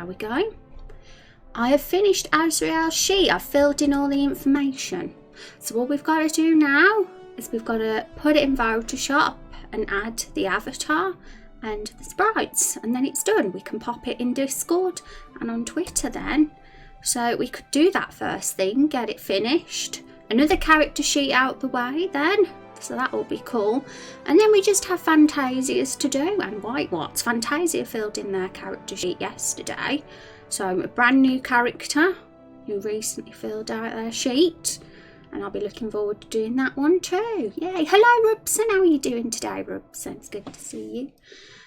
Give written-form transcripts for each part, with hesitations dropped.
we go. I have finished Azrael's sheet. I've filled in all the information. So all we've got to do now is we've got to put it in Photoshop and add the avatar and the sprites, and then it's done. We can pop it in Discord and on Twitter then. So we could do that first thing, get it finished. Another character sheet out the way then. So that will be cool. And then we just have Fantasia's to do and White Watts. Fantasia filled in their character sheet yesterday. So a brand new character who recently filled out their sheet. And I'll be looking forward to doing that one too. Yay. Hello Rubson, how are you doing today, Rubson? It's good to see you.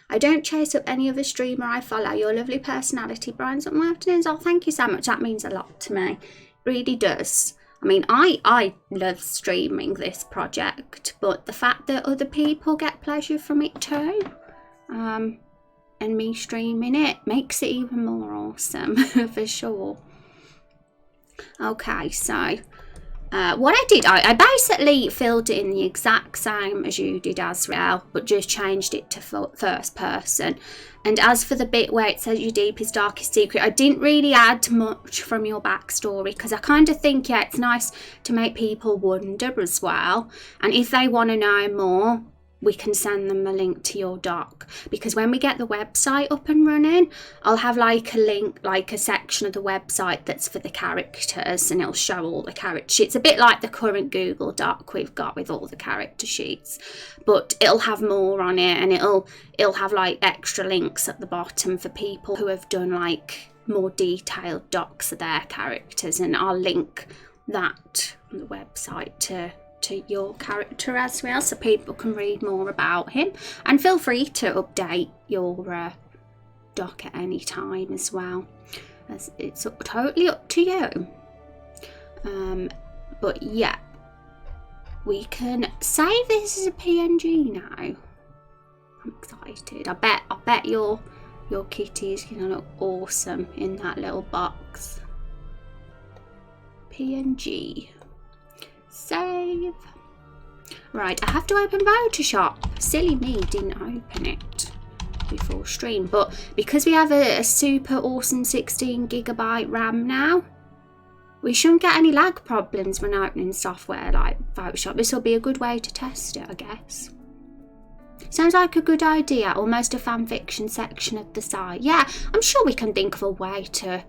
I don't chase up any other streamer I follow. Your lovely personality brightens up my afternoons. Oh, thank you so much. That means a lot to me. It really does. I mean, I love streaming this project, but the fact that other people get pleasure from it too, and me streaming it makes it even more awesome for sure. Okay, so what I did, I basically filled it in the exact same as you did, Azrael, but just changed it to first person. And as for the bit where it says your deepest, darkest secret, I didn't really add much from your backstory because I kind of think, yeah, it's nice to make people wonder as well. And if they want to know more, we can send them a link to your doc, because when we get the website up and running, I'll have like a link, like a section of the website that's for the characters, and it'll show all the character sheets. It's a bit like the current Google Doc we've got with all the character sheets, but it'll have more on it, and it'll have like extra links at the bottom for people who have done like more detailed docs of their characters, and I'll link that on the website to your character as well, so people can read more about him. And feel free to update your doc at any time as well, as it's totally up to you. But yeah, we can save this as a PNG now. I'm excited. I bet your kitty is gonna look awesome in that little box. PNG. Save. Right, I have to open Photoshop. Silly me, didn't open it before stream. But because we have a super awesome 16GB RAM now, we shouldn't get any lag problems when opening software like Photoshop. This will be a good way to test it, I guess. Sounds like a good idea. Almost a fan fiction section of the site. Yeah, I'm sure we can think of a way to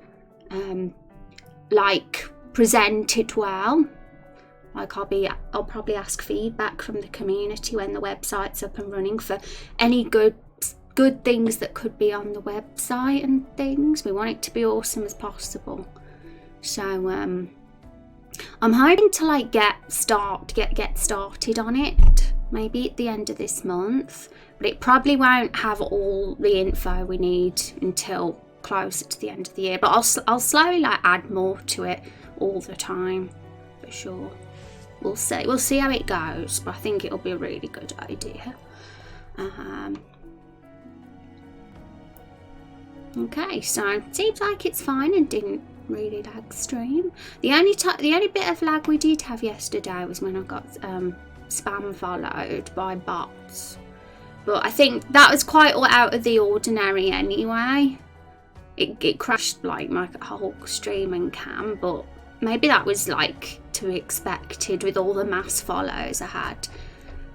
like present it well. Like I'll probably ask feedback from the community when the website's up and running for any good things that could be on the website and things. We want it to be awesome as possible. So I'm hoping to like get started on it maybe at the end of this month, but it probably won't have all the info we need until closer to the end of the year. But I'll slowly like add more to it all the time for sure. We'll see how it goes, but I think it'll be a really good idea. Okay, so it seems like it's fine and didn't really lag stream. The only bit of lag we did have yesterday was when I got spam followed by bots, but I think that was quite out of the ordinary anyway. It crashed like my whole streaming cam, but maybe that was like to be expected with all the mass follows I had.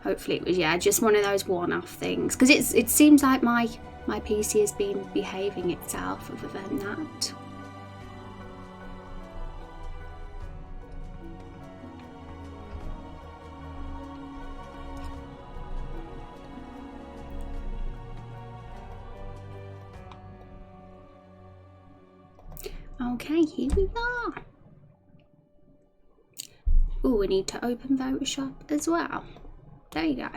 Hopefully it was, yeah, just one of those one-off things, because it seems like my PC has been behaving itself other than that. Okay, here we are. Oh, we need to open Photoshop as well. There you go.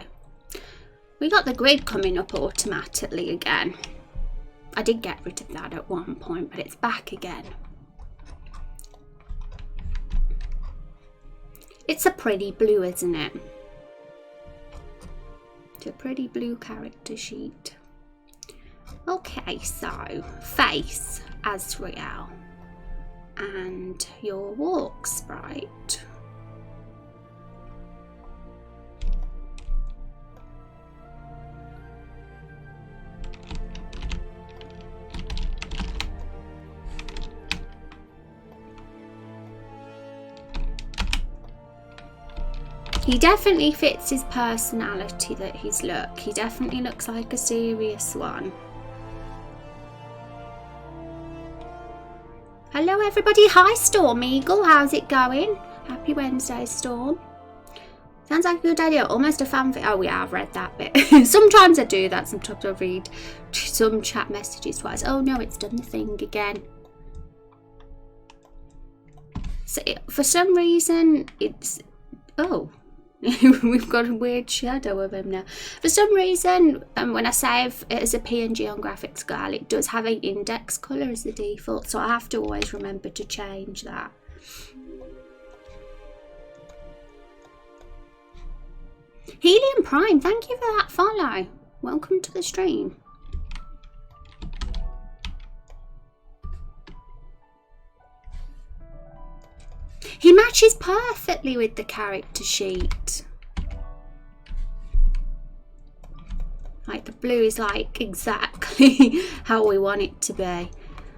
We got the grid coming up automatically again. I did get rid of that at one point, but it's back again. It's a pretty blue, isn't it? It's a pretty blue character sheet. Okay, so face, Azrael, and your walk sprite. He definitely fits his personality, that his look. He definitely looks like a serious one. Hello everybody, hi Storm Eagle, how's it going? Happy Wednesday, Storm. Sounds like a good idea, almost a fanfic. Oh yeah, I've read that bit. Sometimes I do that, sometimes I read some chat messages twice. Oh no, it's done the thing again. So for some reason, it's... Oh, we've got a weird shadow of him now. For some reason, when I save it as a PNG on Graphics Girl, it does have an index colour as the default, so I have to always remember to change that. Helium Prime, thank you for that follow. Welcome to the stream. He matches perfectly with the character sheet. Like the blue is like exactly how we want it to be.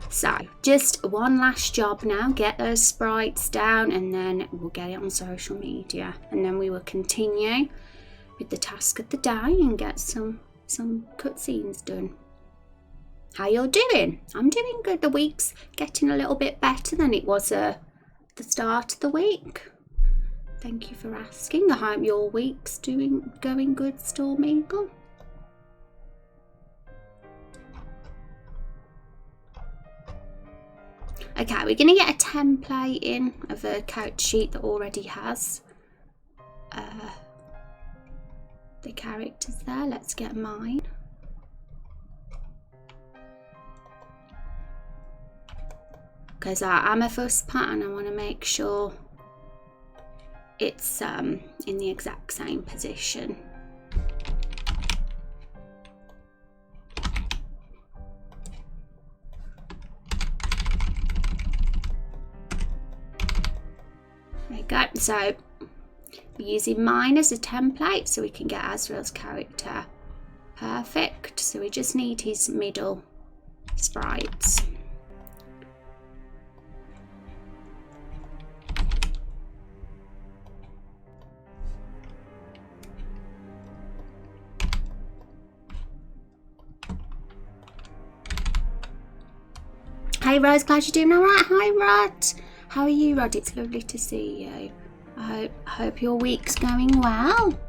So just one last job now, get those sprites down and then we'll get it on social media. And then we will continue with the task of the day and get some cutscenes done. How you're doing? I'm doing good. The week's getting a little bit better than it was the start of the week. Thank you for asking. I hope your week's going good, Storm Eagle. Okay, we're going to get a template in of a character sheet that already has the characters there. Let's get mine. Because our amethyst pattern, I want to make sure it's in the exact same position. There we go. So we're using mine as a template so we can get Azrael's character perfect. So we just need his middle sprites. Hey Rose, glad you're doing alright. Hi Rod. How are you, Rod? It's lovely to see you. I hope your week's going well.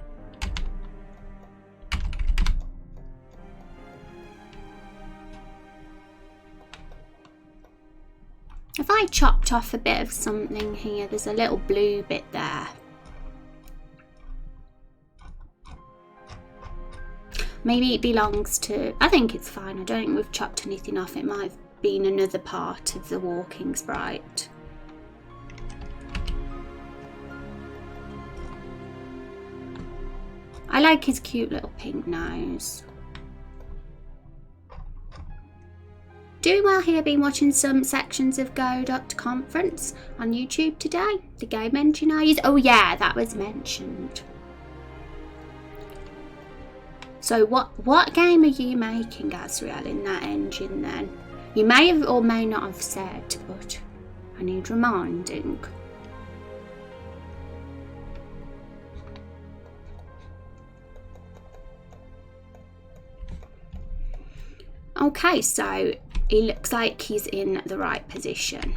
If I chopped off a bit of something here, there's a little blue bit there. Maybe it belongs to... I think it's fine. I don't think we've chopped anything off. It might have been another part of the walking sprite. I like his cute little pink nose. Doing well here, been watching some sections of Go.conference on YouTube today. The game engine I use. Oh yeah, that was mentioned. So what game are you making, Azrael, in that engine then? You may have or may not have said, but I need reminding. Okay, so it looks like he's in the right position.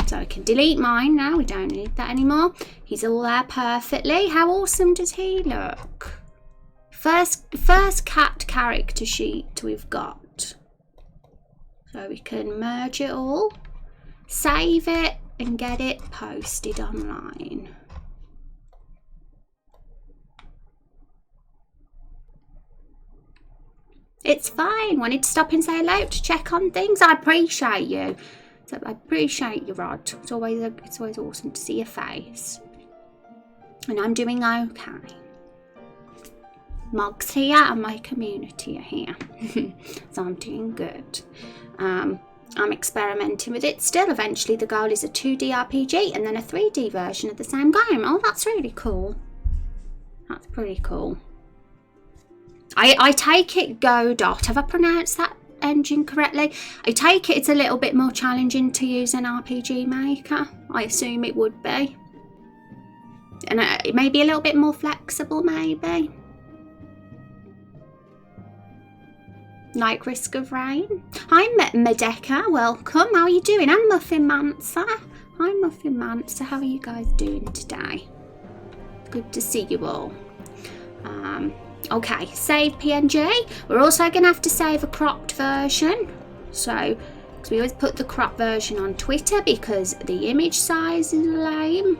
So I can delete mine now, we don't need that anymore. He's all there perfectly. How awesome does he look? First cat character sheet we've got. So we can merge it all, save it and get it posted online. It's fine. Wanted to stop and say hello to check on things. I appreciate you. So I appreciate you, Rod. It's always awesome to see your face. And I'm doing okay. Mog's here and my community are here. So I'm doing good. I'm experimenting with it still. Eventually the goal is a 2D RPG and then a 3D version of the same game. Oh, that's really cool. That's pretty cool. I take it Godot. Have I pronounced that engine correctly. I take it it's a little bit more challenging to use an RPG Maker. I assume it would be. And it may be a little bit more flexible, maybe. Like Risk of Rain. Hi, Medeka. Welcome. How are you doing? I'm Muffin Mancer. Hi, Muffin Mancer. How are you guys doing today? Good to see you all. Okay, save PNG. We're also going to have to save a cropped version. So, because we always put the cropped version on Twitter because the image size is lame.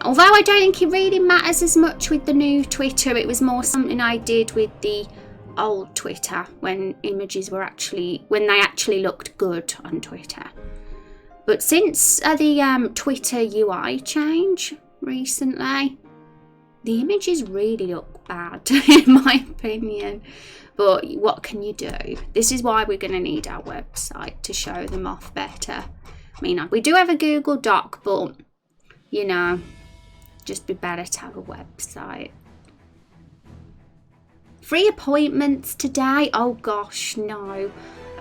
Although I don't think it really matters as much with the new Twitter. It was more something I did with the old Twitter when images were when they actually looked good on Twitter. But since the Twitter UI change recently, the images really look bad in my opinion. But what can you do? This is why we're going to need our website to show them off better. I mean, we do have a Google Doc, but you know, just be better to have a website. Free appointments today? Oh gosh, no.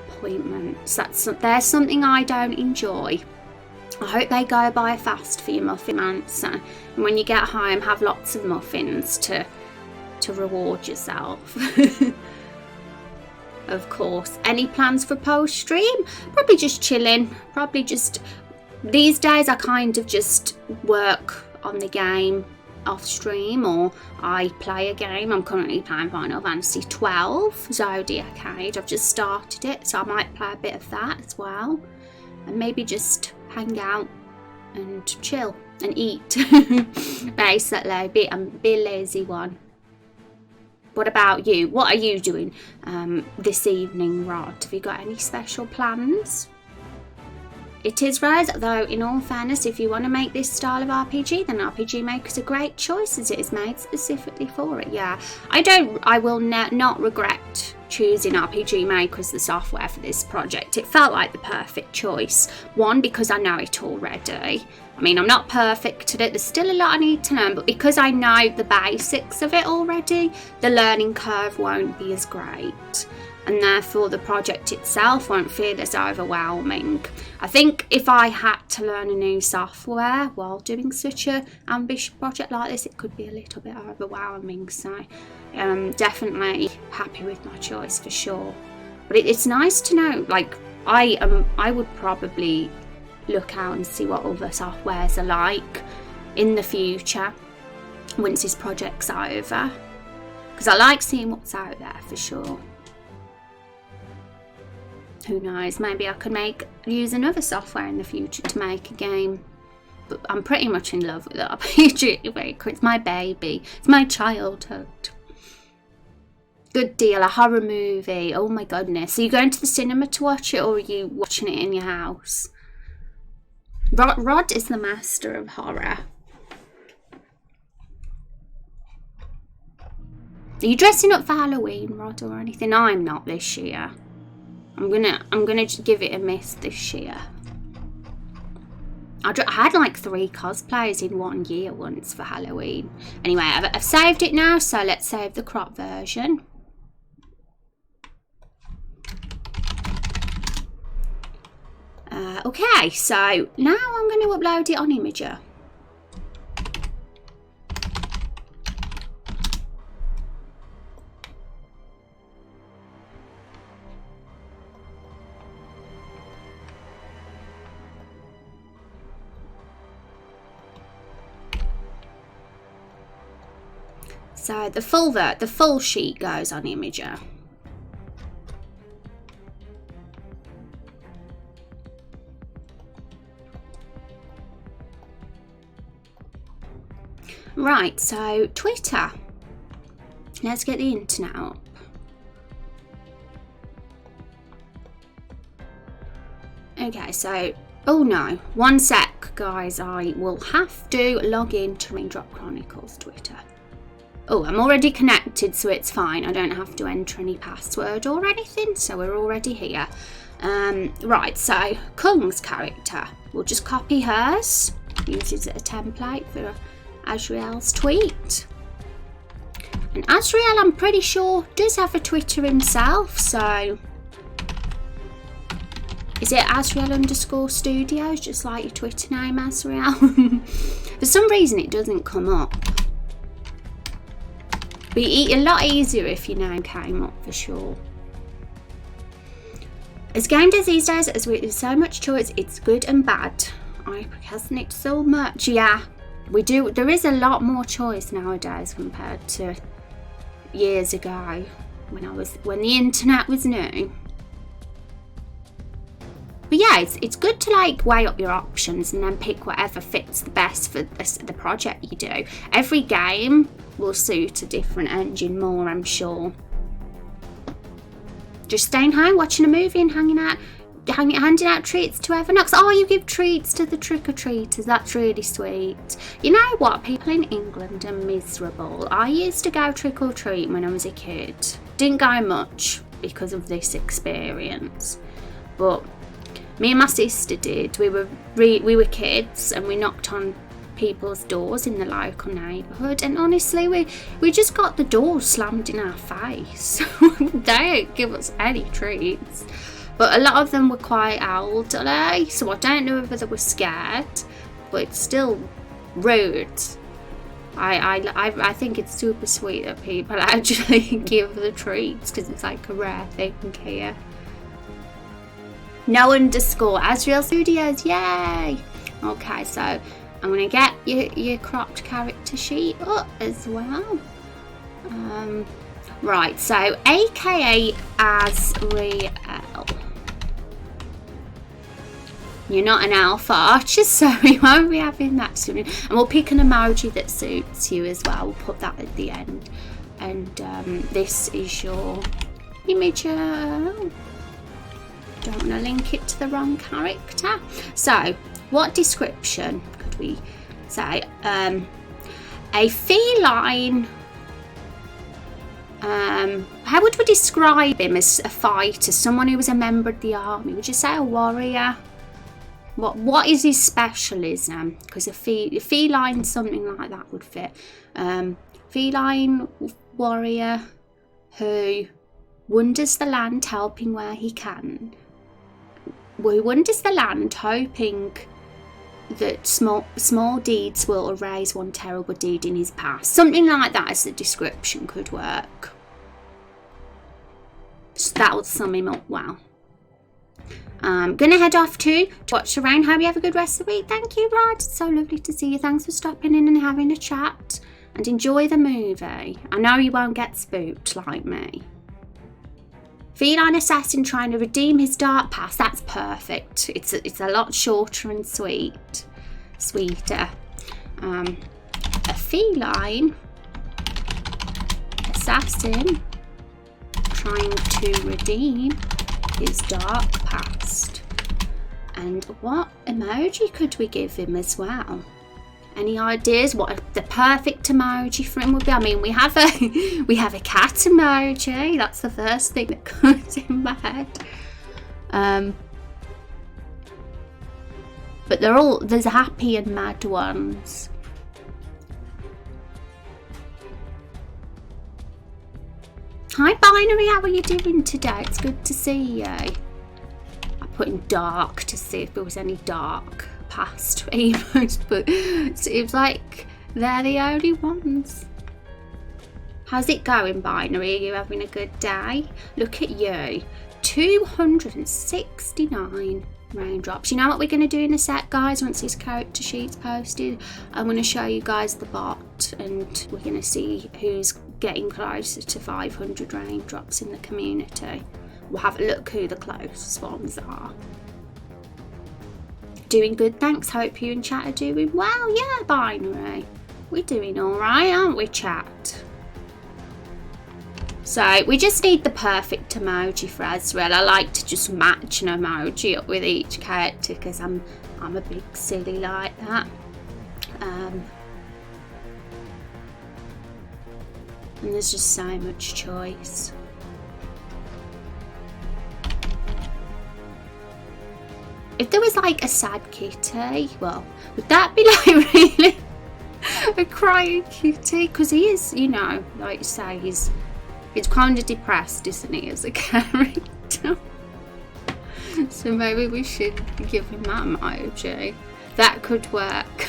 Appointments. There's something I don't enjoy. I hope they go by fast for you, Muffin Mancer. And when you get home, have lots of muffins to reward yourself. Of course. Any plans for post stream? Probably just chilling. Probably just these days I kind of just work on the game off stream, or I play a game. I'm currently playing Final Fantasy 12 Zodiac Age. I've just started it, so I might play a bit of that as well, and maybe just hang out and chill and eat. Basically, be a lazy one. What about you? What are you doing this evening, Rod? Have you got any special plans? It is rare, though, in all fairness, if you want to make this style of RPG, then RPG Maker's a great choice as it is made specifically for it. Yeah, I will not regret choosing RPG Maker as the software for this project. It felt like the perfect choice. One, because I know it already. I mean, I'm not perfect at it. There's still a lot I need to learn, but because I know the basics of it already, the learning curve won't be as great. And therefore the project itself won't feel as overwhelming. I think if I had to learn a new software while doing such an ambitious project like this, it could be a little bit overwhelming. So definitely happy with my choice for sure. But it's nice to know, like, I would probably look out and see what other softwares are like in the future once this project's over. Because I like seeing what's out there for sure. Who knows, maybe I could use another software in the future to make a game. But I'm pretty much in love with RPG Maker. It's my baby. It's my childhood. Good deal, a horror movie. Oh my goodness. Are you going to the cinema to watch it, or are you watching it in your house? Rod is the master of horror. Are you dressing up for Halloween, Rod, or anything? I'm not this year. I'm gonna give it a miss this year. I had like 3 cosplays in 1 year once for Halloween. Anyway, I've saved it now, so let's save the crop version. Okay, so now I'm going to upload it on Imager. So the full sheet goes on Imager. Right, so Twitter. Let's get the internet up. Okay, so, oh no, one sec, guys. I will have to log in to Raindrop Chronicles Twitter. Oh, I'm already connected, so it's fine. I don't have to enter any password or anything, so we're already here. Right, so Kung's character. We'll just copy hers. Use it as a template for Azrael's tweet. And Azrael, I'm pretty sure, does have a Twitter himself, so... Is it Azrael_studios, just like your Twitter name, Azrael? For some reason it doesn't come up. But you eat a lot easier if your name came up, for sure. As game does these days, as with so much choice, it's good and bad. I procrastinate so much. Yeah, we do. There is a lot more choice nowadays compared to years ago when the internet was new. But yeah, it's good to like weigh up your options and then pick whatever fits the best for the project you do. Every game will suit a different engine more, I'm sure. Just staying home, watching a movie and handing out treats to whoever knocks. Oh, you give treats to the trick-or-treaters. That's really sweet. You know what? People in England are miserable. I used to go trick-or-treat when I was a kid. Didn't go much because of this experience. But me and my sister did. We were kids and we knocked on people's doors in the local neighbourhood, and honestly we just got the doors slammed in our face. They don't give us any treats, but a lot of them were quite elderly, so I don't know whether they were scared, but it's still rude. I think it's super sweet that people actually give the treats, because it's like a rare thing here. No_ Azrael Studios, yay! Okay, so I'm going to get your cropped character sheet up as well. Right, so AKA Azrael. You're not an alpha archer, so we won't be having that soon. And we'll pick an emoji that suits you as well. We'll put that at the end. And this is your image. Don't want to link it to the wrong character. So, what description could we say? A feline. How would we describe him? As a fighter, someone who was a member of the army? Would you say a warrior? What is his specialism? Because a feline, something like that would fit. Feline warrior who wanders the land, helping where he can. Who wanders the land, hoping that small deeds will erase one terrible deed in his past. Something like that as the description could work. So that would sum him up well. I'm going to head off to watch the rain. Hope you have a good rest of the week. Thank you, Rod. It's so lovely to see you. Thanks for stopping in and having a chat. And enjoy the movie. I know you won't get spooked like me. Feline assassin trying to redeem his dark past. That's perfect. It's a lot shorter and sweeter. A feline assassin trying to redeem his dark past. And what emoji could we give him as well? Any ideas what the perfect emoji for him would be? I mean, we have a cat emoji. That's the first thing that comes in my head. But there's happy and mad ones. Hi Binary, how are you doing today? It's good to see you. I put in dark to see if there was any dark past emos, but it seems like they're the only ones. How's it going, Binary? Are you having a good day? Look at you. 269 raindrops. You know what we're going to do in a sec, guys? Once this character sheet's posted, I'm going to show you guys the bot, and we're going to see who's getting closer to 500 raindrops in the community. We'll have a look who the closest ones are. Doing good, thanks. Hope you and chat are doing well. Yeah, Binary. We're doing alright, aren't we, chat? So, we just need the perfect emoji for Azrael. I like to just match an emoji up with each character because I'm a big silly like that. And there's just so much choice. If there was like a sad kitty, well, would that be like really A crying kitty, because he is, you know, like you say, he's kind of depressed, isn't he, as a character? So maybe we should give him that emoji. That could work.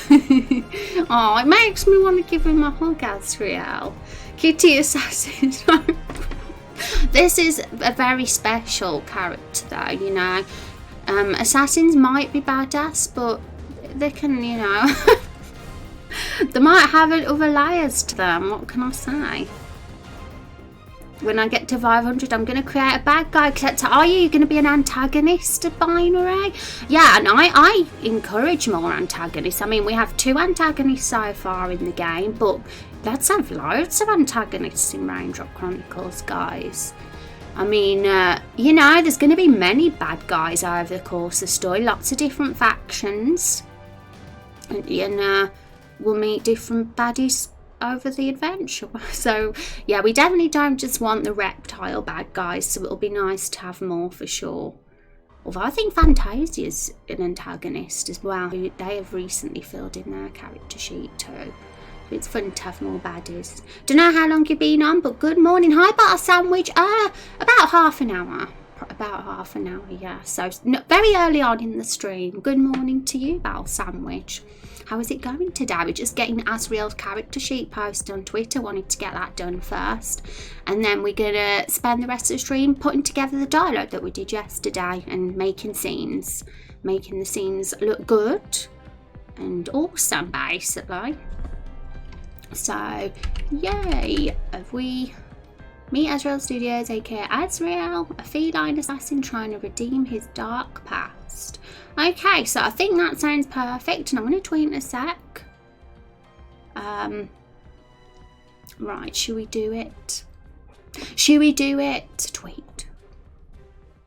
Oh, it makes me want to give him a hug, Azrael. Kitty Assassin. This is a very special character, though, you know. Assassins might be badass, but they can, you know, they might have other layers to them. What can I say? When I get to 500, I'm going to create a bad guy. Are you going to be an antagonist of Binary? Yeah, and I encourage more antagonists. I mean, we have 2 antagonists so far in the game, but let's have loads of antagonists in Raindrop Chronicles, guys. I mean, you know, there's going to be many bad guys over the course of the story. Lots of different factions. And we'll meet different baddies over the adventure. So, yeah, we definitely don't just want the reptile bad guys. So it'll be nice to have more for sure. Although I think Fantasia's an antagonist as well. They have recently filled in their character sheet too. It's fun to have more baddies. Don't know how long you've been on, but good morning. Hi, Butter Sandwich. About half an hour. About half an hour, yeah. So very early on in the stream. Good morning to you, Butter Sandwich. How is it going today? We're just getting Azrael's character sheet posted on Twitter. Wanted to get that done first. And then we're going to spend the rest of the stream putting together the dialogue that we did yesterday and making scenes. Making the scenes look good and awesome, basically. So, yay! We meet Azrael Studios, aka Azrael, a feline assassin trying to redeem his dark past. Okay, so I think that sounds perfect, and I'm going to tweet in a sec. Right, should we do it? Should we do it? Tweet.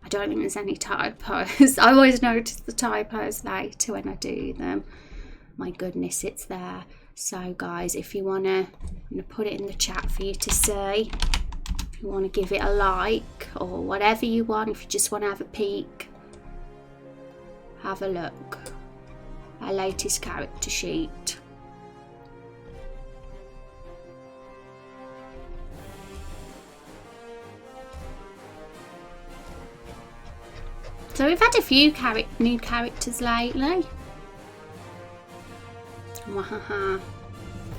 I don't think there's any typos. I always notice the typos later when I do them. My goodness, it's there. So guys, if you want to, I'm going to put it in the chat for you to see. If you want to give it a like or whatever you want, if you just want to have a peek, have a look. Our latest character sheet. So we've had a few new characters lately. Wahaha.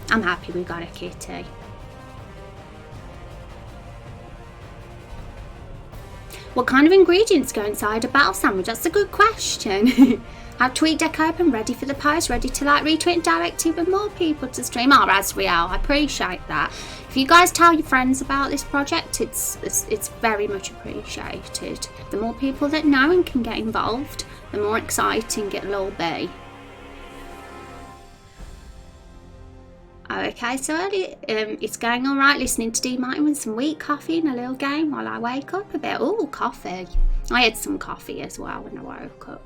I'm happy we got a kitty. What kind of ingredients go inside a battle sandwich? That's a good question. Have TweetDeck open, ready for the post, ready to like retweet and direct even more people to stream. Oh, Azrael, I appreciate that. If you guys tell your friends about this project, it's very much appreciated. The more people that know and can get involved, the more exciting it'll all be. Okay, so it's going all right. Listening to D Martin with some wheat coffee and a little game while I wake up a bit. Oh, coffee. I had some coffee as well when I woke up.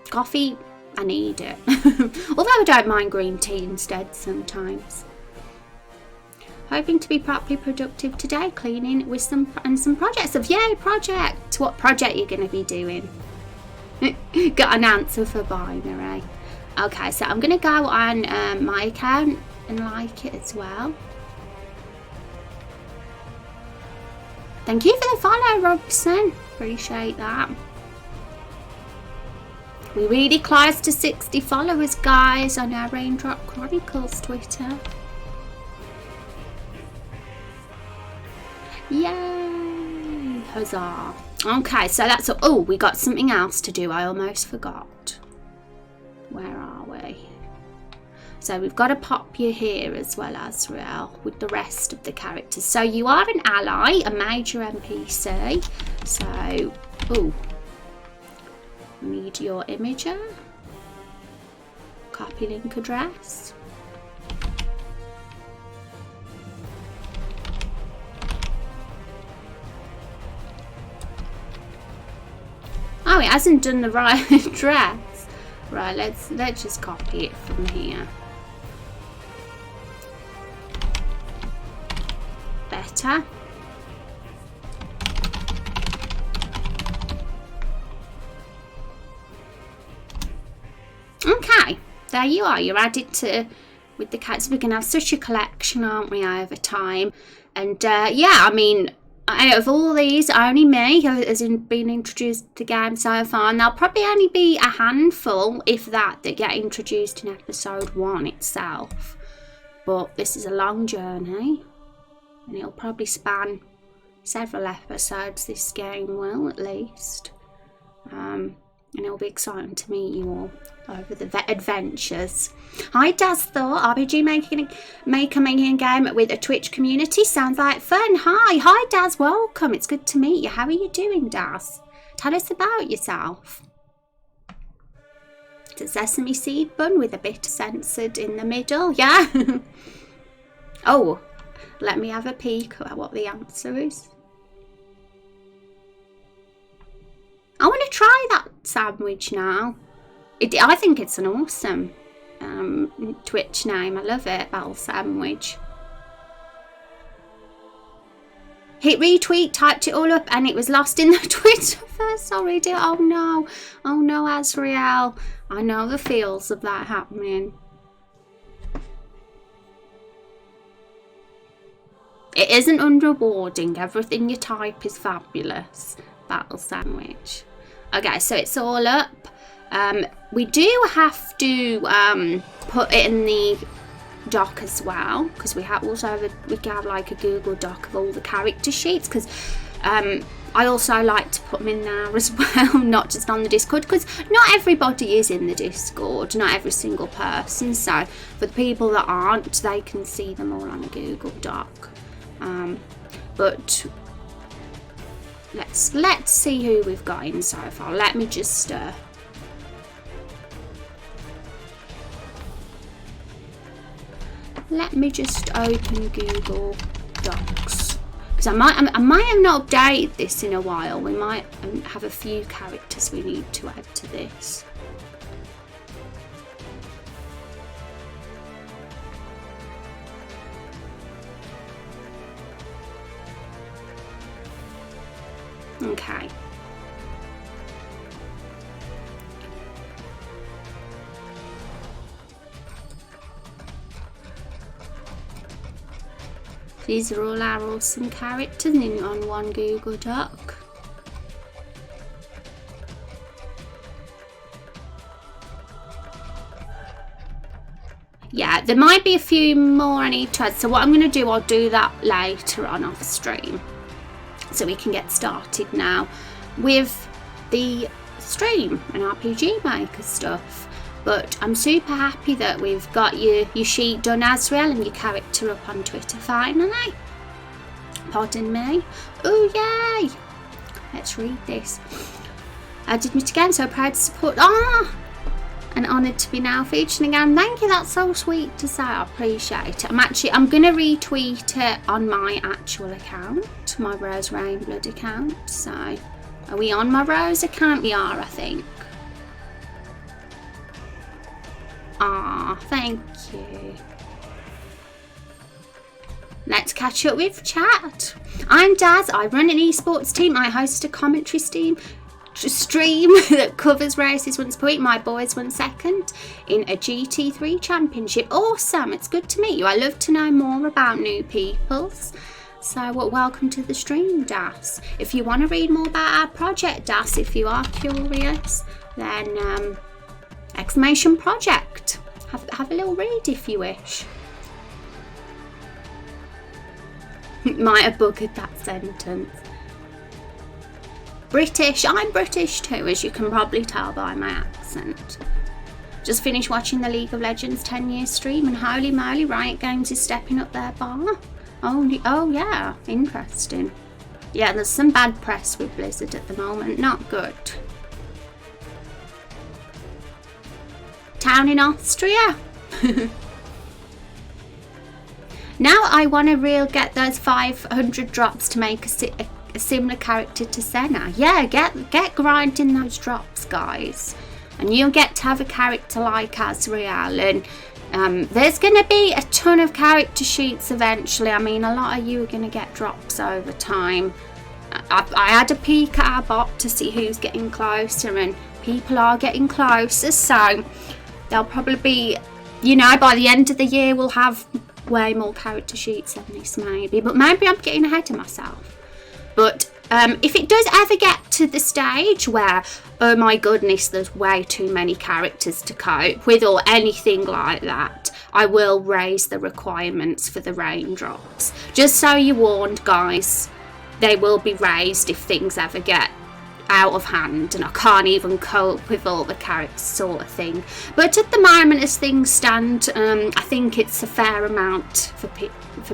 Coffee, I need it. Although I don't mind green tea instead sometimes. Hoping to be properly productive today, cleaning with some projects of yay project. What project you're going to be doing? Got an answer for Binary. Okay, so I'm going to go on my account and like it as well. Thank you for the follow, Robson. Appreciate that. We really close to 60 followers, guys, on our Raindrop Chronicles Twitter. Yay! Huzzah! Okay, so that's all. Oh, we got something else to do. I almost forgot. Where are we? So we've got to pop you here as well, Azrael, with the rest of the characters. So you are an ally, a major NPC. So, oh, need your imager. Copy link address. Oh, it hasn't done the right address. Right, let's just copy it from here. Better. Okay, there you are. You're added to with the cats. We can have such a collection, aren't we, over time? And yeah, I mean, out of all these, only me has been introduced to the game so far, and there'll probably only be a handful, if that get introduced in episode 1 itself. But this is a long journey, and it'll probably span several episodes, this game will, at least. And it'll be exciting to meet you all over the adventures. Hi Daz Thought, RPG making a game with a Twitch community. Sounds like fun. Hi Daz, welcome. It's good to meet you. How are you doing, Daz? Tell us about yourself. It's a sesame seed bun with a bit censored in the middle. Yeah. Oh, let me have a peek at what the answer is. I want to try that sandwich now. I think it's an awesome Twitch name. I love it, Bell Sandwich. Hit retweet, typed it all up, and it was lost in the Twitterverse. Sorry, dear. Oh no, Azrael. I know the feels of that happening. It isn't unrewarding. Everything you type is fabulous. Battle Sandwich. Okay, so it's all up. We do have to put it in the doc as well, because we can have like a Google Doc of all the character sheets, because I also like to put them in there as well, not just on the Discord, because not everybody is in the Discord, not every single person. So for the people that aren't, they can see them all on a Google Doc. But let's see who we've got in so far. Let me just open Google Docs, because I might have not updated this in a while. We might have a few characters we need to add to this. Okay. These are all our awesome characters on one Google Doc. Yeah, there might be a few more I need to add. So what I'm going to do, I'll do that later on off stream, so we can get started now with the stream and RPG Maker stuff. But I'm super happy that we've got your sheet done, Azrael, and your character up on Twitter finally. Pardon me. Oh yay! Let's read this. I did it again, so proud to support. And honoured to be now featured again. Thank you, that's so sweet to say. I appreciate it. I'm gonna retweet it on my actual account, my Rose Rainblood account. So are we on my Rose account? We are, I think. Thank you. Let's catch up with chat. I'm Daz. I run an esports team. I host a commentary stream that covers races once per week. My boys won second in a GT3 championship. Awesome. It's good to meet you. I love to know more about new peoples. So welcome to the stream, Daz. If you want to read more about our project, Daz, if you are curious, then exclamation project. Have a little read if you wish. Might have buggered that sentence. British. I'm British too, as you can probably tell by my accent. Just finished watching the League of Legends 10-year stream, and holy moly, Riot Games is stepping up their bar. Oh yeah, interesting. Yeah, there's some bad press with Blizzard at the moment. Not good. Town in Austria. Now I want to get those 500 drops to make a similar character to Senna. Yeah, get grinding those drops, guys, and you'll get to have a character like Azrael. And there's going to be a ton of character sheets eventually. I mean, a lot of you are going to get drops over time. I had a peek at our bot to see who's getting closer, and people are getting closer, so there'll probably be you know, by the end of the year we'll have way more character sheets than this maybe, but maybe I'm getting ahead of myself. But if it does ever get to the stage where, oh my goodness, there's way too many characters to cope with or anything like that, I will raise the requirements for the raindrops. Just so you're warned, guys, they will be raised if things ever get out of hand and I can't even cope with all the characters sort of thing. But at the moment, as things stand, I think it's a fair amount for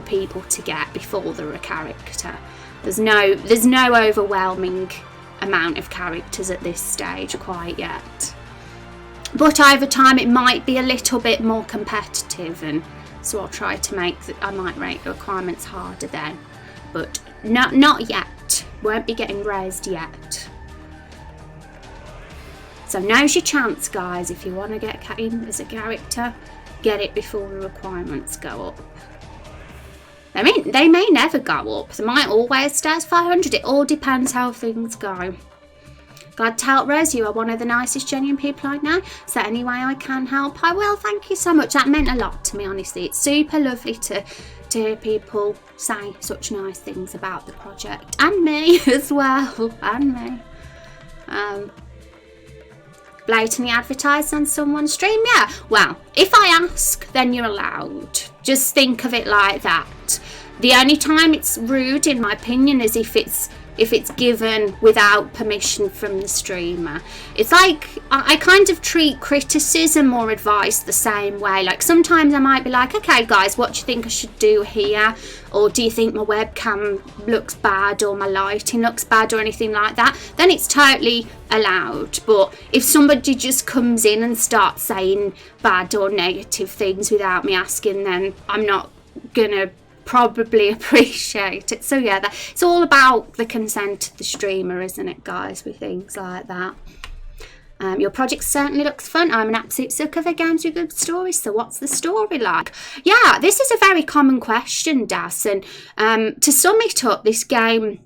people to get before they're a character. There's no overwhelming amount of characters at this stage quite yet. But over time it might be a little bit more competitive, and so I'll try to I might make the requirements harder then. But not yet. Won't be getting raised yet. So now's your chance, guys. If you want to get in as a character, get it before the requirements go up. They may never go up. They might always stay as 500. It all depends how things go. Glad to help, Rose. You are one of the nicest, genuine people I know. So any way I can help, I will. Thank you so much. That meant a lot to me, honestly. It's super lovely to hear people say such nice things about the project. And me as well. And me. Blatantly advertised on someone's stream? Yeah. Well, if I ask, then you're allowed. Just think of it like that. The only time it's rude, in my opinion, is if it's given without permission from the streamer. It's like I kind of treat criticism or advice the same way. Like sometimes I might be like, okay guys, what do you think I should do here? Or do you think my webcam looks bad or my lighting looks bad or anything like that? Then it's totally allowed. But if somebody just comes in and starts saying bad or negative things without me asking, then I'm not gonna probably appreciate it. So yeah, it's all about the consent of the streamer, isn't it, guys, with things like that. Your project certainly looks fun. I'm an absolute sucker for games with good stories. So what's the story like? Yeah, this is a very common question, Das, and to sum it up, this game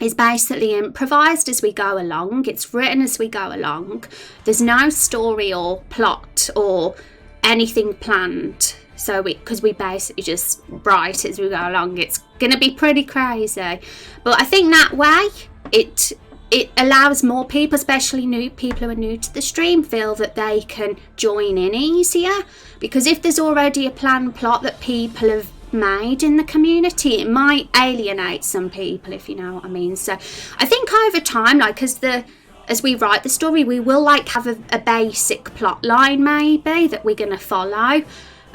is basically improvised as we go along. It's written as we go along. There's no story or plot or anything planned. So because we basically just write as we go along, it's going to be pretty crazy. But I think that way it allows more people, especially new people who are new to the stream, feel that they can join in easier. Because if there's already a planned plot that people have made in the community, it might alienate some people, if you know what I mean. So I think over time, like as we write the story, we will like have a basic plot line maybe that we're going to follow.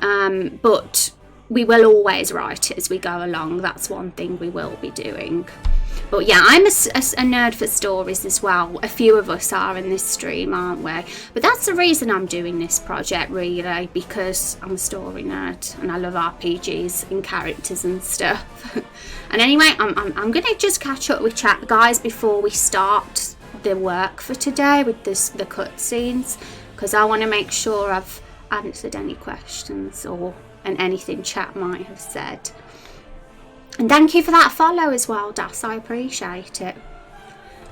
But we will always write it as we go along. That's one thing we will be doing. But yeah, I'm a nerd for stories as well. A few of us are in this stream, aren't we? But that's the reason I'm doing this project, really, because I'm a story nerd and I love RPGs and characters and stuff. And anyway, I'm going to just catch up with chat, guys, before we start the work for today with the cutscenes, because I want to make sure I've answered any questions and anything chat might have said. And thank you for that follow as well, Das. I appreciate it.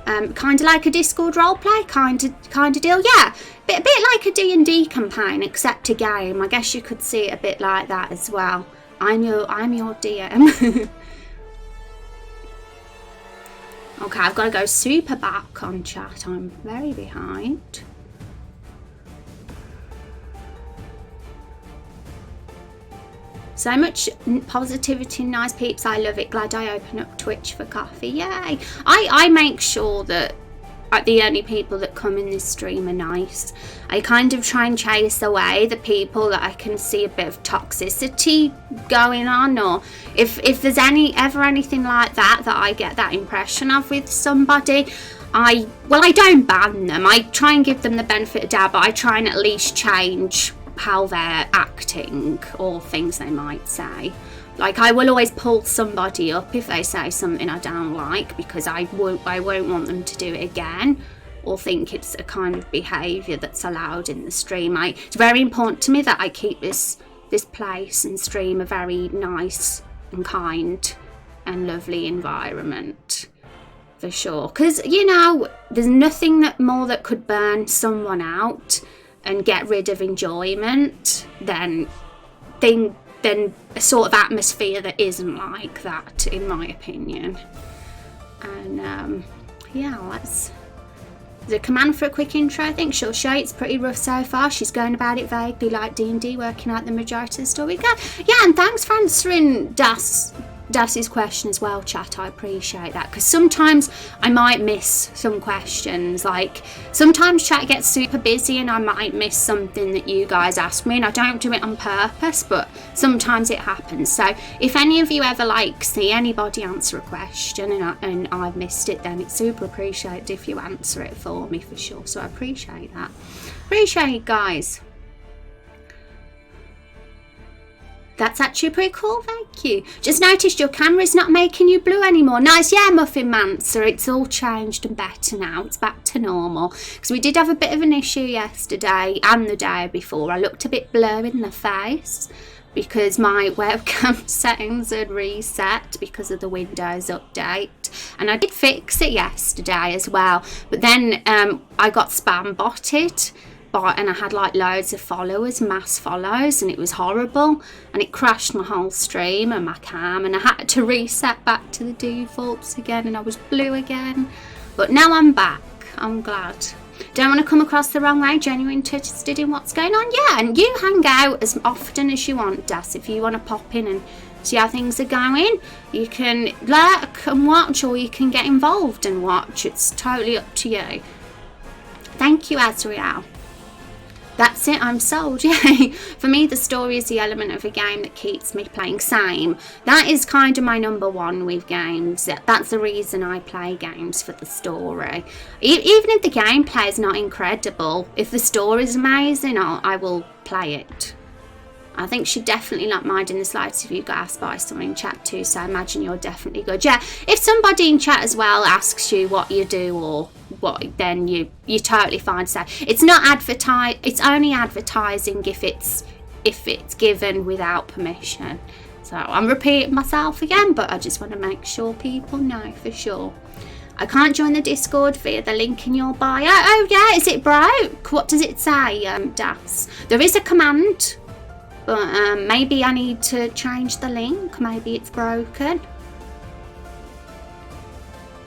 Kind of like a Discord roleplay kind of deal. Yeah, bit like a D&D campaign, except a game. I guess you could see it a bit like that as well. I'm your DM. Okay, I've got to go super back on chat. I'm very behind. So much positivity and nice peeps. I love it. Glad I opened up Twitch for coffee. Yay. I make sure that the only people that come in this stream are nice. I kind of try and chase away the people that I can see a bit of toxicity going on, or if there's ever anything like that I get that impression of with somebody, I don't ban them. I try and give them the benefit of doubt, but I try and at least change how they're acting or things they might say. Like, I will always pull somebody up if they say something I don't like, because I won't want them to do it again or think it's a kind of behaviour that's allowed in the stream. It's very important to me that I keep this place and stream a very nice and kind and lovely environment, for sure. Because, you know, there's nothing more that could burn someone out and get rid of enjoyment than a sort of atmosphere that isn't like that, in my opinion. And yeah, let's... The command for a quick intro, I think she'll show. It's pretty rough so far. She's going about it vaguely like D&D, working out the majority of the story. Yeah, and thanks for answering Das's question as well, chat. I appreciate that, because sometimes I might miss some questions. Like, sometimes chat gets super busy and I might miss something that you guys ask me, and I don't do it on purpose, but sometimes it happens. So if any of you ever like see anybody answer a question and I've missed it, then it's super appreciated if you answer it for me, for sure. So I appreciate that. Appreciate it, guys. That's actually pretty cool, thank you. Just noticed your camera's not making you blue anymore. Nice, yeah, Muffin Mancer. It's all changed and better now. It's back to normal. Because we did have a bit of an issue yesterday and the day before. I looked a bit blur in the face because my webcam settings had reset because of the Windows update. And I did fix it yesterday as well. But then I got spam botted. And I had like loads of followers, mass follows, and it was horrible, and it crashed my whole stream and my cam, and I had to reset back to the defaults again, and I was blue again. But now I'm back. I'm glad. Don't want to come across the wrong way, genuinely interested in what's going on. Yeah, and you hang out as often as you want, Das. If you want to pop in and see how things are going, you can lurk and watch, or you can get involved and watch. It's totally up to you. Thank you, Azriel. That's it, I'm sold, yay. For me, the story is the element of a game that keeps me playing. Same. That is kind of my number one with games. That's the reason I play games, for the story. Even if the gameplay is not incredible, if the story is amazing, I will play it. I think she'd definitely not mind in the slightest if you got asked by someone in chat too, so I imagine you're definitely good. Yeah, if somebody in chat as well asks you what you do or what, then you're totally fine to say. It's not it's only advertising if it's given without permission. So I'm repeating myself again, but I just want to make sure people know for sure. I can't join the Discord via the link in your bio. Oh yeah, is it broke? What does it say, Das? There is a command. But maybe I need to change the link. Maybe it's broken.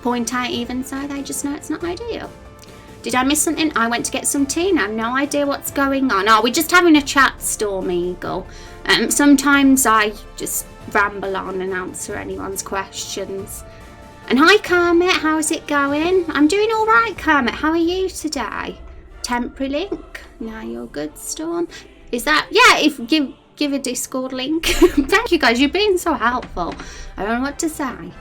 Point out even so, they just know it's not ideal. Did I miss something? I went to get some tea and I have no idea what's going on. Oh, we're just having a chat, Storm Eagle. Sometimes I just ramble on and answer anyone's questions. And hi Kermit, how's it going? I'm doing all right, Kermit. How are you today? Temporary link. No, you're good, Storm. Is that, yeah, if give a Discord link. Thank you guys, you've been so helpful. I don't know what to say.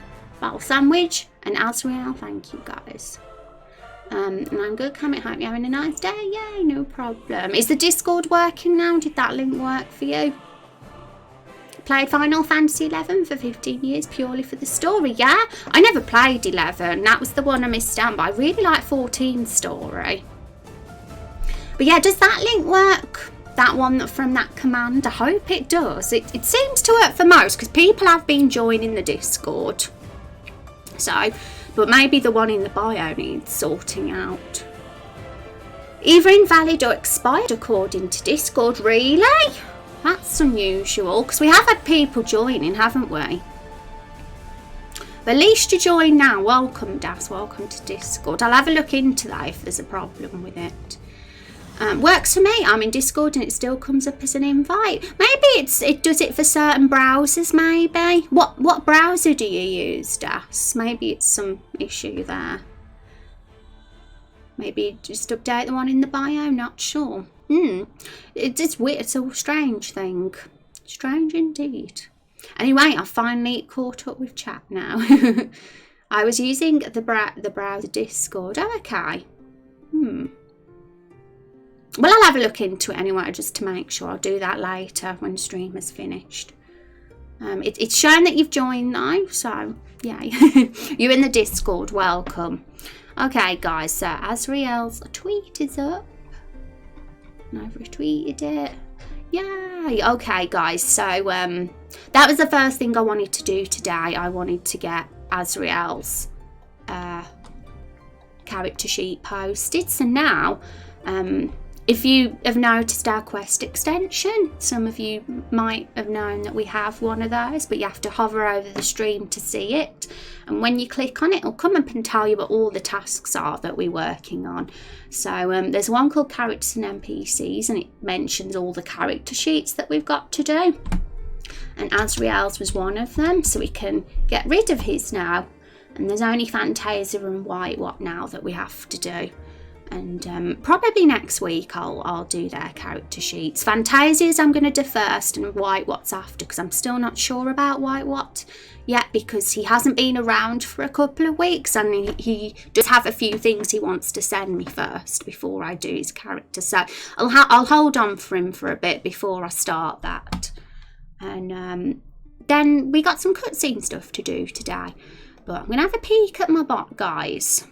Battle Sandwich and Azriel, thank you guys. And I'm good, Kermit, hope you're having a nice day. Yay, no problem. Is the Discord working now? Did that link work for you? Played Final Fantasy 11 for 15 years purely for the story, yeah? I never played 11, that was the one I missed out, but I really like 14's story. But yeah, does that link work? That one from that command? I hope it does. It seems to work for most, because people have been joining the Discord. So, but maybe the one in the bio needs sorting out. Either invalid or expired according to Discord. Really? That's unusual, because we have had people joining, haven't we? But at least you join now. Welcome, Das. Welcome to Discord. I'll have a look into that if there's a problem with it. Works for me. I'm in Discord and it still comes up as an invite. Maybe it does it for certain browsers, maybe. What browser do you use, Das? Maybe it's some issue there. Maybe just update the one in the bio, not sure. It's weird, it's a strange thing. Strange indeed. Anyway, I've finally caught up with chat now. I was using the browser Discord. Oh, okay. Well, I'll have a look into it anyway, just to make sure. I'll do that later when stream is finished. It's showing that you've joined now, so yay. You're in the Discord, welcome. Okay, guys, so Azriel's tweet is up. And I've retweeted it. Yay! Okay, guys, so that was the first thing I wanted to do today. I wanted to get Azriel's character sheet posted. So now If you have noticed our quest extension, some of you might have known that we have one of those, but you have to hover over the stream to see it. And when you click on it, it'll come up and tell you what all the tasks are that we're working on. So there's one called Characters and NPCs, and it mentions all the character sheets that we've got to do. And Azrael's was one of them, so we can get rid of his now. And there's only Fantasia and White What now that we have to do. And probably next week I'll do their character sheets. Fantasia's I'm going to do first, and White What's after, because I'm still not sure about White What yet, because he hasn't been around for a couple of weeks, and he does have a few things he wants to send me first before I do his character. So I'll hold on for him for a bit before I start that. And then we got some cutscene stuff to do today. But I'm going to have a peek at my bot, guys,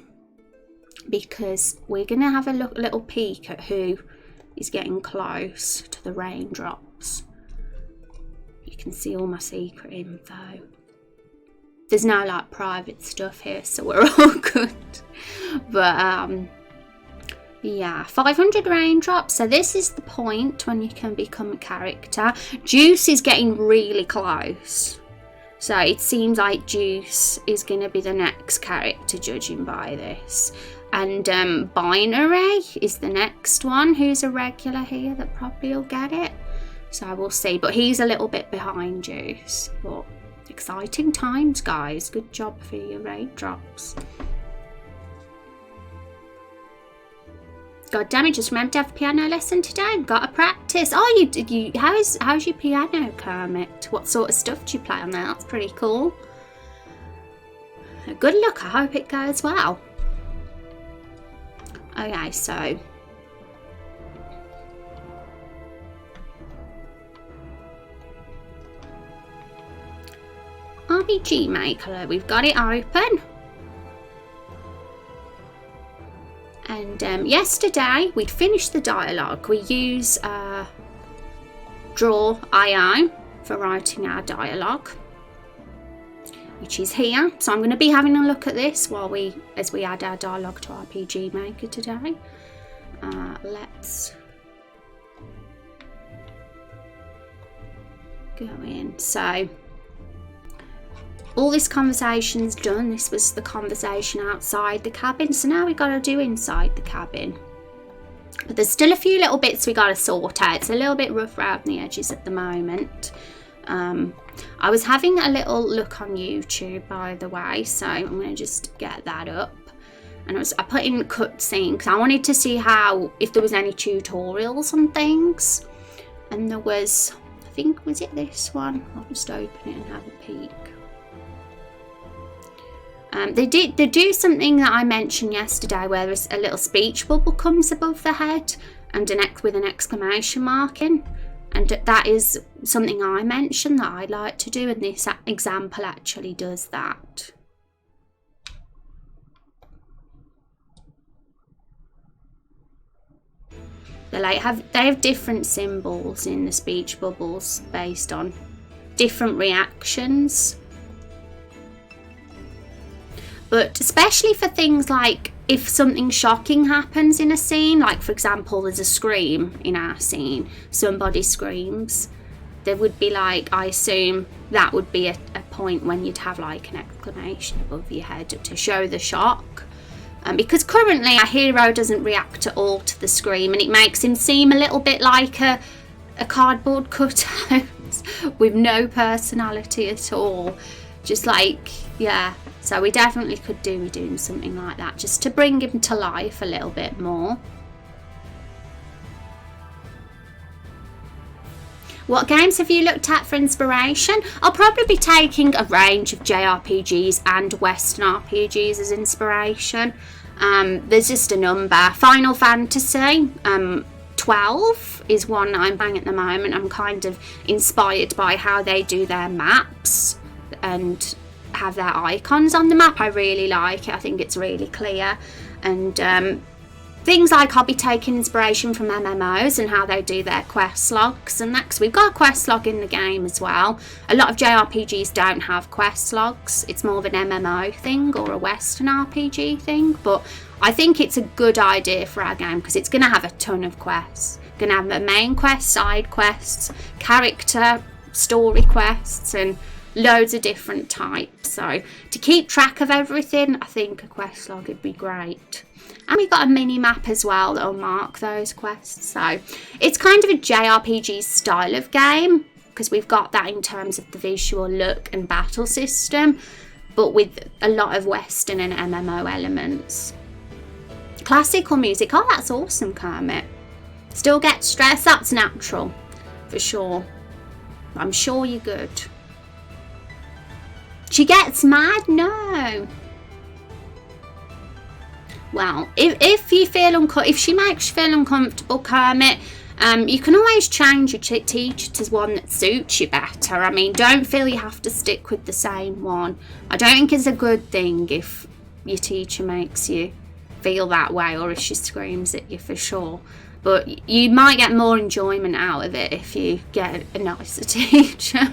because we're going to have a little peek at who is getting close to the raindrops. You can see all my secret info. There's no like private stuff here, so we're all good. But yeah, 500 raindrops. So this is the point when you can become a character. Juice is getting really close. So it seems like Juice is going to be the next character, judging by this. And Binary is the next one, who's a regular here that probably will get it. So we'll see. But he's a little bit behind Juice. But exciting times, guys. Good job for your raindrops. God damn it, just remember to have a piano lesson today. Got to practice. Oh, you how's your piano, Kermit? What sort of stuff do you play on there? That's pretty cool. Good luck. I hope it goes well. Okay, so RPG Maker, we've got it open. And yesterday we'd finished the dialogue. We use Draw.io for writing our dialogue, which is here. So I'm going to be having a look at this as we add our dialogue to RPG Maker today. Let's go in. So all this conversation's done. This was the conversation outside the cabin, so now we got to do inside the cabin. But there's still a few little bits we got to sort out. It's a little bit rough around the edges at the moment. I was having a little look on YouTube, by the way, so I'm going to just get that up. And I put in cutscene because I wanted to see if there was any tutorials on things. And there was, I think, was it this one? I'll just open it and have a peek. They do something that I mentioned yesterday, where there's a little speech bubble comes above the head and with an exclamation mark in, and that is something I mentioned that I like to do, and this example actually does that. They have different symbols in the speech bubbles based on different reactions. But especially for things like if something shocking happens in a scene, like for example, there's a scream in our scene, somebody screams, there would be like, I assume that would be a point when you'd have like an exclamation above your head to show the shock. Because currently our hero doesn't react at all to the scream, and it makes him seem a little bit like a cardboard cutout with no personality at all. Just like, yeah. So we definitely could do doing something like that, just to bring him to life a little bit more. What games have you looked at for inspiration? I'll probably be taking a range of JRPGs and Western RPGs as inspiration. There's just a number. Final Fantasy 12 is one I'm playing at the moment. I'm kind of inspired by how they do their maps and have their icons on the map. I really like it. I think it's really clear. And things like I'll be taking inspiration from MMOs and how they do their quest logs and that, because we've got a quest log in the game as well. A lot of JRPGs don't have quest logs. It's more of an MMO thing or a Western RPG thing, but I think it's a good idea for our game because it's going to have a ton of quests. Going to have a main quest, side quests, character, story quests, and loads of different types. So to keep track of everything, I think a quest log would be great. And we've got a mini map as well that'll mark those quests. So it's kind of a JRPG style of game because we've got that in terms of the visual look and battle system, but with a lot of Western and MMO elements. Classical music, oh that's awesome, Kermit. Still get stressed, that's natural for sure. I'm sure you're good. She gets mad? No. Well, if you feel if she makes you feel uncomfortable, Kermit, you can always change your teacher to one that suits you better. I mean, don't feel you have to stick with the same one. I don't think it's a good thing if your teacher makes you feel that way or if she screams at you, for sure. But you might get more enjoyment out of it if you get a nicer teacher.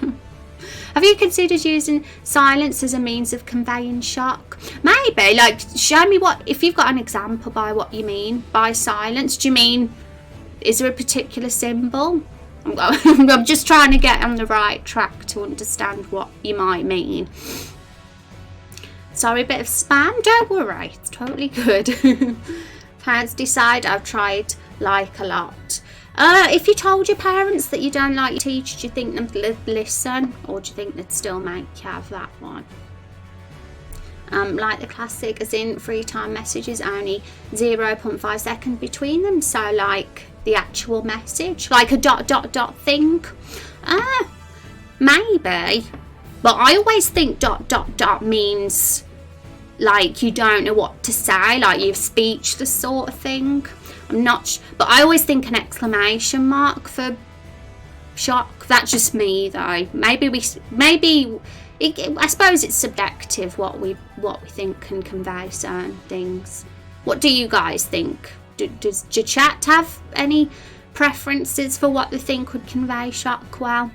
Have you considered using silence as a means of conveying shock? Maybe, like, show me if you've got an example by what you mean by silence. Do you mean, is there a particular symbol? I'm just trying to get on the right track to understand what you might mean. Sorry, a bit of spam? Don't worry, it's totally good. Parents decide. I've tried like a lot. If you told your parents that you don't like your teacher, do you think they'd listen, or do you think they'd still make you have that one? Like the classic, as in free time messages, only 0.5 seconds between them, so like the actual message, like a ... thing. Maybe, but I always think ... means like you don't know what to say, like you're speechless sort of thing. I'm not, but I always think an exclamation mark for shock. That's just me, though. I suppose it's subjective what we think can convey certain things. What do you guys think? Does your chat have any preferences for what they think would convey shock well?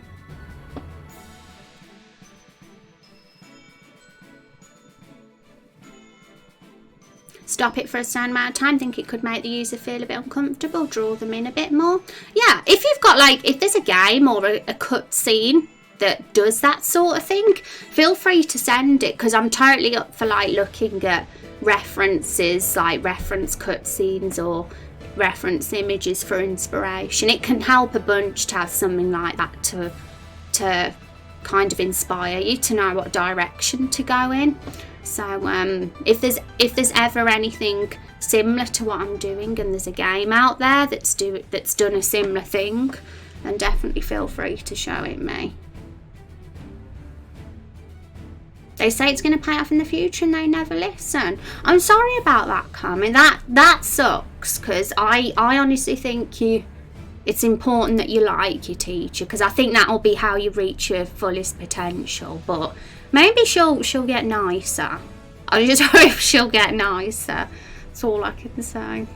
Stop it for a certain amount of time, think it could make the user feel a bit uncomfortable, draw them in a bit more. Yeah, if you've got if there's a game or a cut scene that does that sort of thing, feel free to send it, because I'm totally up for looking at references, like reference cut scenes or reference images for inspiration. It can help a bunch to have something like that to kind of inspire you to know what direction to go in. So if there's ever anything similar to what I'm doing and there's a game out there that's done a similar thing, then definitely feel free to show it me. They say it's going to pay off in the future and they never listen. I'm sorry about that, Carmen. That sucks, because I honestly think it's important that you like your teacher, because I think that'll be how you reach your fullest potential. But maybe she'll get nicer. I just hope she'll get nicer. That's all I can say.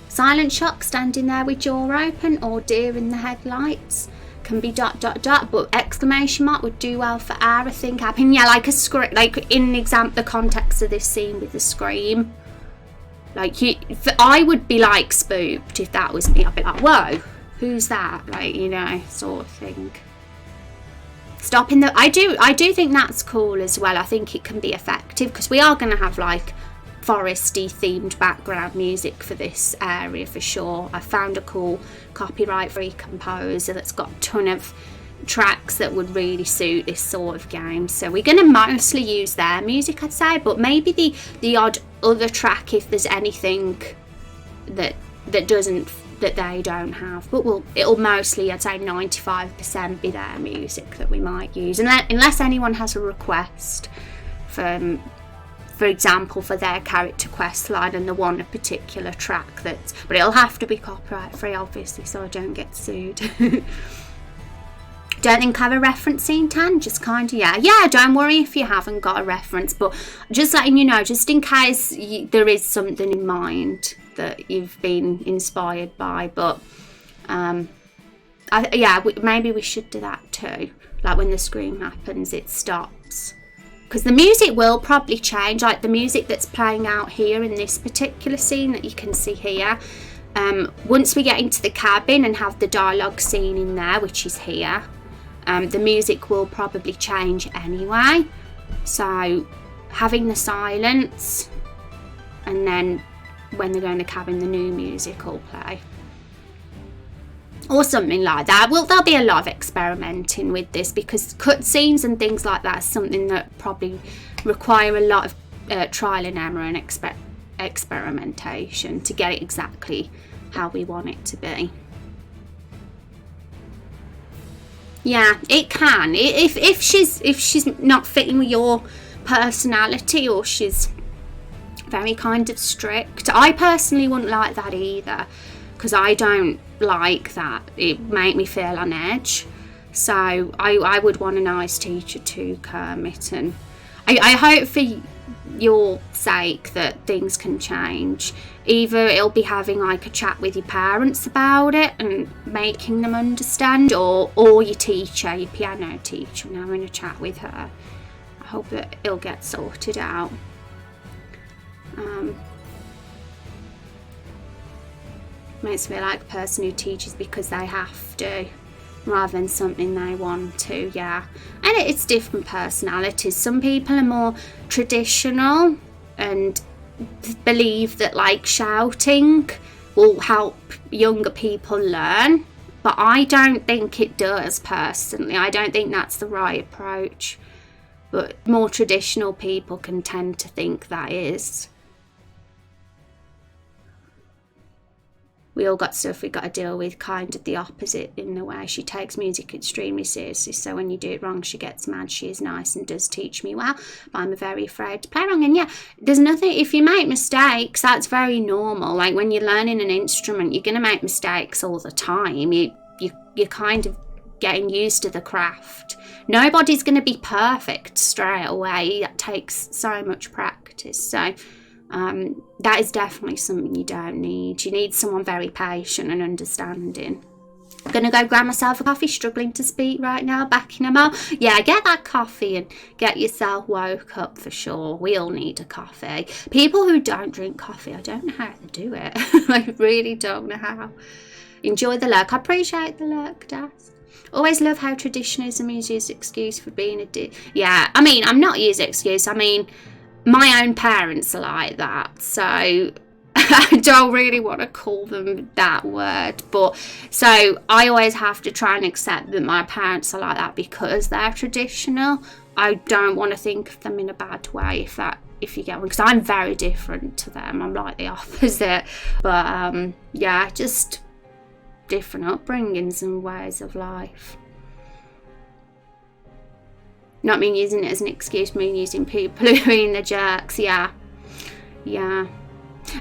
Silent shock, standing there with jaw open, or deer in the headlights. Can be ... but exclamation mark would do well for our, I think. Yeah, like a scream, like in the context of this scene with the scream. I would be spooked if that was me. I'd be like, whoa, who's that? Sort of thing. Stopping the... I do think that's cool as well. I think it can be effective, because we are going to have foresty themed background music for this area for sure. I found a cool copyright free composer that's got a ton of tracks that would really suit this sort of game, so we're going to mostly use their music, I'd say, but maybe the odd other track if there's anything that they don't have, but it'll mostly, I'd say 95% be their music that we might use, unless anyone has a request for example, for their character quest line and they want a particular track but it'll have to be copyright free, obviously, so I don't get sued. Don't think I have a reference scene 10, just kind of, yeah, don't worry if you haven't got a reference, but just letting you know, just in case there is something in mind that you've been inspired by. But maybe we should do that too, like when the scream happens, it stops, because the music will probably change, like the music that's playing out here in this particular scene that you can see here. Once we get into the cabin and have the dialogue scene in there, which is here, the music will probably change anyway. So having the silence, and then when they go in the cabin, the new music will play. Or something like that. Well, there'll be a lot of experimenting with this, because cutscenes and things like that is something that probably require a lot of trial and error and experimentation to get it exactly how we want it to be. Yeah, it can. If she's not fitting with your personality, or she's very kind of strict. I personally wouldn't like that either, because I don't like that. It make me feel on edge. So I would want a nice teacher too, Kermit, and I hope for your sake that things can change. Either it'll be having like a chat with your parents about it and making them understand, or your teacher, your piano teacher, and having a chat with her. I hope that it'll get sorted out. Makes me like a person who teaches because they have to, rather than something they want to. Yeah, and it's different personalities. Some people are more traditional and believe that like shouting will help younger people learn, but I don't think it does personally. I don't think that's the right approach, but more traditional people can tend to think that is. We all got stuff we got to deal with, kind of the opposite in the way. She takes music extremely seriously, so when you do it wrong, she gets mad. She is nice and does teach me well, but I'm very afraid to play wrong. And yeah, there's nothing, if you make mistakes, that's very normal. Like when you're learning an instrument, you're going to make mistakes all the time. You're kind of getting used to the craft. Nobody's going to be perfect straight away. That takes so much practice. So that is definitely something you don't need. You need someone very patient and understanding. I'm gonna go grab myself a coffee, struggling to speak right now, backing them out. Yeah, get that coffee and get yourself woke up for sure. We all need a coffee. People who don't drink coffee, I don't know how to do it. I really don't know how. Enjoy the lurk. I appreciate the lurk, Daz. Always love how traditionalism is used as excuse for being a yeah, I mean, I'm not using excuse. I mean, my own parents are like that, so I don't really want to call them that word, but so I always have to try and accept that my parents are like that because they're traditional. I don't want to think of them in a bad way, if you get one, because I'm very different to them. I'm like the opposite, but yeah, just different upbringings and ways of life. Not me using it as an excuse, me using people who are in the jerks. Yeah.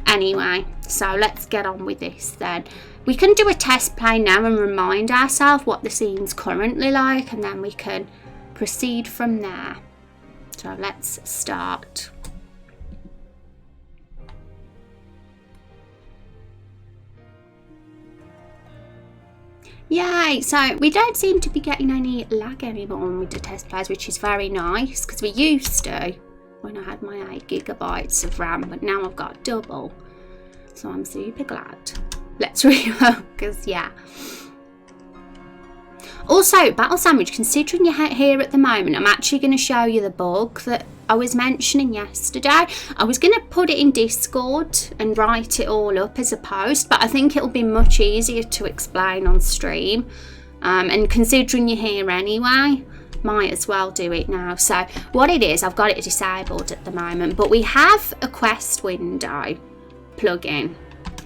Anyway, so let's get on with this then. We can do a test play now and remind ourselves what the scene's currently like, and then we can proceed from there. So let's start. Yay! So we don't seem to be getting any lag anymore with the test plays, which is very nice, because we used to when I had my 8 gigabytes of RAM, but now I've got double, so I'm super glad. Let's refocus. Yeah. Also, Battle Sandwich, considering you're here at the moment, I'm actually going to show you the bug that I was mentioning yesterday. I was going to put it in Discord and write it all up as a post, but I think it'll be much easier to explain on stream. And considering you're here anyway, might as well do it now. So what it is, I've got it disabled at the moment, but we have a quest window plugin.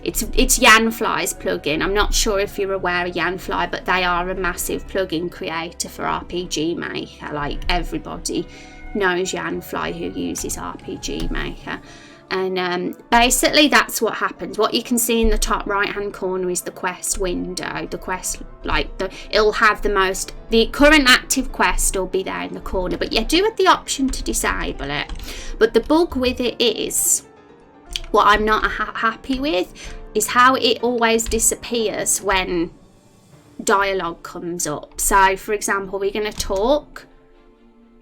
It's Yanfly's plugin. I'm not sure if you're aware of Yanfly, but they are a massive plugin creator for RPG Maker. Like, everybody knows Yanfly who uses RPG Maker. And basically that's what happens. What you can see in the top right hand corner is the quest window. The quest, it'll have the current active quest will be there in the corner, but you do have the option to disable it. But the bug with it is, what I'm not happy with, is how it always disappears when dialogue comes up. So for example, we're going to talk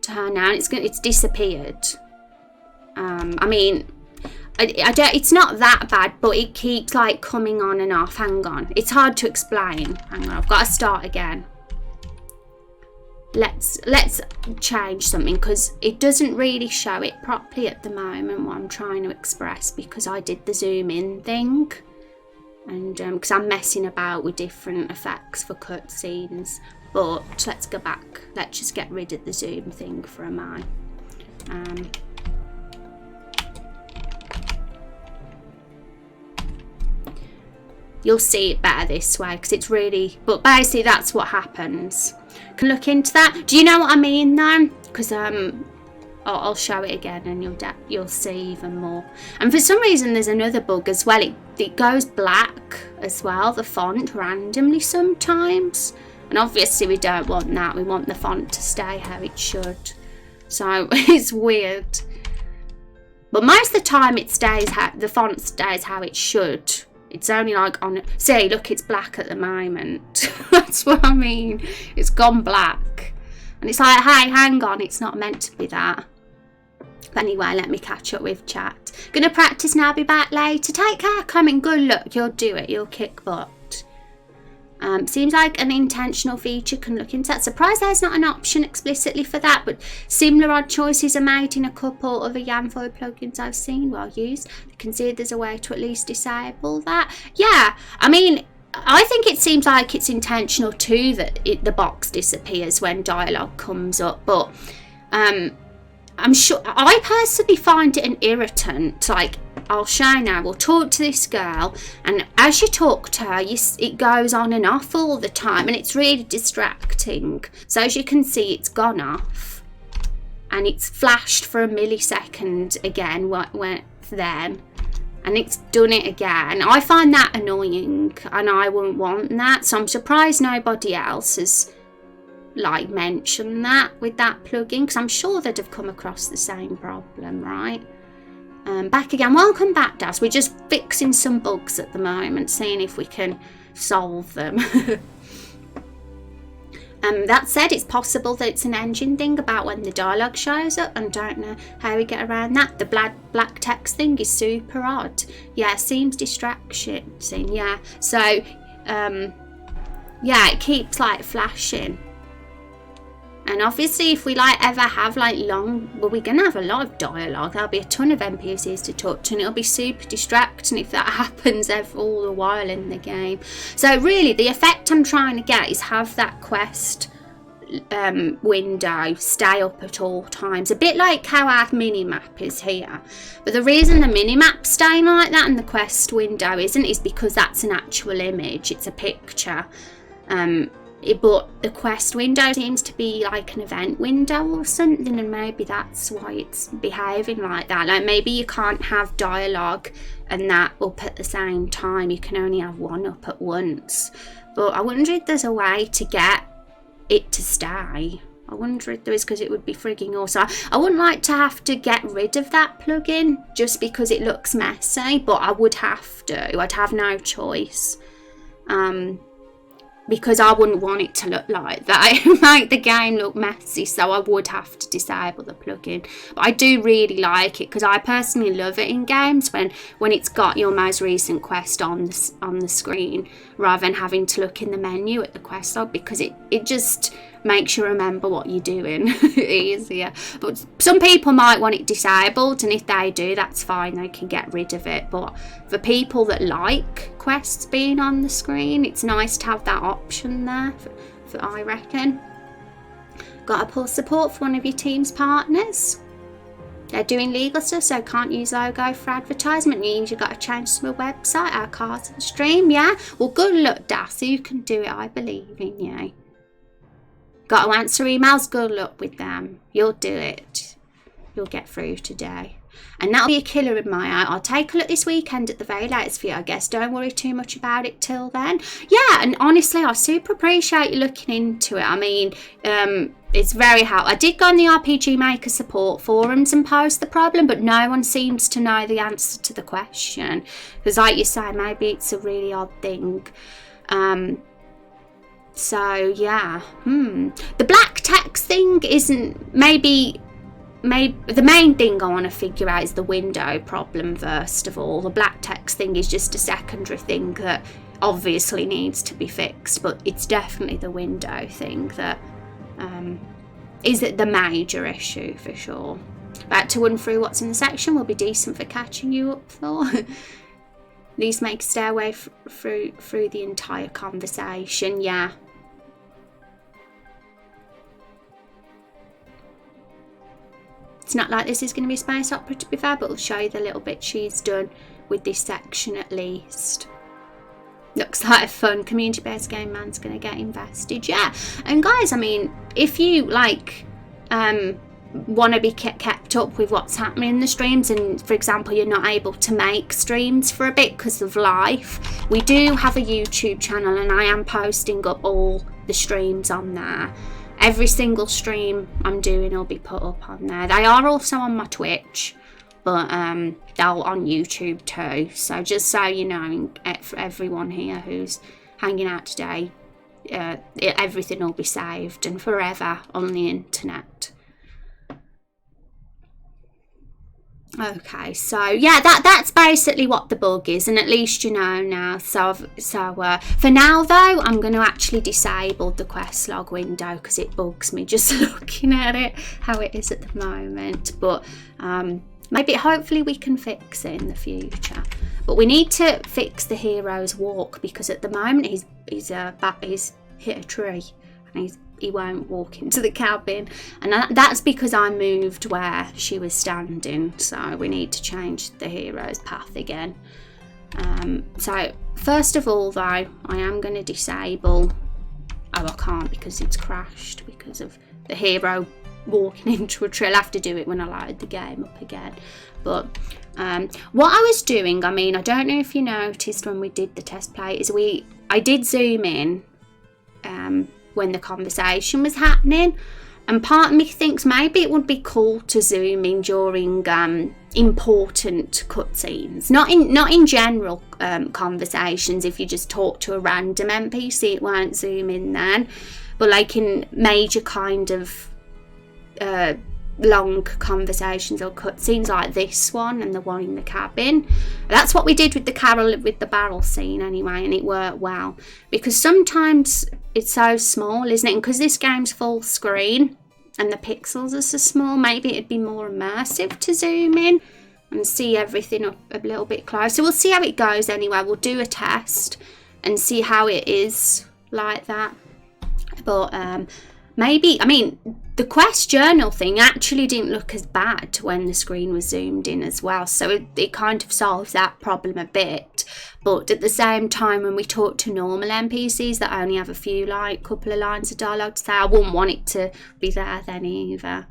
to her now and it's disappeared. I mean, it's not that bad, but it keeps like coming on and off. Hang on, it's hard to explain. Hang on, I've got to start again. Let's change something, because it doesn't really show it properly at the moment what I'm trying to express, because I did the zoom in thing, and because I'm messing about with different effects for cutscenes. But let's go back. Let's just get rid of the zoom thing for a moment. You'll see it better this way, because it's really, but basically that's what happens. Can look into that. Do you know what I mean then? Because I'll show it again and you'll see even more. And for some reason there's another bug as well. It goes black as well, the font, randomly sometimes. And obviously we don't want that. We want the font to stay how it should. So it's weird. But most of the time the font stays how it should. It's only like on, see, look, it's black at the moment. That's what I mean. It's gone black. And it's like, hey, hang on, it's not meant to be that. But anyway, let me catch up with chat. Gonna practice now, be back later. Take care, Carmen. Good luck. You'll do it. You'll kick butt. Seems like an intentional feature. Can look into that. Surprised there's not an option explicitly for that, but similar odd choices are made in a couple of the Yanfoy plugins I've seen well used. You can see there's a way to at least disable that. Yeah, I mean, I think it seems like it's intentional too that the box disappears when dialogue comes up, but I'm sure, I personally find it an irritant. Like, I'll show now, we'll talk to this girl, and as you talk to her, it goes on and off all the time, and it's really distracting. So as you can see, it's gone off, and it's flashed for a millisecond again, then, and it's done it again. I find that annoying, and I wouldn't want that, so I'm surprised nobody else has like mentioned that with that plugin, because I'm sure they'd have come across the same problem, right? Back again. Welcome back, Daz. We're just fixing some bugs at the moment, seeing if we can solve them. That said, it's possible that it's an engine thing about when the dialogue shows up, and don't know how we get around that. The black text thing is super odd. Yeah, seems distraction. Yeah, so yeah, it keeps like flashing. And obviously if we like ever have like we're gonna have a lot of dialogue. There'll be a ton of NPCs to talk to, and it'll be super distracting if that happens all the while in the game. So really the effect I'm trying to get is have that quest window stay up at all times, a bit like how our mini-map is here. But the reason the mini-map's staying like that and the quest window isn't is because that's an actual image, it's a picture. But the quest window seems to be like an event window or something, and maybe that's why it's behaving like that. Like maybe you can't have dialogue and that up at the same time, you can only have one up at once. But I wonder if there's a way to get it to stay. I wonder if there is, because it would be frigging awesome. I wouldn't like to have to get rid of that plugin just because it looks messy, but I would have to. I'd have no choice. Because I wouldn't want it to look like that. It would make the game look messy, so I would have to disable the plugin. But I do really like it, because I personally love it in games when it's got your most recent quest on the screen, rather than having to look in the menu at the quest log, because it just makes you remember what you're doing easier. But some people might want it disabled, and if they do, that's fine, they can get rid of it. But for people that like quests being on the screen, it's nice to have that option there, for I reckon. Got to pull support for one of your team's partners. They're doing legal stuff, so can't use logo for advertisement. Means you've got to change to a website, our cards and stream. Yeah, well, good luck, Darcy. You can do it. I believe in you. Got to answer emails. Good luck with them. You'll do it. you'll get through today. And that'll be a killer in my eye. I'll take a look this weekend at the very latest for you, I guess. Don't worry too much about it till then. Yeah, and honestly, I super appreciate you looking into it. I mean, it's very helpful. I did go on the RPG Maker support forums and post the problem, but no one seems to know the answer to the question. Because like you say, maybe it's a really odd thing. So, yeah. The black text thing isn't... Maybe the main thing I want to figure out is the window problem first of all. The black text thing is just a secondary thing that obviously needs to be fixed, but it's definitely the window thing that is the major issue for sure. About to run through what's in the section will be decent for catching you up for. These make stairway through the entire conversation, yeah. It's not like this is going to be a space opera to be fair, but I'll show you the little bit she's done with this section at least. Looks like a fun community-based game. Man's going to get invested, yeah. And guys, I mean, if you like want to be kept up with what's happening in the streams, and for example you're not able to make streams for a bit because of life, we do have a YouTube channel and I am posting up all the streams on there. Every single stream I'm doing will be put up on there. They are also on my Twitch, but they're on YouTube too. So just so you know, for everyone here who's hanging out today, everything will be saved and forever on the internet. Okay, so yeah, that's basically what the bug is, and at least you know now. So for now though, I'm going to actually disable the quest log window because it bugs me just looking at it, how it is at the moment. But maybe, hopefully we can fix it in the future. But we need to fix the hero's walk because at the moment he's hit a tree and he won't walk into the cabin, and that's because I moved where she was standing, so we need to change the hero's path again. So first of all though, I am going to disable, I can't because it's crashed because of the hero walking into a tree. I'll have to do it when I load the game up again. But what I was doing, I mean, I don't know if you noticed when we did the test play, is I did zoom in when the conversation was happening, and part of me thinks maybe it would be cool to zoom in during important cutscenes, not in general conversations. If you just talk to a random NPC, it won't zoom in then, but like in major kind of long conversations or cutscenes like this one and the one in the cabin. That's what we did with the Carol with the barrel scene anyway, and it worked well because sometimes it's so small, isn't it? And because this game's full screen and the pixels are so small, maybe it'd be more immersive to zoom in and see everything up a little bit closer. We'll see how it goes anyway. We'll do a test and see how it is like that. But maybe, I mean, the quest journal thing actually didn't look as bad when the screen was zoomed in as well, so it kind of solves that problem a bit. But at the same time, when we talk to normal NPCs that only have a few, couple of lines of dialogue to say, I wouldn't want it to be there then either.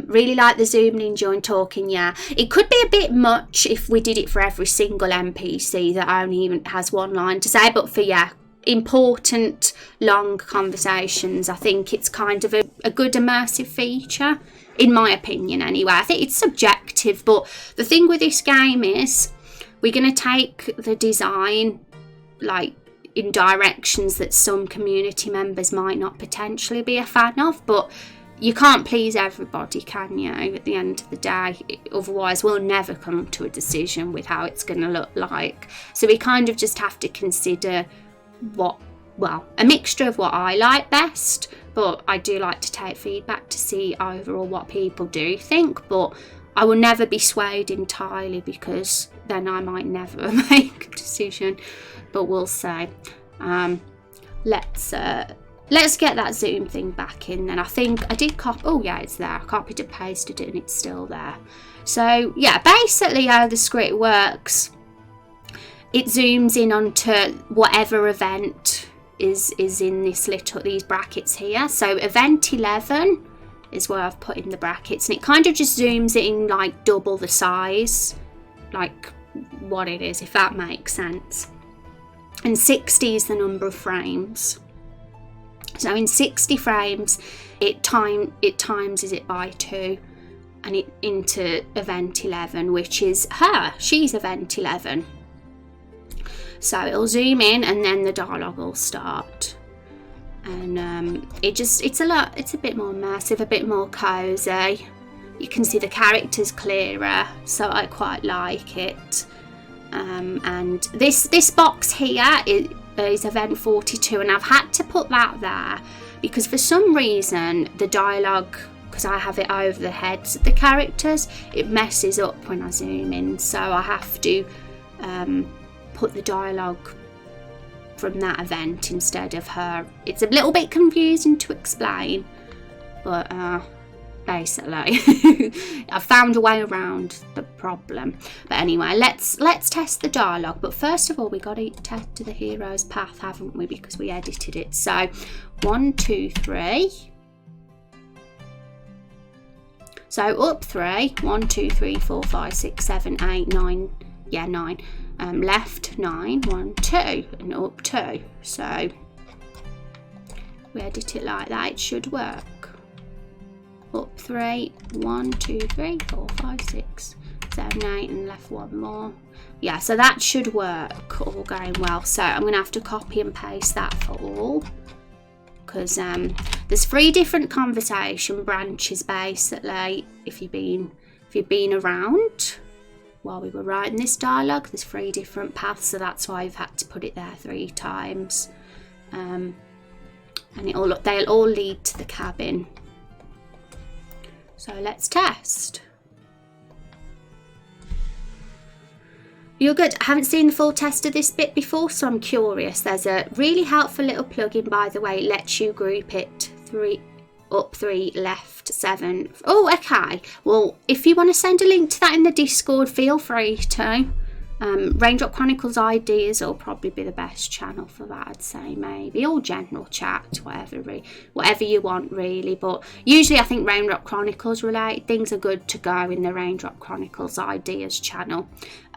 Really like the zooming in during talking, yeah. It could be a bit much if we did it for every single NPC that only even has one line to say, but for, yeah, important long conversations, I think it's kind of a good immersive feature, in my opinion anyway. I think it's subjective, but the thing with this game is we're going to take the design like in directions that some community members might not potentially be a fan of, but you can't please everybody, can you, at the end of the day? Otherwise we'll never come to a decision with how it's going to look like. So we kind of just have to consider a mixture of what I like best, but I do like to take feedback to see overall what people do think, but I will never be swayed entirely because then I might never make a decision, but we'll see. Let's get that zoom thing back in then. I think I did oh yeah, it's there. I copied and pasted it and it's still there. So yeah, basically how the script works, it zooms in onto whatever event is in these brackets here. So event 11 is where I've put in the brackets, and it kind of just zooms it in like double the size, like what it is, if that makes sense. And 60 is the number of frames. So in 60 frames, it times it by 2, and it into event 11, which is her. She's event 11. So it'll zoom in, and then the dialogue will start. And it's a bit more immersive, a bit more cozy. You can see the characters clearer, so I quite like it. And this box here is event 42, and I've had to put that there because for some reason the dialogue, because I have it over the heads of the characters, it messes up when I zoom in, so I have to put the dialogue from that event instead of her. It's a little bit confusing to explain, but basically I found a way around the problem. But anyway, let's test the dialogue. But first of all, we got to test the hero's path, haven't we, because we edited it. So 1 2 3. So up 3, 1 2 3 4 5 6 7 8 9. Yeah, 9. Left 9, 1 2, and up 2. So we edit it like that, it should work. Up 3, 1 2 3 4 5 6 7 8, and left 1 more. Yeah, so that should work, all going well. So I'm going to have to copy and paste that for all, because there's 3 different conversation branches basically. If you've been around while we were writing this dialogue, there's 3 different paths, so that's why I've had to put it there 3 times. And they'll all lead to the cabin. So let's test. You're good. I haven't seen the full test of this bit before, so I'm curious. There's a really helpful little plugin, by the way. It lets you group it 3 up 3, left 7. Oh, okay. Well, if you want to send a link to that in the Discord, feel free to. Raindrop Chronicles ideas will probably be the best channel for that, I'd say, maybe, or general chat, whatever you want really. But usually I think Raindrop Chronicles related things are good to go in the Raindrop Chronicles ideas channel.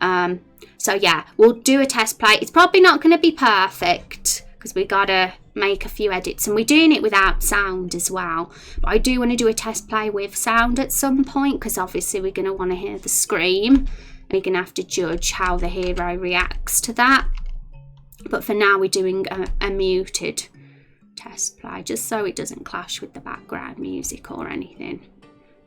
So yeah, we'll do a test play. It's probably not going to be perfect because we gotta make a few edits, and we're doing it without sound as well. But I do want to do a test play with sound at some point, because obviously we're going to want to hear the scream, and we're going to have to judge how the hero reacts to that. But for now we're doing a muted test play, just so it doesn't clash with the background music or anything.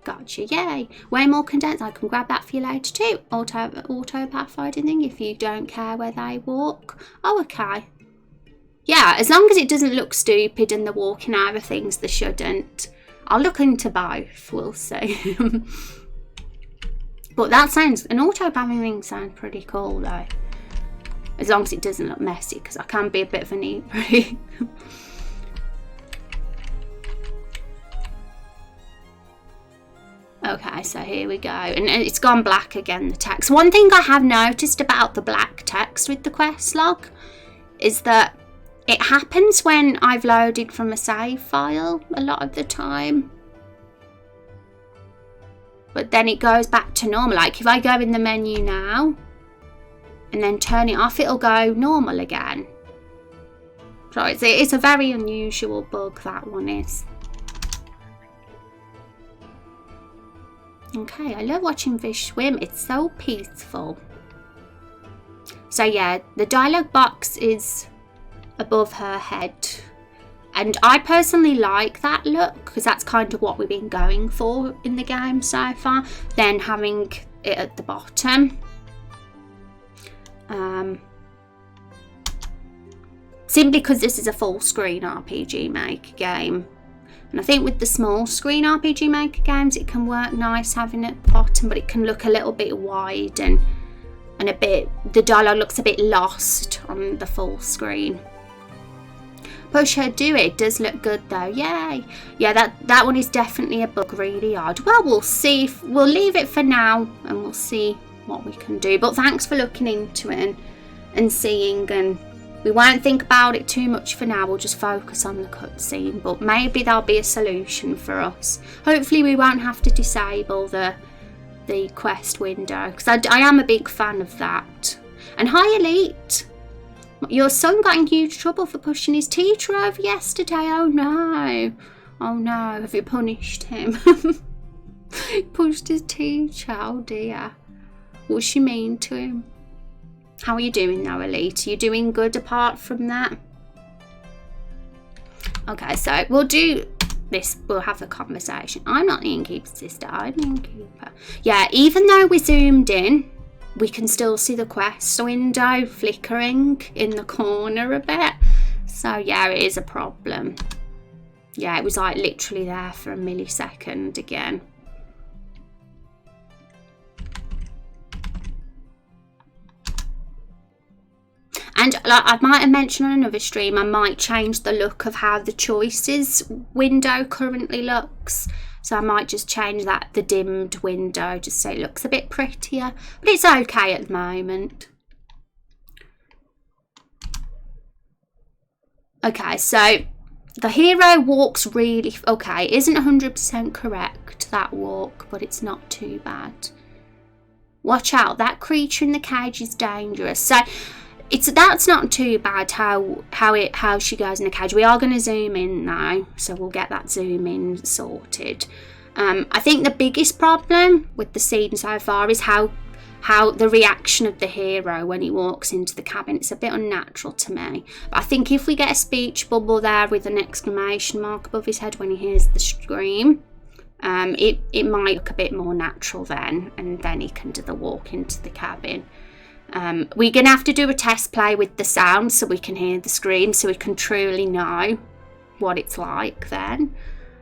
Gotcha, yay. Way more condensed. I can grab that for you later too. Auto pathfinding thing if you don't care where they walk. Oh, okay. Yeah, as long as it doesn't look stupid and they're walking over things they shouldn't. I'll look into both, we'll see. But that sounds, an auto-pathing thing sounds pretty cool though. As long as it doesn't look messy, because I can be a bit of a neat freak. Okay, so here we go. And it's gone black again, the text. One thing I have noticed about the black text with the quest log is that it happens when I've loaded from a save file a lot of the time. But then it goes back to normal. Like if I go in the menu now and then turn it off, it'll go normal again. So it's a very unusual bug, that one is. Okay, I love watching fish swim. It's so peaceful. So yeah, the dialogue box is above her head, and I personally like that look because that's kind of what we've been going for in the game so far, then having it at the bottom. Simply because this is a full screen RPG Maker game, and I think with the small screen RPG Maker games it can work nice having it at the bottom, but it can look a little bit wide and a bit, the dialogue looks a bit lost on the full screen. Push her, do it. Does look good though. Yay. Yeah, that one is definitely a bug, really odd. Well, we'll see. We'll leave it for now and we'll see what we can do. But thanks for looking into it and seeing and We won't think about it too much for now. We'll just focus on the cutscene. But maybe there'll be a solution for us. Hopefully we won't have to disable the quest window. Because I am a big fan of that. And hi, Elite. Your son got in huge trouble for pushing his teacher over yesterday. Oh no. Oh no. Have you punished him? He pushed his teacher. Oh dear. What's she mean to him? How are you doing now, Elite? Are you doing good apart from that? Okay, so we'll do this. We'll have a conversation. I'm not the innkeeper's sister. I'm the innkeeper. Yeah, even though we're zoomed in, we can still see the quest window flickering in the corner a bit. So yeah, it is a problem. Yeah, it was like literally there for a millisecond again. And like I might have mentioned on another stream, I might change the look of how the choices window currently looks. So I might just change that, the dimmed window, just so it looks a bit prettier. But it's okay at the moment. Okay, so the hero walks really... Okay, it isn't 100% correct, that walk, but it's not too bad. Watch out, that creature in the cage is dangerous. So... that's not too bad how she goes in the cage. We are going to zoom in now, so we'll get that zoom in sorted. I think the biggest problem with the scene so far is how the reaction of the hero when he walks into the cabin. It's a bit unnatural to me. But I think if we get a speech bubble there with an exclamation mark above his head when he hears the scream, it might look a bit more natural then, and then he can do the walk into the cabin. We're going to have to do a test play with the sound so we can hear the scream, so we can truly know what it's like then.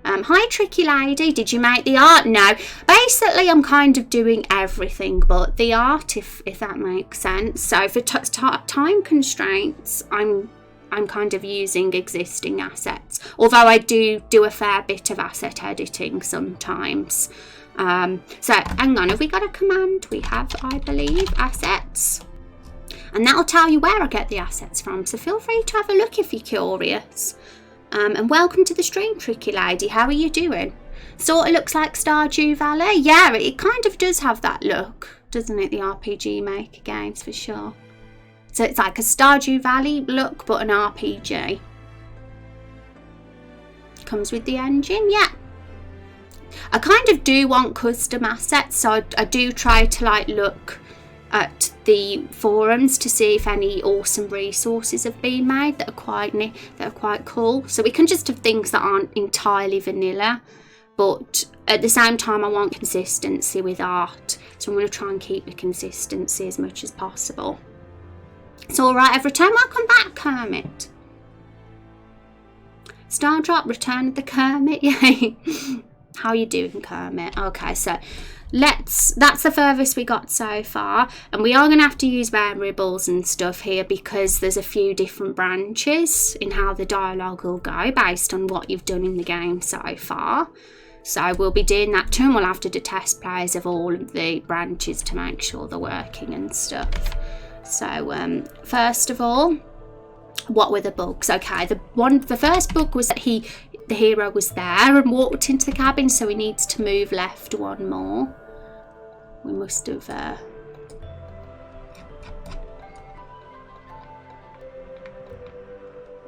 Hi Tricky Lady, did you make the art? No, basically I'm kind of doing everything but the art, if that makes sense. So for time constraints, I'm kind of using existing assets, although I do a fair bit of asset editing sometimes. So hang on, have we got a command? We have, I believe, assets, and that'll tell you where I get the assets from, so feel free to have a look if you're curious. And welcome to the stream, Tricky Lady. How are you doing? Sort of looks like Stardew Valley. Yeah, it kind of does have that look, doesn't it? The RPG Maker games, for sure. So it's like a Stardew Valley look, but an RPG. Comes with the engine, yeah. I kind of do want custom assets, so I do try to like look at the forums to see if any awesome resources have been made that are quite cool. So we can just have things that aren't entirely vanilla, but at the same time I want consistency with art, so I'm going to try and keep the consistency as much as possible. It's alright, every time I come back, Kermit. Stardrop, Return of the Kermit, yay. How you doing, Kermit? Okay, so that's the furthest we got so far, and we are going to have to use variables and stuff here because there's a few different branches in how the dialogue will go based on what you've done in the game so far. So we'll be doing that too, and we'll have to do test plays of all of the branches to make sure they're working and stuff. So first of all, what were the bugs? Okay, the first bug was that the hero was there and walked into the cabin, so he needs to move left one more. We must have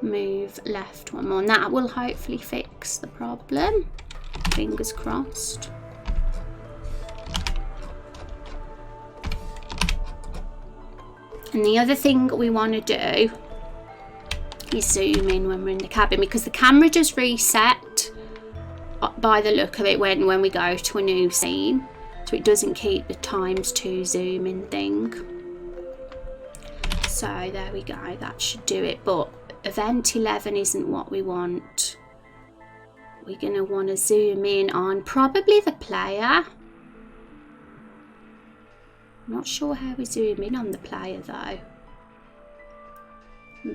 move left one more, and that will hopefully fix the problem. Fingers crossed. And the other thing we want to do is zoom in when we're in the cabin, because the camera does reset by the look of it when we go to a new scene, so it doesn't keep the ×2 zoom in thing. So there we go, that should do it, but event 11 isn't what we want. We're going to want to zoom in on probably the player. I'm not sure how we zoom in on the player though.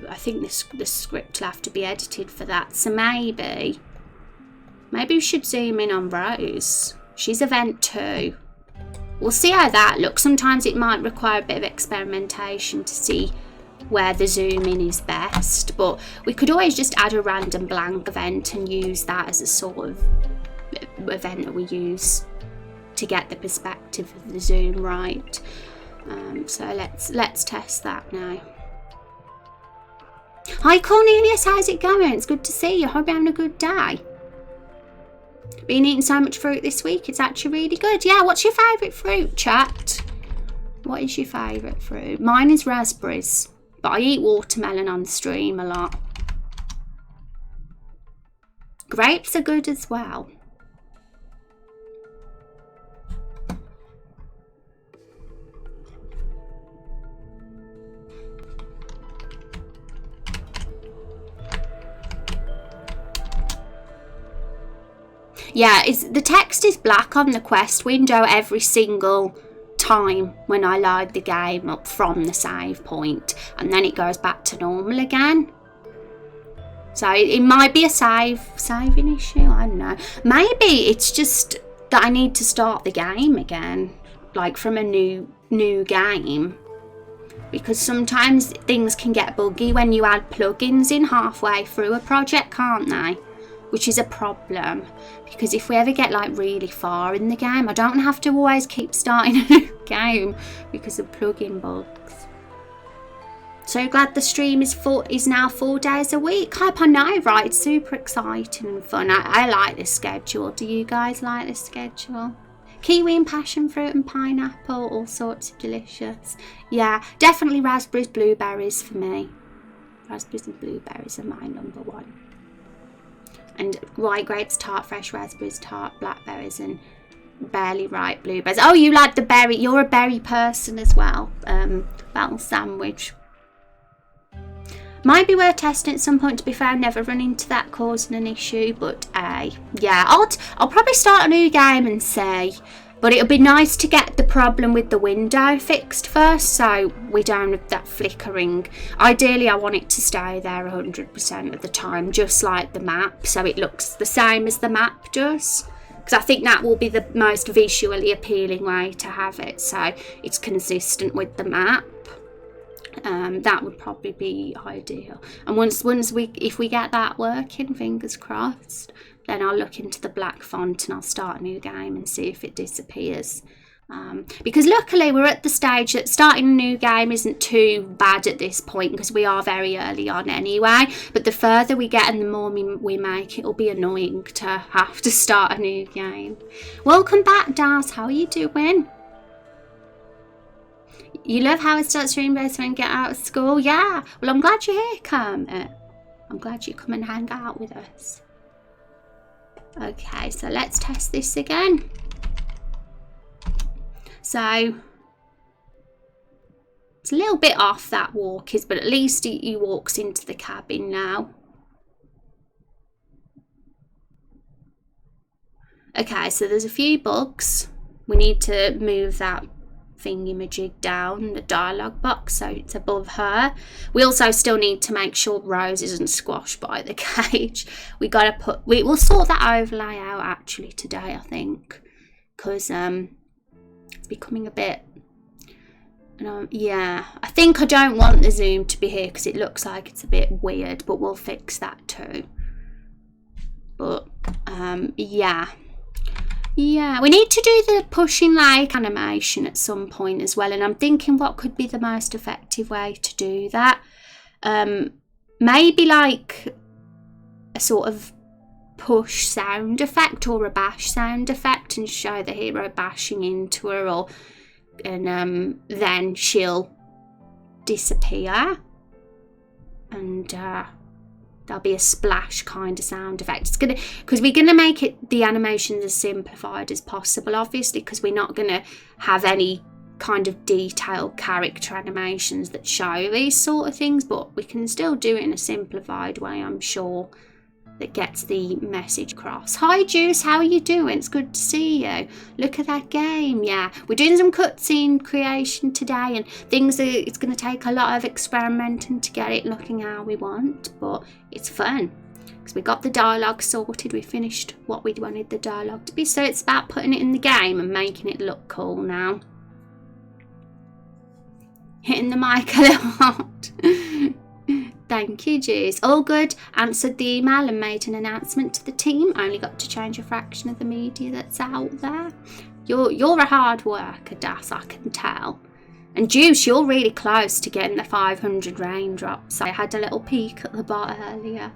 I think the script will have to be edited for that. So maybe we should zoom in on Rose. She's event 2. We'll see how that looks. Sometimes it might require a bit of experimentation to see where the zoom in is best, but we could always just add a random blank event and use that as a sort of event that we use to get the perspective of the zoom right. So let's test that now. Hi Cornelius, how's it going? It's good to see you. Hope you're having a good day. Been eating so much fruit this week, it's actually really good. Yeah, what's your favourite fruit, chat? What is your favourite fruit? Mine is raspberries, but I eat watermelon on stream a lot. Grapes are good as well. Yeah, the text is black on the quest window every single time when I load the game up from the save point, and then it goes back to normal again. So it might be a saving issue, I don't know. Maybe it's just that I need to start the game again, like from a new game. Because sometimes things can get buggy when you add plugins in halfway through a project, can't they? Which is a problem, because if we ever get like really far in the game, I don't have to always keep starting a new game because of plugin bugs. So glad the stream is now 4 days a week. Hope I know, right? It's super exciting and fun. I like this schedule. Do you guys like this schedule? Kiwi and passion fruit and pineapple, all sorts of delicious. Yeah, definitely raspberries, blueberries for me. Raspberries and blueberries are my number one. And white grapes, tart, fresh raspberries, tart, blackberries, and barely ripe blueberries. Oh, you like the berry. You're a berry person as well. Battle sandwich. Might be worth testing at some point, to be fair. I've never run into that causing an issue, but yeah, I'll probably start a new game and say, but it'll be nice to get the problem with the window fixed first, so we don't have that flickering. Ideally, I want it to stay there 100% of the time, just like the map, so it looks the same as the map does. Because I think that will be the most visually appealing way to have it, so it's consistent with the map. That would probably be ideal. And if we get that working, fingers crossed, then I'll look into the black font and I'll start a new game and see if it disappears. Because luckily we're at the stage that starting a new game isn't too bad at this point, because we are very early on anyway. But the further we get and the more we make, it'll be annoying to have to start a new game. Welcome back, Daz. How are you doing? You love how I start stream best when I get out of school? Yeah. Well, I'm glad you're here, Kermit. I'm glad you come and hang out with us. Okay, so let's test this again. So it's a little bit off that walk is, but at least he walks into the cabin now. Okay, so there's a few bugs. We need to move that thingy-majig down, the dialogue box, so it's above her. We also still need to make sure Rose isn't squashed by the cage. We'll sort that overlay out actually today, I think, because it's becoming a bit, yeah, I think I don't want the zoom to be here because it looks like it's a bit weird, but we'll fix that too. But yeah, we need to do the pushing like animation at some point as well, and I'm thinking what could be the most effective way to do that. Maybe like a sort of push sound effect or a bash sound effect, and show the hero bashing into her, and then she'll disappear, and there'll be a splash kind of sound effect. Because we're gonna make the animations as simplified as possible, obviously, because we're not gonna have any kind of detailed character animations that show these sort of things, but we can still do it in a simplified way, I'm sure, that gets the message across. Hi Juice, how are you doing? It's good to see you. Look at that game. Yeah, we're doing some cutscene creation today, and it's going to take a lot of experimenting to get it looking how we want, but it's fun because we got the dialogue sorted. We finished what we wanted the dialogue to be, so it's about putting it in the game and making it look cool now. Hitting the mic a little hard. Thank you, Juice. All good. Answered the email and made an announcement to the team. Only got to change a fraction of the media that's out there. You're a hard worker, Das, I can tell. And Juice, you're really close to getting the 500 raindrops. I had a little peek at the bot earlier.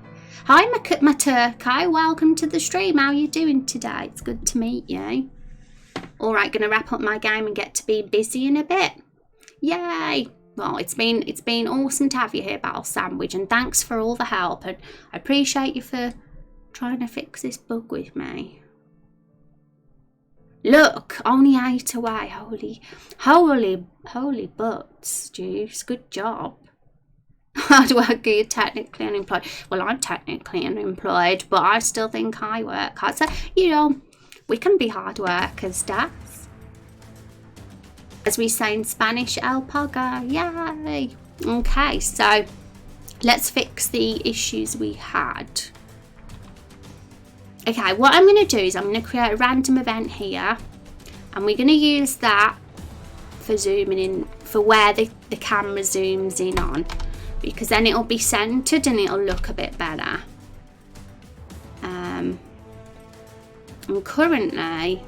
Hi, my turkey. Welcome to the stream. How are you doing today? It's good to meet you. All right, going to wrap up my game and get to be busy in a bit. Yay! Well, it's been awesome to have you here, Battle Sandwich, and thanks for all the help. And I appreciate you for trying to fix this bug with me. Look, only 8 away. Holy butts, Juice. Good job. Hard work, you're technically unemployed. Well, I'm technically unemployed, but I still think I work hard. So, you know, we can be hard workers, Das. As we say in Spanish, el paga, yay. Okay, so let's fix the issues we had. Okay, what I'm going to do is I'm going to create a random event here, and we're going to use that for zooming in, for where the camera zooms in on, because then it'll be centered and it'll look a bit better. And currently,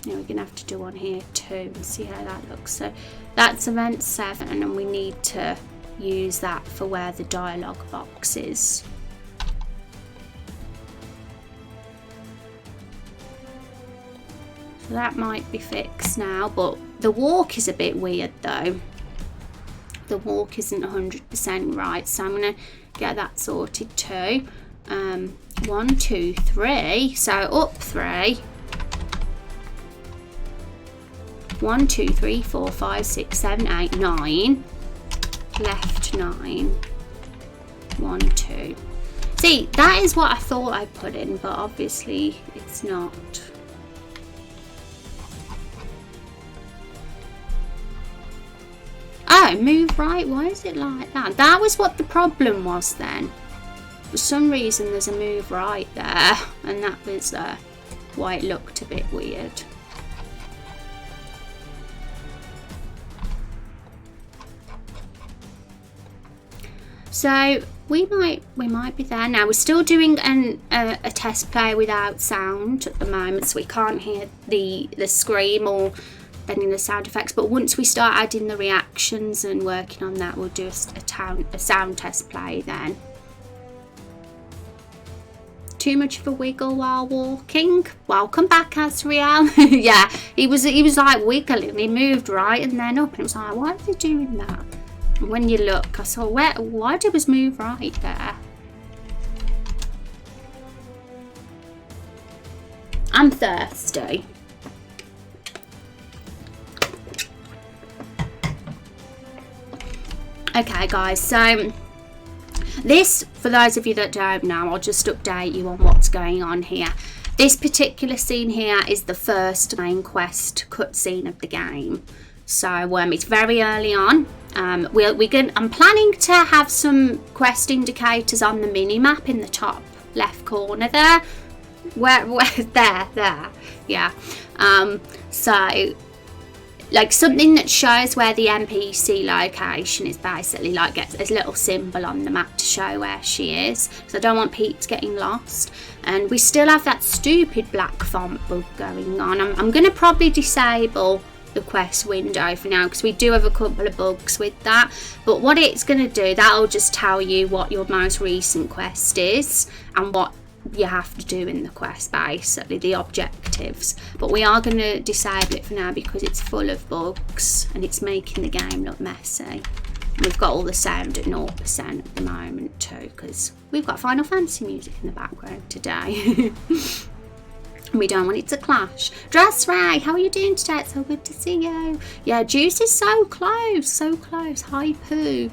we're going to have to do one here too and see how that looks. So that's event 7, and we need to use that for where the dialogue box is. So that might be fixed now, but the walk is a bit weird though. The walk isn't 100% right, so I'm going to get that sorted too. 1, 2, 3, so up 3. 1, 2, 3, 4, 5, 6, 7, 8, 9. Left 9. 1, 2. See, that is what I thought I put in, but obviously it's not. Oh, move right. Why is it like that? That was what the problem was then. For some reason there's a move right there, and that was why it looked a bit weird. So we might be there now. We're still doing a test play without sound at the moment, so we can't hear the scream or any of the sound effects. But once we start adding the reactions and working on that, we'll do a sound test play then. Too much of a wiggle while walking. Welcome back, Azriel. Yeah, he was like wiggling. He moved right and then up, and it was like, why is he doing that? And when you look, I saw why did his move right there? I'm thirsty. Okay, guys, so this, for those of you that don't know, I'll just update you on what's going on here. This particular scene here is the first main quest cutscene of the game. So it's very early on. I'm planning to have some quest indicators on the mini map in the top left corner there. Where there, yeah. So like something that shows where the NPC location is, basically like gets a little symbol on the map to show where she is, because I don't want peeps getting lost. And we still have that stupid black font bug going on. I'm going to probably disable the quest window for now, because we do have a couple of bugs with that. But what it's going to do, that'll just tell you what your most recent quest is and what you have to do in the quest, basically the objectives. But we are going to disable it for now because it's full of bugs and it's making the game look messy. We've got all the sound at 0% at the moment too, because we've got Final Fantasy music in the background today. We don't want it to clash. Dress Ray, how are you doing today? It's so good to see you. Yeah, Juice is so close, so close. Hi Pooh,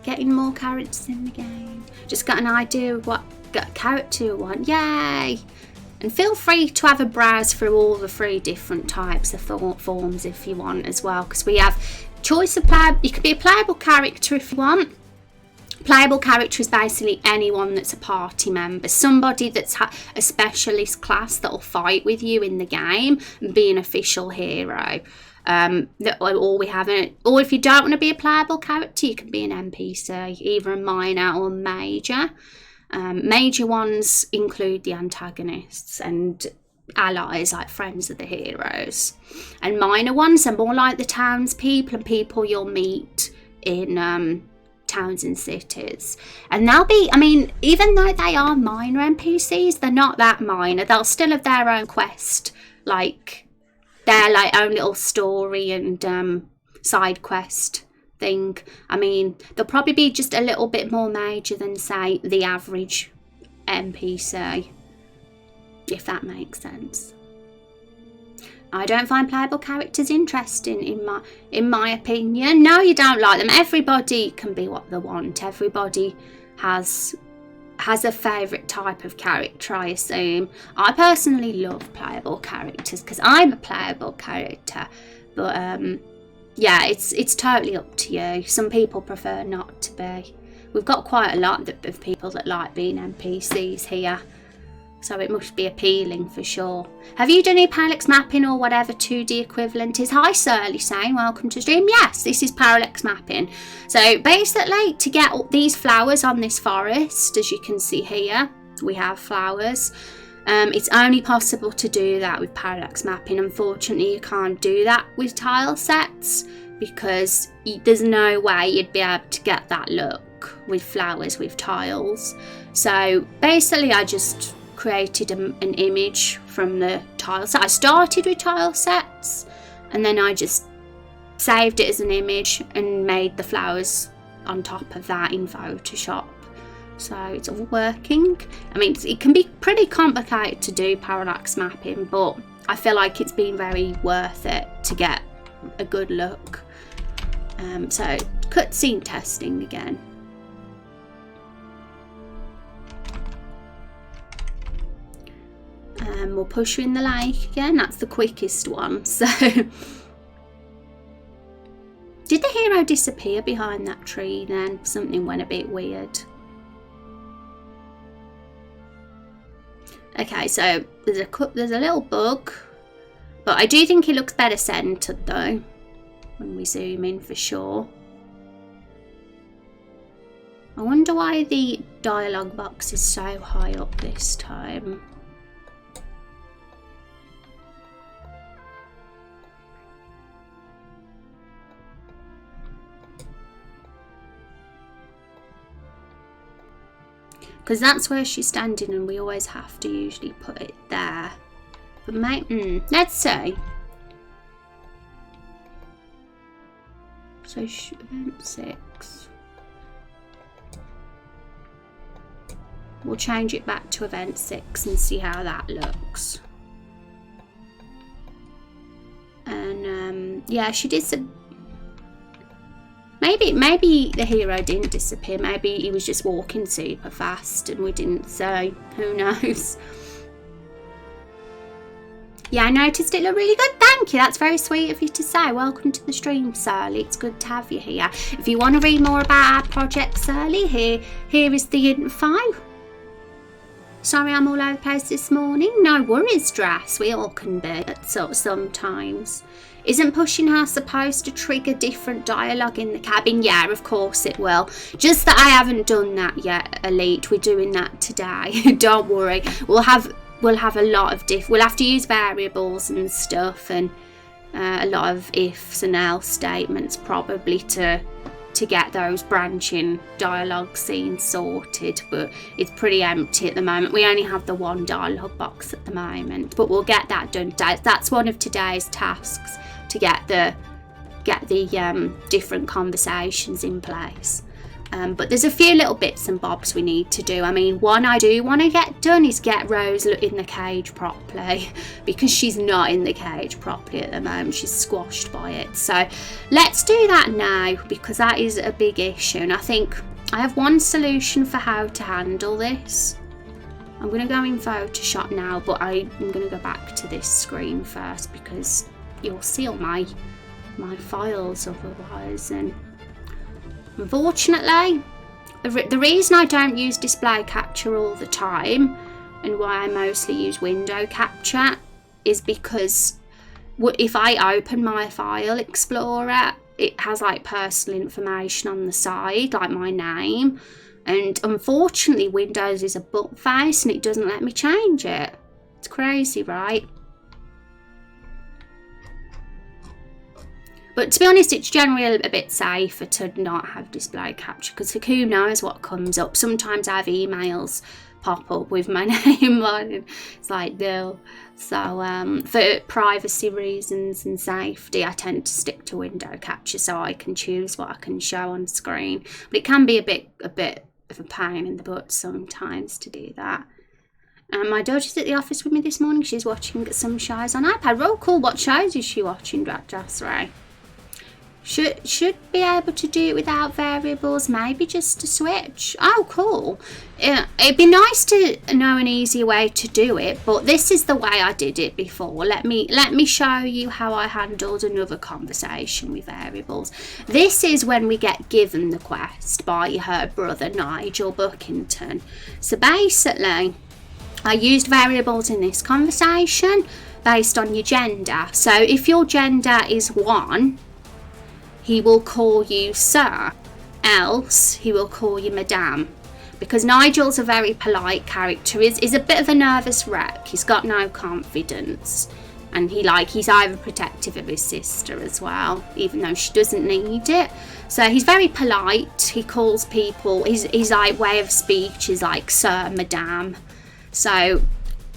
getting more characters in the game. Just got an idea of what character you want. Yay! And feel free to have a browse through all the 3 different types of forms if you want as well, because we have choice of player. You could be a playable character if you want. Playable character is basically anyone that's a party member, somebody that's a specialist class that'll fight with you in the game and be an official hero. Or we haven't. Or if you don't want to be a playable character, you can be an NPC, either a minor or major. Major ones include the antagonists and allies, like friends of the heroes, and minor ones are more like the townspeople and people you'll meet in towns and cities. And they'll be, I mean, even though they are minor NPCs, they're not that minor. They'll still have their own quest, like their own little story and side quest thing. I mean, they'll probably be just a little bit more major than, say, the average NPC, if that makes sense. I don't find playable characters interesting in my opinion. No, you don't like them. Everybody can be what they want. Everybody has a favourite type of character, I assume. I personally love playable characters because I'm a playable character. But yeah, it's totally up to you. Some people prefer not to be. We've got quite a lot of people that like being NPCs here, so it must be appealing for sure. Have you done any parallax mapping or whatever 2D equivalent is? Hi Surly saying, welcome to stream. Yes, this is parallax mapping. So basically, to get these flowers on this forest, as you can see here, we have flowers. It's only possible to do that with parallax mapping. Unfortunately, you can't do that with tile sets because there's no way you'd be able to get that look with flowers with tiles. So basically, I just created an image from the tile set. I started with tile sets and then I just saved it as an image and made the flowers on top of that in Photoshop. So it's all working. I mean, it can be pretty complicated to do parallax mapping, but I feel like it's been very worth it to get a good look. So cutscene testing again. We'll push you in the lake again. That's the quickest one. So did the hero disappear behind that tree then? Something went a bit weird. Okay, so there's a little bug, but I do think it looks better centered though when we zoom in for sure. I wonder why the dialogue box is so high up this time. Because that's where she's standing and we always have to usually put it there. But let's see. So event 6. We'll change it back to event 6 and see how that looks. And yeah, she did some... Maybe the hero didn't disappear. Maybe he was just walking super fast and we didn't see. Who knows? Yeah, I noticed it looked really good. Thank you. That's very sweet of you to say. Welcome to the stream, Surly. It's good to have you here. If you want to read more about our project, Surly, here is the info. Sorry I'm all over the place this morning. No worries, Dress. We all can be sometimes. Isn't pushing her supposed to trigger different dialogue in the cabin? Yeah, of course it will. Just that I haven't done that yet, Elite. We're doing that today. Don't worry. We'll have a lot of we'll have to use variables and stuff, and a lot of ifs and else statements probably to get those branching dialogue scenes sorted, but it's pretty empty at the moment. We only have the one dialogue box at the moment, but we'll get that done. That's one of today's tasks, to get the different conversations in place. But there's a few little bits and bobs we need to do. I mean, one I do want to get done is get Rose in the cage properly, because she's not in the cage properly at the moment. She's squashed by it. So let's do that now, because that is a big issue. And I think I have one solution for how to handle this. I'm going to go in Photoshop now, but I'm going to go back to this screen first, because you'll see all my files otherwise. And unfortunately, the reason I don't use display capture all the time, and why I mostly use window capture, is because if I open my file explorer, it has like personal information on the side, like my name. And unfortunately, Windows is a butt face and it doesn't let me change it. It's crazy, right? But to be honest, it's generally a bit safer to not have display capture, because who knows what comes up. Sometimes I have emails pop up with my name on it. It's like, no. So for privacy reasons and safety, I tend to stick to window capture so I can choose what I can show on screen. But it can be a bit of a pain in the butt sometimes to do that. My daughter's at the office with me this morning. She's watching some shows on iPad. Oh, cool. What shows is she watching, Jasray? Should be able to do it without variables, maybe just a switch. Oh, cool. It'd be nice to know an easier way to do it, but this is the way I did it before. Let me show you how I handled another conversation with variables. This is when we get given the quest by her brother Nigel Buckington. So basically, I used variables in this conversation based on your gender. So if your gender is 1, he will call you sir, else he will call you madame. Because Nigel's a very polite character, he's a bit of a nervous wreck, he's got no confidence, and he's either protective of his sister as well, even though she doesn't need it. So he's very polite, he calls people, his like way of speech is like sir, madame. So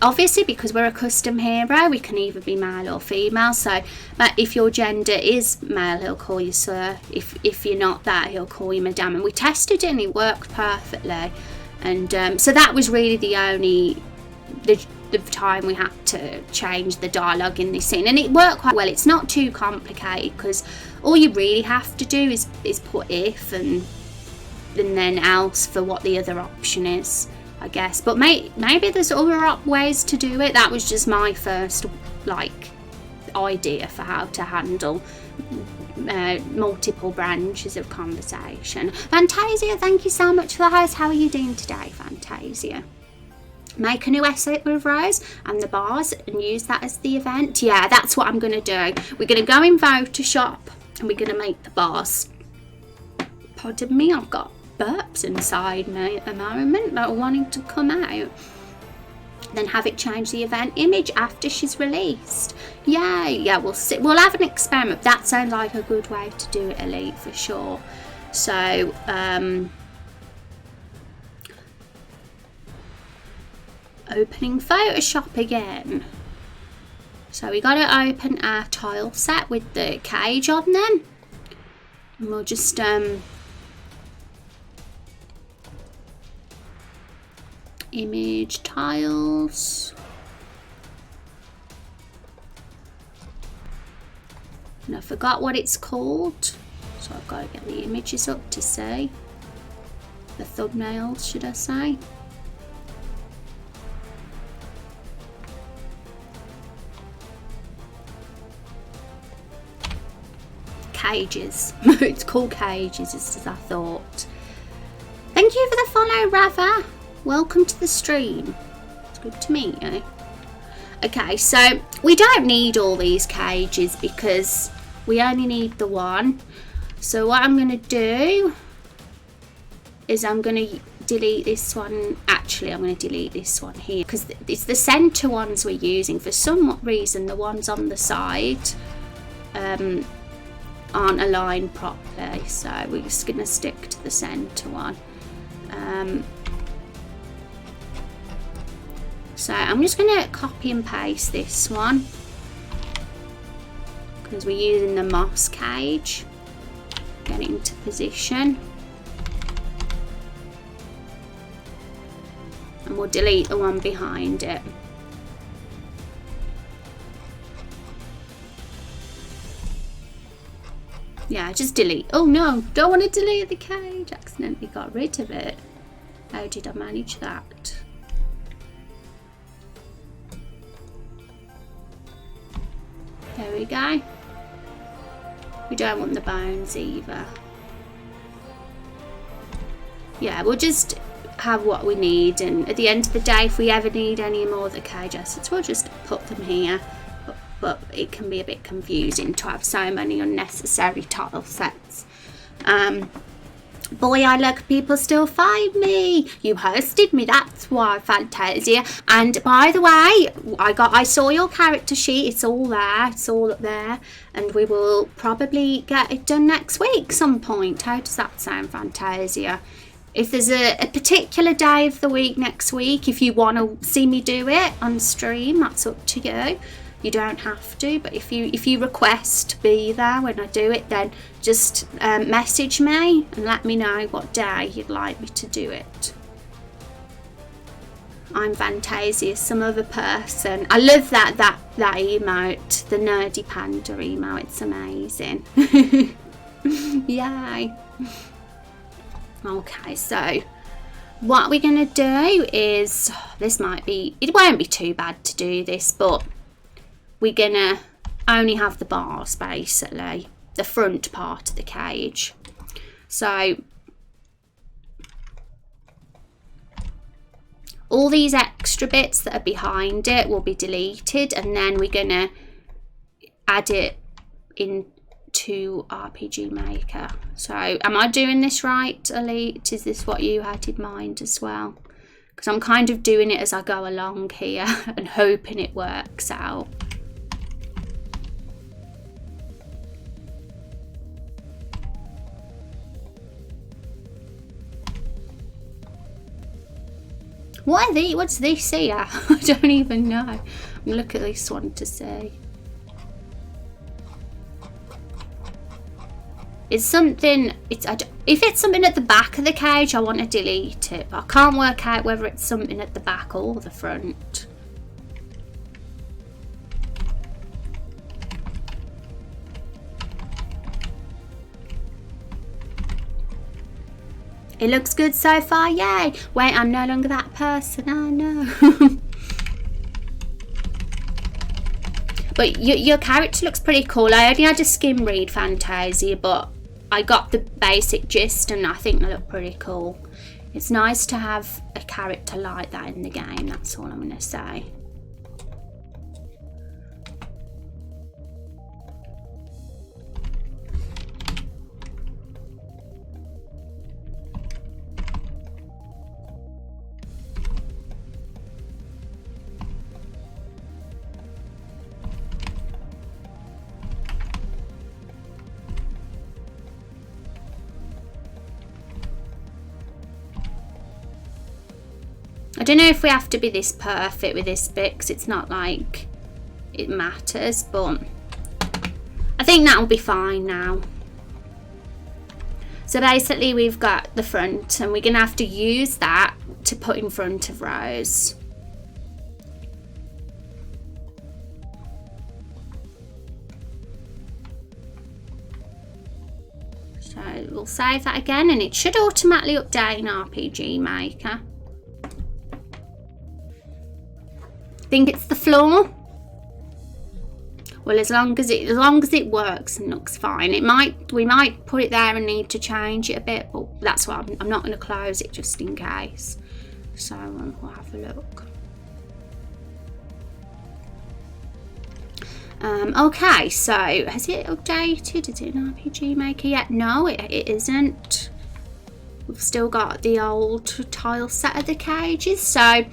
obviously, because we're a custom hero, we can either be male or female. So, but if your gender is male, he'll call you sir. If you're not that, he'll call you madame. And we tested it and it worked perfectly. And so that was really the time we had to change the dialogue in this scene. And it worked quite well. It's not too complicated, because all you really have to do is put if and then else for what the other option is, I guess. But maybe there's other ways to do it. That was just my first idea for how to handle multiple branches of conversation. Fantasia, thank you so much for the host. How are you doing today, Fantasia? Make a new asset with Rose and the bars and use that as the event. Yeah, that's what I'm going to do. We're going to go in Photoshop and we're going to make the bars. Pardon me, I've got burps inside me at the moment that are wanting to come out. Then have it change the event image after she's released. Yeah, we'll see. We'll have an experiment. That sounds like a good way to do it, Elite, for sure. So opening Photoshop again. So we got to open our tile set with the cage on then, and we'll just image tiles, and I forgot what it's called, so I've got to get the images up to see the thumbnails, should I say. Cages. It's called cages, as I thought. Thank you for the follow, Rava. Welcome to the stream. It's good to meet you. Okay, so we don't need all these cages because we only need the one. So what I'm going to do is I'm going to delete this one. Actually, I'm going to delete this one here because it's the center ones we're using. For some reason, the ones on the side aren't aligned properly. So we're just going to stick to the center one. So I'm just going to copy and paste this one because we're using the moss cage. Get it into position. And we'll delete the one behind it. Yeah, just delete. Oh no, don't want to delete the cage. Accidentally got rid of it. How did I manage that? There we go. We don't want the bones either. Yeah, we'll just have what we need, and at the end of the day, if we ever need any more of the cage assets, we'll just put them here. But but it can be a bit confusing to have so many unnecessary tile sets. Boy, I look, people still find me. You hosted me, that's why, Fantasia. And by the way, I saw your character sheet. It's all there. It's all up there. And we will probably get it done next week some point. How does that sound, Fantasia? If there's a particular day of the week next week, if you want to see me do it on stream, that's up to you. You don't have to, but if you request to be there when I do it, then just message me and let me know what day you'd like me to do it. I'm Fantasia, some other person. I love that emote, the nerdy panda emote. It's amazing. Yay. Okay, so what we're gonna do is, it won't be too bad to do this, but we're gonna only have the bars, basically, the front part of the cage. So all these extra bits that are behind it will be deleted, and then we're gonna add it into RPG Maker. So am I doing this right, Elite? Is this what you had in mind as well? Because I'm kind of doing it as I go along here and hoping it works out. What's this here? I don't even know. I'm gonna look at this one to see. It's something. If it's something at the back of the cage, I want to delete it. But I can't work out whether it's something at the back or the front. It looks good so far, yay! Wait, I'm no longer that person, oh no. But your character looks pretty cool. I only had to skim read Fantasia, but I got the basic gist and I think they look pretty cool. It's nice to have a character like that in the game, that's all I'm going to say. I don't know if we have to be this perfect with this bit because it's not like it matters, but I think that'll be fine now. So basically we've got the front and we're going to have to use that to put in front of Rose. So we'll save that again and it should automatically update in RPG Maker. Think it's the floor? Well, as long as it works and looks fine. We might put it there and need to change it a bit, but that's why I'm not going to close it just in case. So we'll have a look. Okay, so has it updated? Is it an RPG Maker yet? No, it isn't. We've still got the old tile set of the cages. So,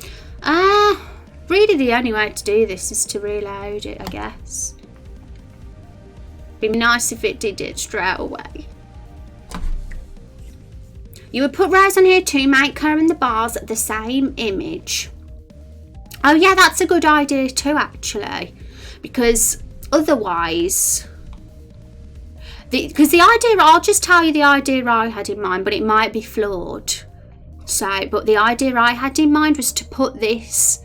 really the only way to do this is to reload it, I guess. It'd be nice if it did it straight away. You would put Rose on here to make her and the bars the same image. Oh yeah, that's a good idea too, actually. Because otherwise... Because the idea, I'll just tell you the idea I had in mind, but it might be flawed. So, but the idea I had in mind was to put this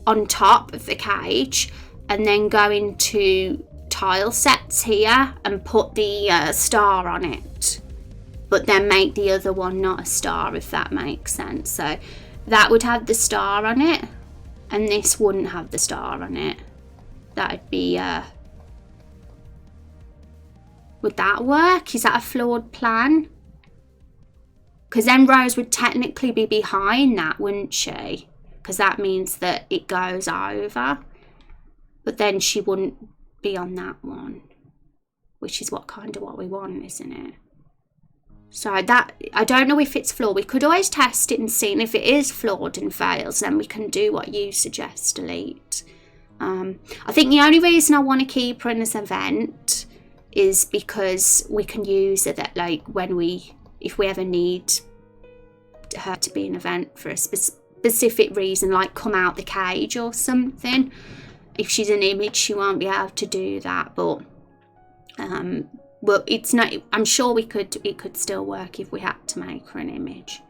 on top of the cage and then go into tile sets here and put the star on it, but then make the other one not a star, if that makes sense. So that would have the star on it and this wouldn't have the star on it. That'd be would that work? Is that a flawed plan? Because then Rose would technically be behind that, wouldn't she? Because that means that it goes over, but then she wouldn't be on that one, which is what we want, isn't it? So that, I don't know if it's flawed. We could always test it and see, and if it is flawed and fails, then we can do what you suggest, delete. I think the only reason I want to keep her in this event is because we can use her that, like, if we ever need her to be an event for a specific reason, like come out the cage or something. If she's an image, she won't be able to do that, but well, it's not, I'm sure it could still work if we had to make her an image.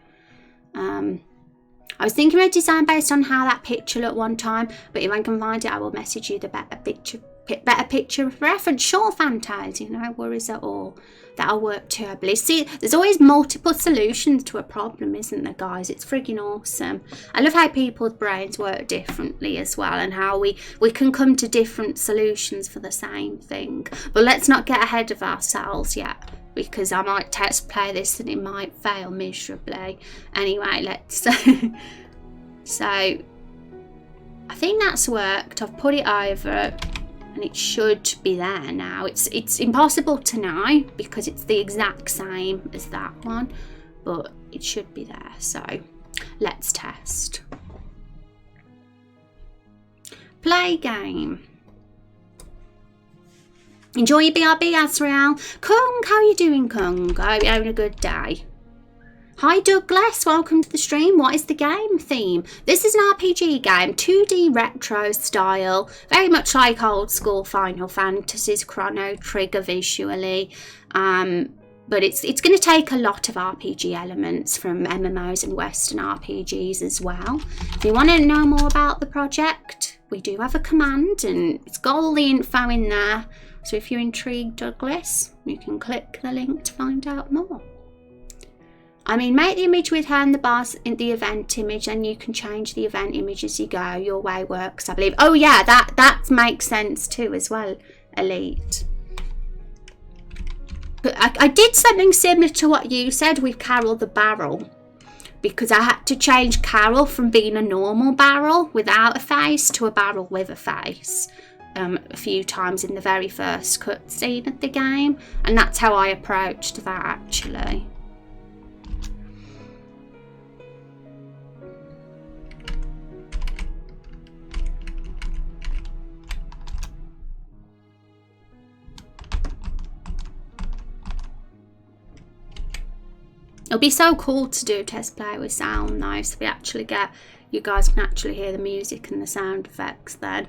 I was thinking of a design based on how that picture looked one time, but if I can find it, I will message you the better picture reference. Sure, Fantasy, no worries at all. That'll work too, I believe. See, there's always multiple solutions to a problem, isn't there, guys? It's frigging awesome. I love how people's brains work differently as well, and how we can come to different solutions for the same thing. But let's not get ahead of ourselves yet, because I might test play this and it might fail miserably. Anyway, let's... So, I think that's worked. I've put it over, and it should be there now. It's impossible to know because it's the exact same as that one, but it should be there. So let's test. Play game. Enjoy your BRB, Azrael. Kung, how are you doing, Kung? I hope you're having a good day. Hi Douglas, welcome to the stream. What is the game theme? This is an RPG game, 2D retro style, very much like old school Final Fantasies, Chrono Trigger visually, but it's going to take a lot of RPG elements from MMOs and Western RPGs as well. If you want to know more about the project, we do have a command and it's got all the info in there, so if you're intrigued, Douglas, you can click the link to find out more. I mean, make the image with her and the bars in the event image, and you can change the event image as you go. Your way works, I believe. Oh yeah, that makes sense too as well, Elite. I did something similar to what you said with Carol the Barrel, because I had to change Carol from being a normal barrel without a face to a barrel with a face a few times in the very first cutscene of the game, and that's how I approached that actually. It'll be so cool to do a test play with sound though, so we actually get, you guys can actually hear the music and the sound effects then.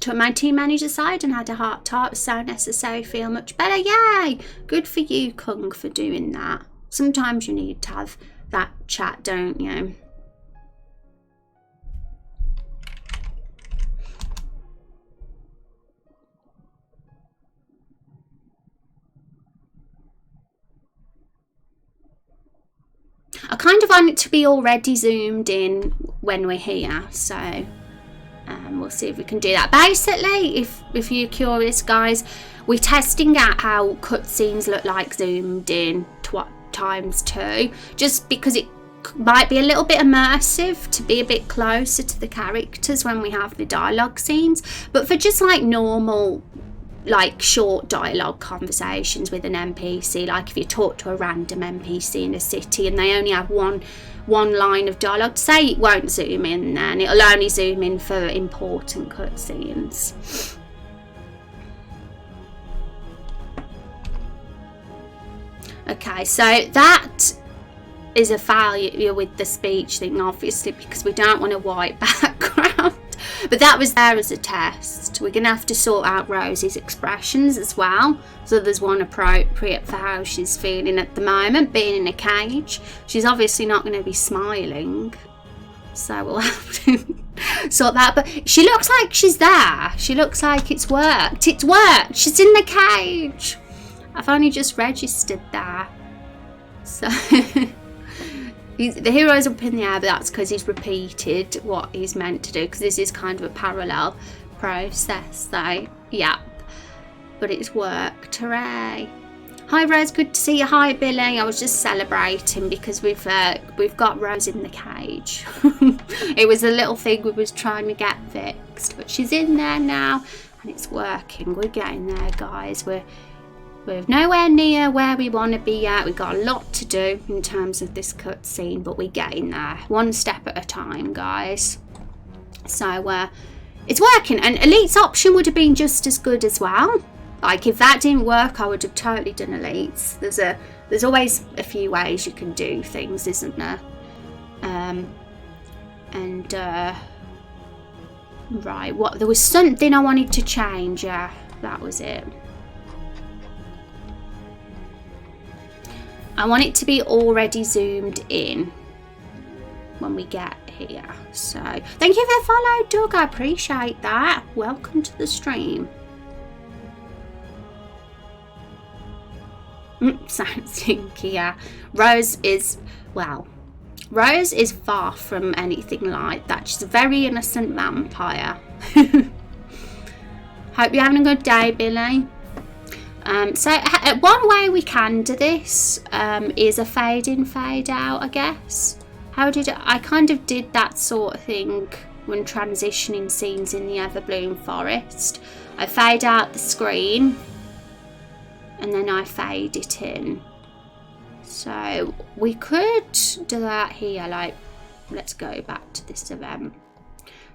Took my team manager aside and had a heart to heart, so necessary, feel much better. Yay! Good for you, Kung, for doing that. Sometimes you need to have that chat, don't you? I kind of want it to be already zoomed in when we're here, so we'll see if we can do that. Basically, if you're curious, guys, we're testing out how cutscenes look like zoomed in ×2, just because it might be a little bit immersive to be a bit closer to the characters when we have the dialogue scenes. But for just like normal, like short dialogue conversations with an NPC, like if you talk to a random NPC in a city and they only have one line of dialogue, say it won't zoom in then, it'll only zoom in for important cutscenes. Okay, so that is a failure with the speech thing, obviously, because we don't want a white background. But that was there as a test. We're going to have to sort out Rosie's expressions as well. So there's one appropriate for how she's feeling at the moment, being in a cage. She's obviously not going to be smiling. So we'll have to sort that. But she looks like she's there. She looks like it's worked. It's worked. She's in the cage. I've only just registered that. So... the hero's up in the air, but that's because he's repeated what he's meant to do, because this is kind of a parallel process, so yeah, but it's worked. Hooray. Hi Rose, good to see you. Hi Billy. I was just celebrating because we've got Rose in the cage. It was a little thing we was trying to get fixed, but she's in there now and it's working. We're getting there, guys. We're nowhere near where we want to be yet. We've got a lot to do in terms of this cutscene, but we're getting there, one step at a time, guys. So it's working, and Elite's option would have been just as good as well. Like, if that didn't work, I would have totally done Elites. There's always a few ways you can do things, isn't there? Right, there was something I wanted to change. Yeah, that was it. I want it to be already zoomed in when we get here. So, thank you for the follow, Doug. I appreciate that. Welcome to the stream. Sounds stinky, yeah. Rose is far from anything like that. She's a very innocent vampire. Hope you're having a good day, Billy. So one way we can do this is a fade in, fade out, I guess. I kind of did that sort of thing when transitioning scenes in the Everbloom Forest. I fade out the screen and then I fade it in. So we could do that here. Like, let's go back to this event.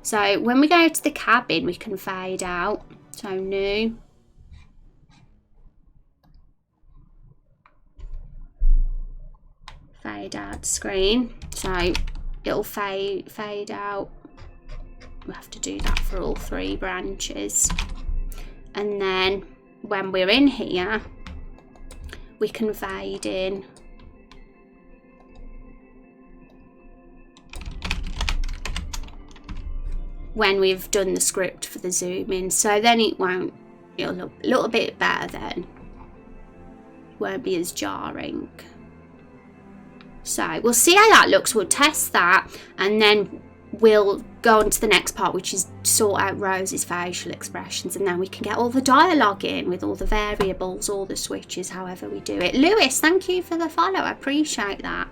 So when we go to the cabin, we can fade out. So new. Fade out screen. So it'll fade out. We have to do that for all 3 branches. And then when we're in here, we can fade in. When we've done the script for the zoom in, so then it'll look a little bit better then. It won't be as jarring. So we'll see how that looks. We'll test that and then we'll go on to the next part, which is sort out Rose's facial expressions, and then we can get all the dialogue in with all the variables, all the switches, however we do it. Lewis, thank you for the follow. I appreciate that.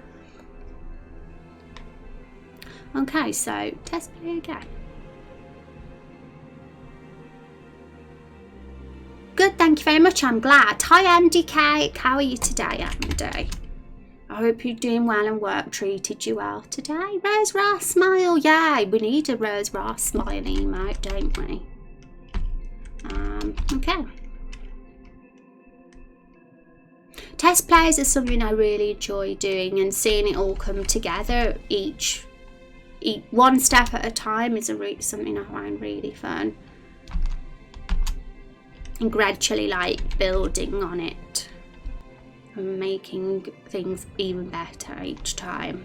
Okay, so test play again. Good, thank you very much. I'm glad. Hi, Andy Cake. How are you today, Andy? I hope you're doing well and work treated you well today. Rose Ross smile. Yay, we need a Rose Ross smile emote, don't we? Okay. Test plays are something I really enjoy doing, and seeing it all come together each one step at a time is something I find really fun. And gradually like building on it and making things even better each time.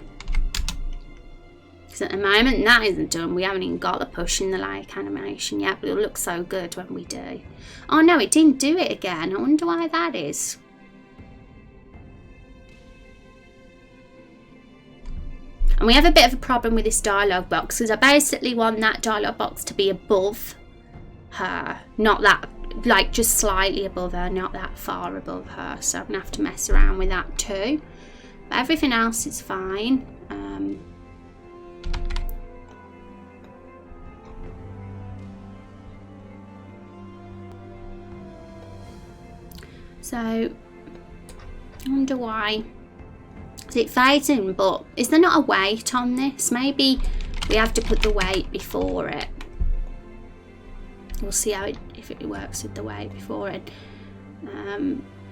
Because at the moment that isn't done. We haven't even got the push in the like animation yet, but it'll look so good when we do. Oh no, it didn't do it again. I wonder why that is. And we have a bit of a problem with this dialogue box, because I basically want that dialogue box to be above her, not that, like just slightly above her, not that far above her. So I'm gonna have to mess around with that too. But everything else is fine. So I wonder why. So it fades in, but is there not a weight on this? Maybe we have to put the weight before it. We'll see if it works with the weight before it.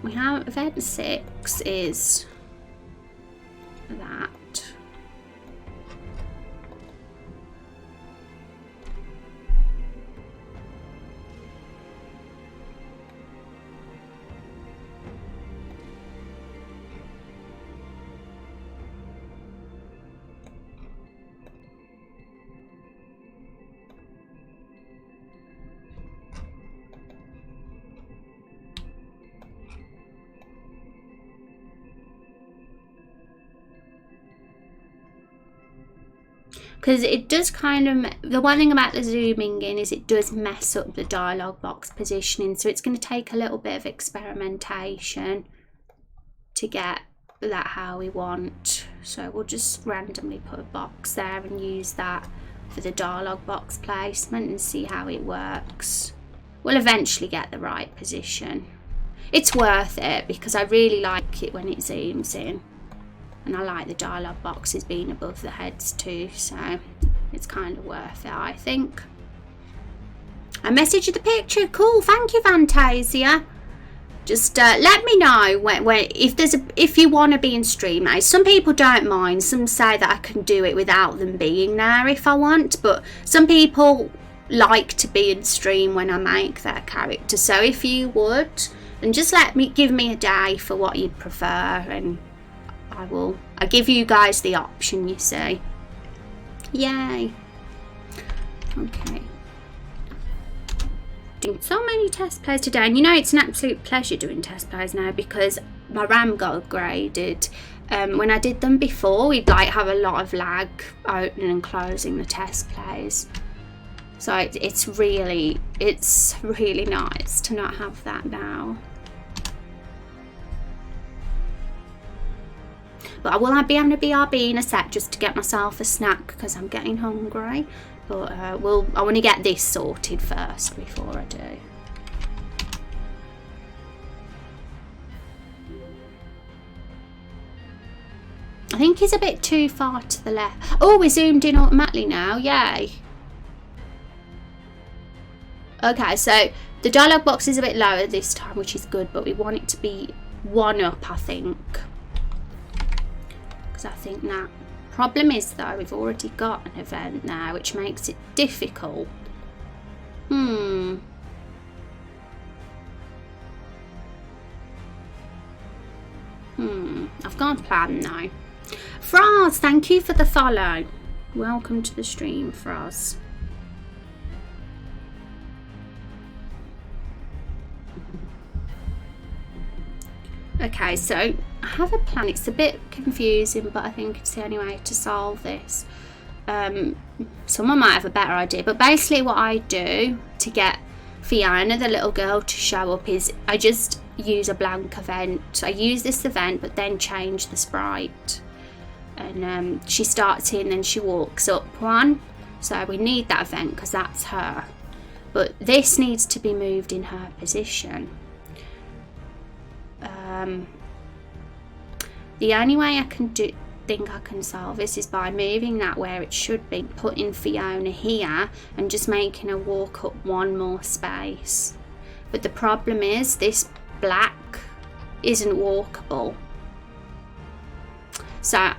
We have event 6 is that. Because it does kind of, the one thing about the zooming in is it does mess up the dialogue box positioning, so it's going to take a little bit of experimentation to get that how we want. So we'll just randomly put a box there and use that for the dialogue box placement and see how it works. We'll eventually get the right position. It's worth it because I really like it when it zooms in, and I like the dialogue boxes being above the heads too, so it's kind of worth it, I think. I messaged you the picture. Cool, thank you, Fantasia. Just let me know if you want to be in stream mode. Some people don't mind. Some say that I can do it without them being there if I want, but some people like to be in stream when I make their character. So if you would, then just give me a day for what you'd prefer, and I give you guys the option, you see. Yay. Okay. Doing so many test plays today, and you know it's an absolute pleasure doing test plays now because my RAM got upgraded. When I did them before, we'd like have a lot of lag opening and closing the test plays, so it's really nice to not have that now. But I will be having a BRB in a sec just to get myself a snack because I'm getting hungry. But I want to get this sorted first before I do. I think he's a bit too far to the left. Oh, we're zoomed in automatically now. Yay. Okay, so the dialogue box is a bit lower this time, which is good, but we want it to be 1 up, I think. Because I think that... Problem is though, we've already got an event now, which makes it difficult. I've got a plan now. Froz, thank you for the follow. Welcome to the stream, Froz. Okay, so I have a plan. It's a bit confusing, but I think it's the only way to solve this. Someone might have a better idea, but basically what I do to get Fiona, the little girl, to show up is I just use a blank event. I use this event, but then change the sprite. And she starts in and she walks up 1. So we need that event because that's her. But this needs to be moved in her position. The only way I can think I can solve this is by moving that where it should be, putting Fiona here and just making her walk up 1 more space. But the problem is this black isn't walkable. So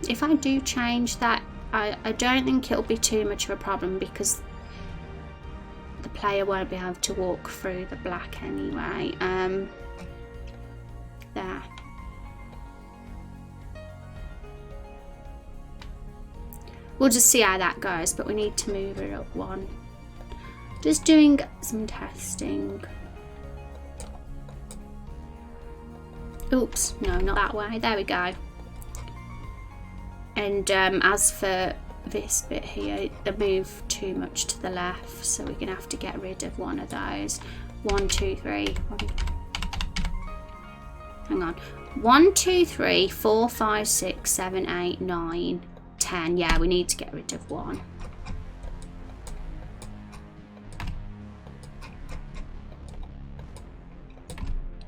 if I do change that, I don't think it'll be too much of a problem because the player won't be able to walk through the black anyway. There. We'll just see how that goes, but we need to move it up 1. Just doing some testing. Oops, no, not that way. There we go. And as for this bit here, they move too much to the left, so we're going to have to get rid of one of those. 1, 2, 3. Hang on. 1, 2, 3, 4, 5, 6, 7, 8, 9, 10. Yeah, we need to get rid of 1.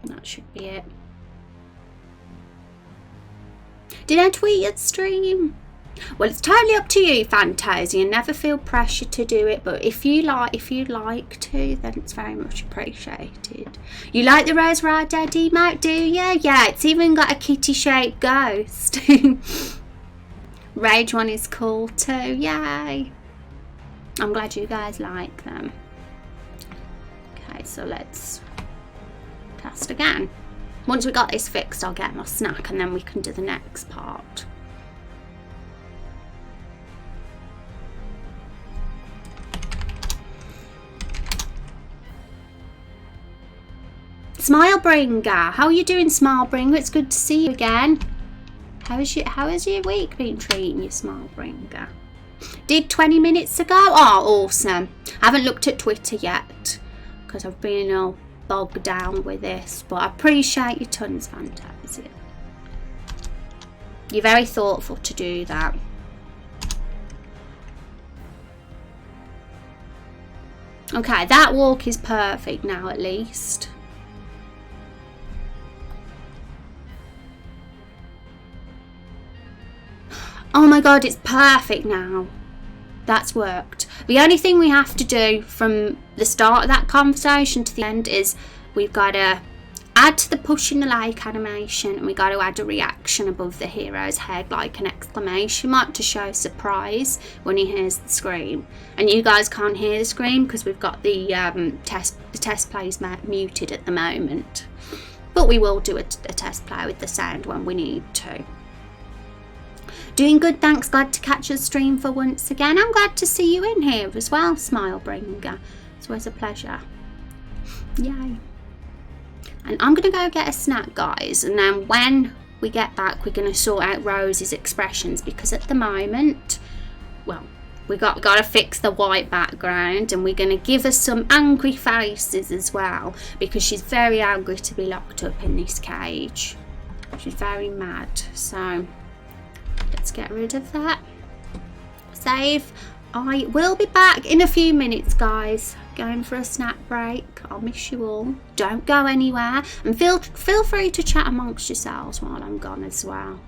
That should be it. Did I tweet at stream? Well, it's totally up to you, Fantasia. Never feel pressure to do it, but if you'd like to, then it's very much appreciated. You like the Rose Ride Dead emote, do you? Yeah, it's even got a kitty-shaped ghost. Rage one is cool too. Yay! I'm glad you guys like them. Okay, so let's test again. Once we got this fixed, I'll get my snack and then we can do the next part. Smilebringer, how are you doing, Smilebringer? It's good to see you again. How has your week been treating you, Smilebringer? Did 20 minutes ago? Oh, awesome. I haven't looked at Twitter yet because I've been all bogged down with this, but I appreciate your tons, Fantasy. You're very thoughtful to do that. Okay, that walk is perfect now at least. Oh my god, it's perfect now. That's worked. The only thing we have to do from the start of that conversation to the end is we've got to add to the push in the lake animation, and we got to add a reaction above the hero's head, like an exclamation mark, to show surprise when he hears the scream. And you guys can't hear the scream because we've got the test plays muted at the moment, but we will do a test play with the sound when we need to. Doing good, thanks. Glad to catch your stream for once again. I'm glad to see you in here as well, Smilebringer. It's always a pleasure. Yay. And I'm going to go get a snack, guys, and then when we get back we're going to sort out Rose's expressions, because at the moment, well, we got to fix the white background, and we're going to give her some angry faces as well, because she's very angry to be locked up in this cage. She's very mad, so let's get rid of that. Save. I will be back in a few minutes, guys. Going for a snack break. I'll miss you all. Don't go anywhere, and feel free to chat amongst yourselves while I'm gone as well.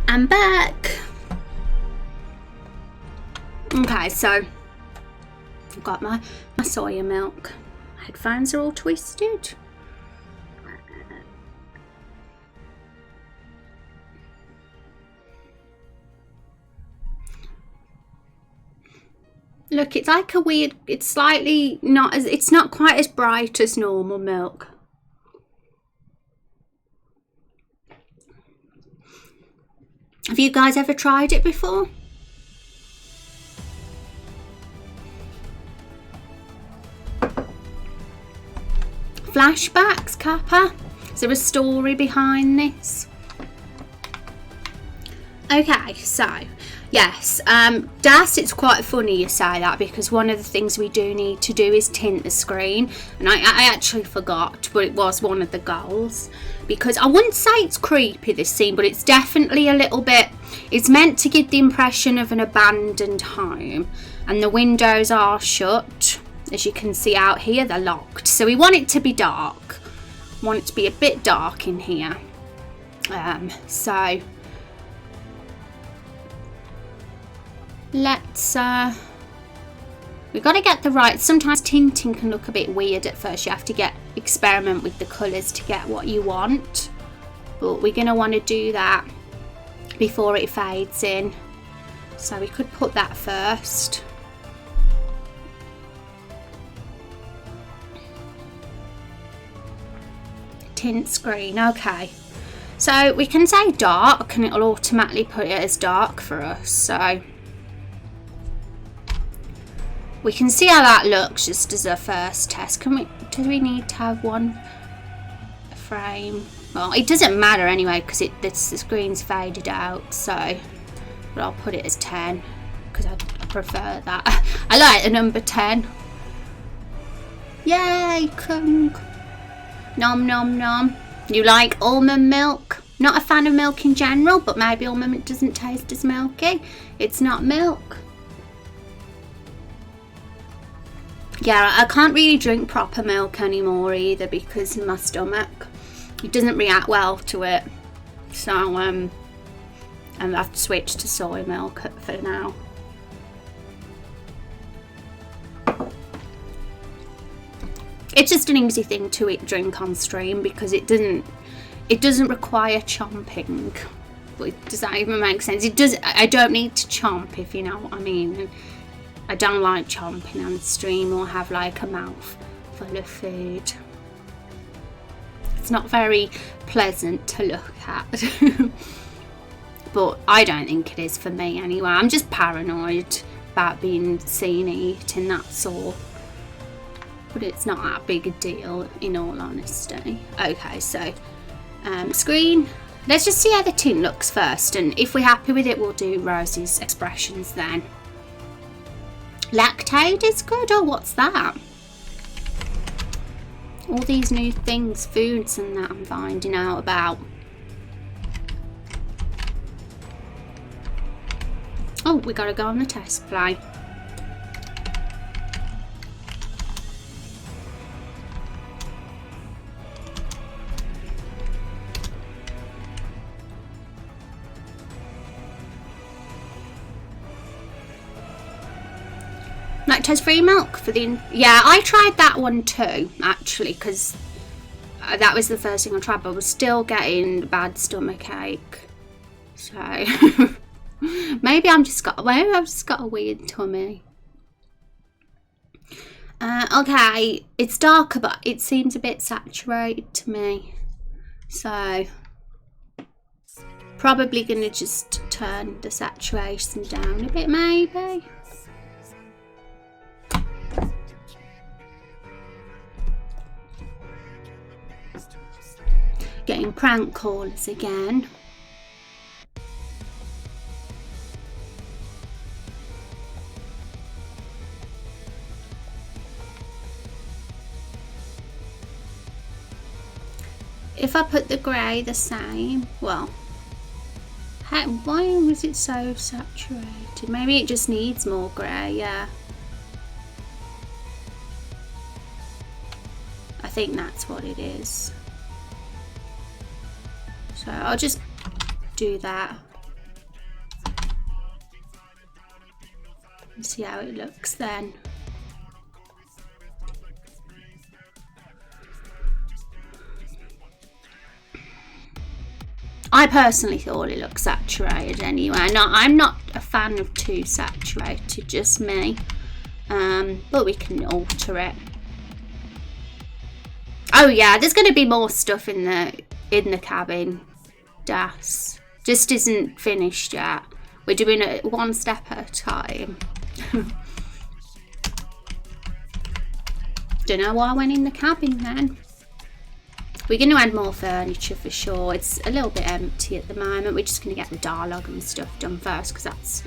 I'm back. Okay, so I've got my soya milk. My headphones are all twisted. Look, it's like a weird, it's slightly not as, it's not quite as bright as normal milk. Have you guys ever tried it before? Flashbacks, Kappa? Is there a story behind this? Okay, so yes, Das, it's quite funny you say that, because one of the things we do need to do is tint the screen, and I actually forgot, but it was one of the goals, because I wouldn't say it's creepy, this scene, but it's definitely a little bit, it's meant to give the impression of an abandoned home, and the windows are shut, as you can see out here, they're locked, so we want it to be dark, want it to be a bit dark in here, so let's we've got to get the right, sometimes tinting can look a bit weird at first, you have to experiment with the colours to get what you want, but we're going to want to do that before it fades in, so we could put that first. Tint screen, okay, so we can say dark and it'll automatically put it as dark for us, so we can see how that looks just as a first test. Do we need to have one frame? Well, it doesn't matter anyway, because the screen's faded out, so, but I'll put it as 10 because I prefer that. I like the number 10. Yay, Kung. Nom nom nom. You like almond milk? Not a fan of milk in general, but maybe almond milk doesn't taste as milky. It's not milk. Yeah, I can't really drink proper milk anymore either, because my stomach, it doesn't react well to it. So I'm gonna have to switch to soy milk for now. It's just an easy thing to drink on stream, because it doesn't require chomping. Does that even make sense? I don't need to chomp, if you know what I mean. I don't like chomping on stream or have like a mouth full of food. It's not very pleasant to look at. But I don't think it is for me anyway. I'm just paranoid about being seen eating, that's all. But it's not that big a deal, in all honesty. Okay, so screen. Let's just see how the tint looks first, and if we're happy with it, we'll do Rosie's expressions then. Lactate is good. Oh, what's that? All these new things, foods and that I'm finding out about. Oh, we gotta go on the test play. Lactose-free milk for the... Yeah, I tried that one too, actually, because that was the first thing I tried, but I was still getting bad stomach ache. So, maybe I've just got a weird tummy. Okay, it's darker, but it seems a bit saturated to me. So, probably going to just turn the saturation down a bit, maybe. Getting prank callers again. If I put the grey the same, well, why was it so saturated? Maybe it just needs more grey, yeah. I think that's what it is. So I'll just do that. See how it looks then. I personally thought it looked saturated anyway. No, I'm not a fan of too saturated, just me. But we can alter it. Oh yeah, there's going to be more stuff in the cabin. Das just isn't finished yet. We're doing it one step at a time. Don't know why I went in the cabin then. We're going to add more furniture for sure. It's a little bit empty at the moment. We're just going to get the dialogue and stuff done first, because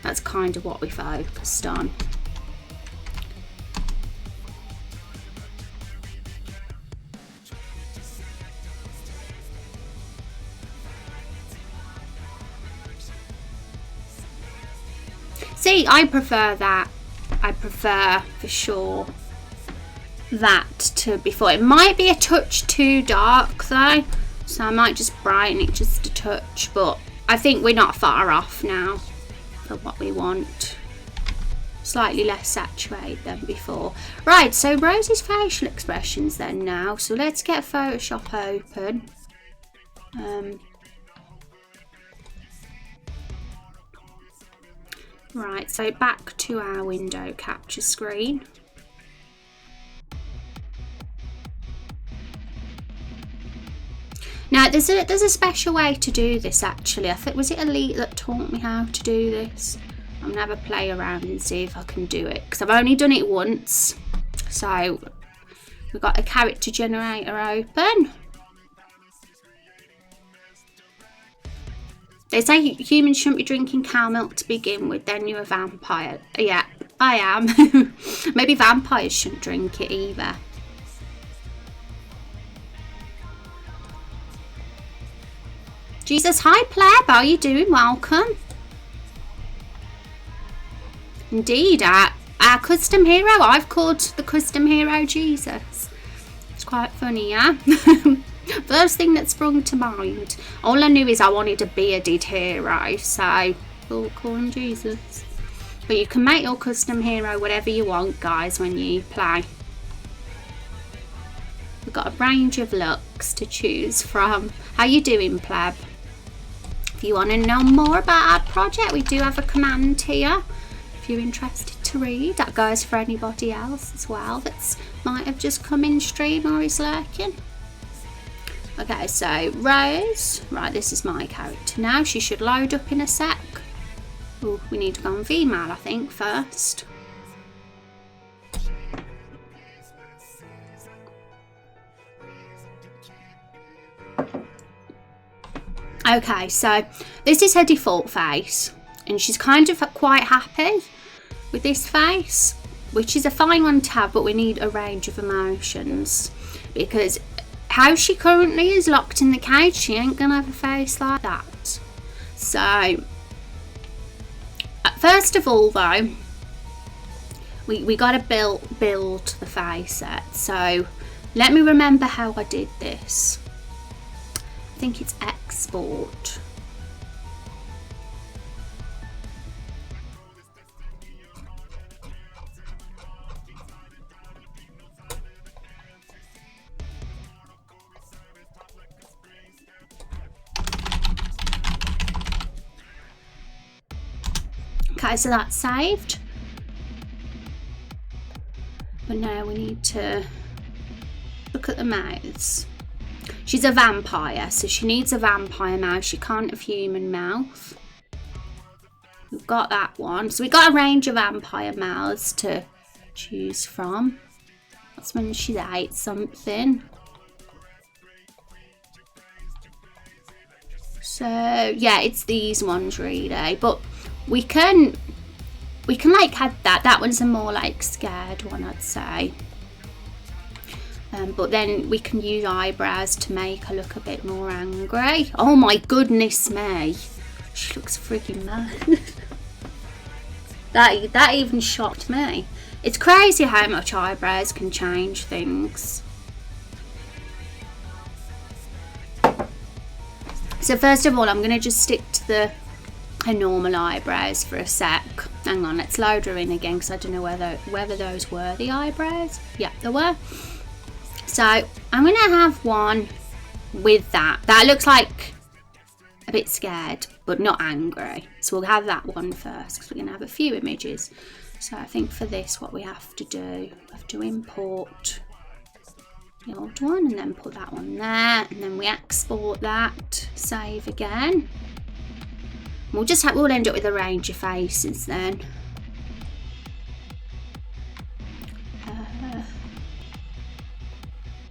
that's kind of what we focused on. See, I prefer that. I prefer for sure that to before. It might be a touch too dark though, so I might just brighten it just a touch, but I think we're not far off now for what we want. Slightly less saturated than before. Right, so Rosie's facial expressions then now. So let's get Photoshop open. Right, so back to our window capture screen. Now there's a special way to do this actually. I think, was it Elite that taught me how to do this? I'm gonna have a play around and see if I can do it, because I've only done it once. So we've got a character generator open. They say humans shouldn't be drinking cow milk to begin with, then you're a vampire. Yeah, I am. Maybe vampires shouldn't drink it either. Jesus, hi pleb, how are you doing? Welcome. Indeed, our custom hero, I've called the custom hero Jesus. It's quite funny, yeah? First thing that sprung to mind. All I knew is I wanted a bearded hero, so we'll call him Jesus. But you can make your custom hero whatever you want, guys, when you play. We've got a range of looks to choose from. How you doing, pleb? If you want to know more about our project, we do have a command here. If you're interested to read, that goes for anybody else as well that might have just come in stream or is lurking. Okay, so Rose, right, this is my character now. She should load up in a sec. Oh, we need to go on female, I think, first. Okay, so this is her default face, and she's kind of quite happy with this face, which is a fine one to have, but we need a range of emotions, because how she currently is locked in the cage, she ain't gonna have a face like that. So first of all though, we gotta build the face set. So let me remember how I did this. I think it's export. Okay, so that's saved. But now we need to look at the mouths. She's a vampire, so she needs a vampire mouth. She can't have human mouth. We've got that one. So we've got a range of vampire mouths to choose from. That's when she ate something. So yeah, it's these ones really. But we can like add that. That one's a more like scared one, I'd say. But then we can use eyebrows to make her look a bit more angry. Oh my goodness me. She looks freaking mad. that even shocked me. It's crazy how much eyebrows can change things. So first of all, I'm going to just stick to her normal eyebrows for a sec. Hang on, let's load her in again because I don't know whether those were the eyebrows. Yeah, they were. So I'm going to have one with that. That looks like a bit scared, but not angry. So we'll have that one first because we're going to have a few images. So I think for this, what we have to do, we have to import the old one and then put that one there. And then we export that, save again. We'll end up with a range of faces then.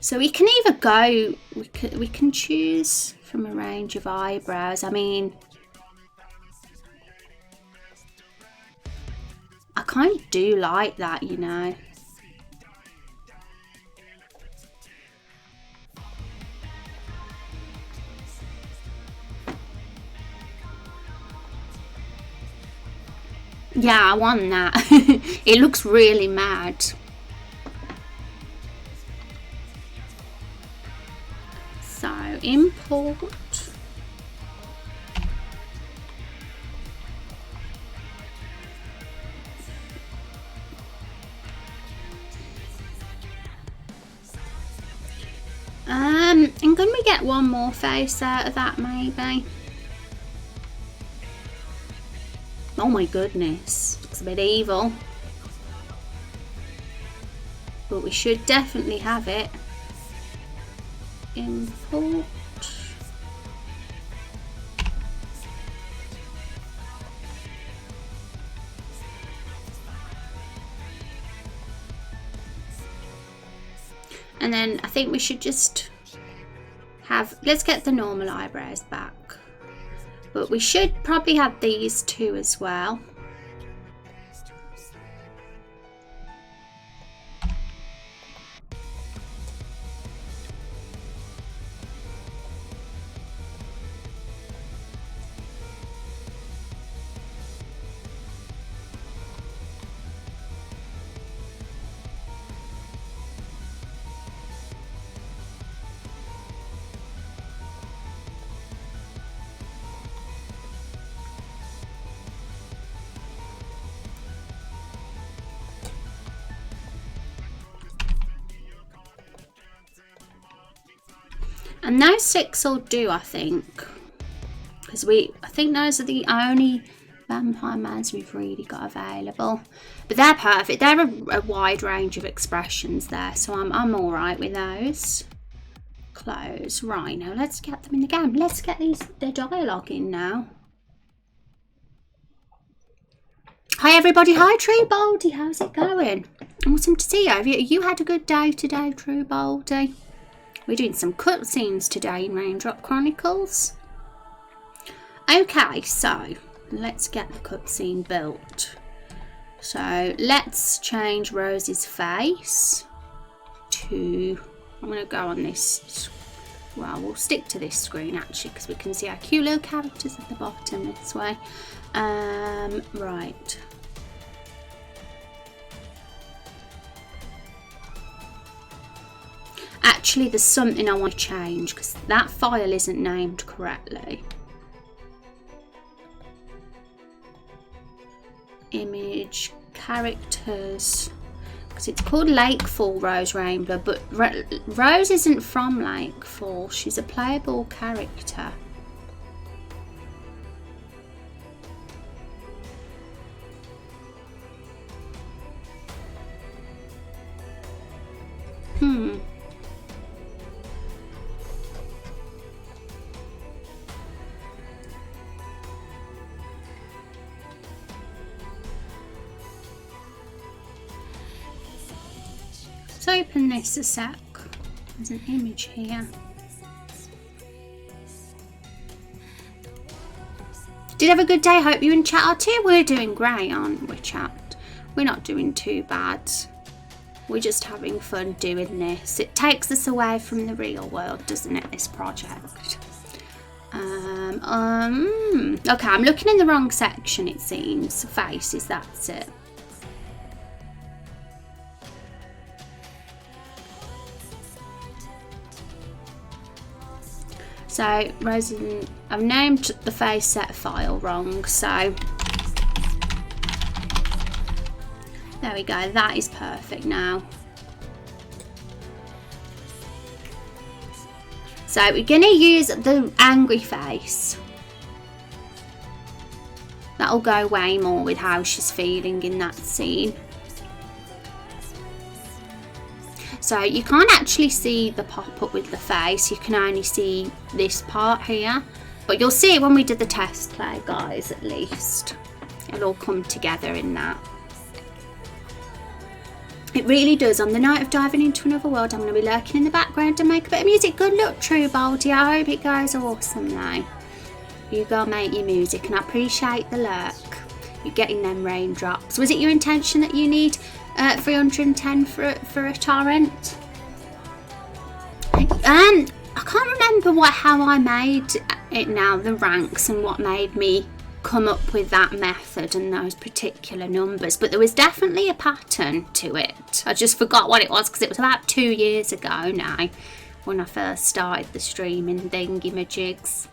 So we can either go, we can choose from a range of eyebrows. I mean, I kind of do like that, you know. Yeah, I want that. It looks really mad. So, import. And can we get one more face out of that maybe? Oh my goodness, looks a bit evil. But we should definitely have it. Import. And then I think we should just have, let's get the normal eyebrows back. But we should probably have these two as well. And those 6 will do, I think, because I think those are the only vampire mans we've really got available. But they're perfect. They're a wide range of expressions there, so I'm all right with those. Close. Right, now let's get them in the game. Let's get their dialogue in now. Hi everybody. Hi True Baldy. How's it going? Awesome to see you. Have you had a good day today, True Baldy? We're doing some cutscenes today in Raindrop Chronicles. Okay, so let's get the cutscene built. So let's change Rose's face to, I'm going to go on this, well, we'll stick to this screen actually because we can see our cute little characters at the bottom this way. Right. Actually, there's something I want to change because that file isn't named correctly. Image, characters, because it's called Lakefall Rose Rainbow, but Rose isn't from Lakefall. She's a playable character. Let's open this a sec. There's an image here. Did have a good day? Hope you and chat are too. We're doing great, aren't we, chat? We're not doing too bad. We're just having fun doing this. It takes us away from the real world, doesn't it, this project? Okay, I'm looking in the wrong section, it seems. Faces, that's it. So, I've named the face set file wrong, so There we go, that is perfect now. So we're going to use the angry face. That'll go way more with how she's feeling in that scene. So you can't actually see the pop-up with the face, you can only see this part here. But you'll see it when we did the test play, guys, at least. It'll all come together in that. It really does. On the night of diving into another world, I'm going to be lurking in the background and make a bit of music. Good luck, True Baldy. I hope it goes awesomely. You go make your music, and I appreciate the lurk. You're getting them raindrops. Was it your intention that you need 310 for a torrent? I can't remember how I made it now, the ranks, and what made me come up with that method and those particular numbers, but there was definitely a pattern to it. I just forgot what it was because it was about 2 years ago now when I first started the streaming thingy-majigs.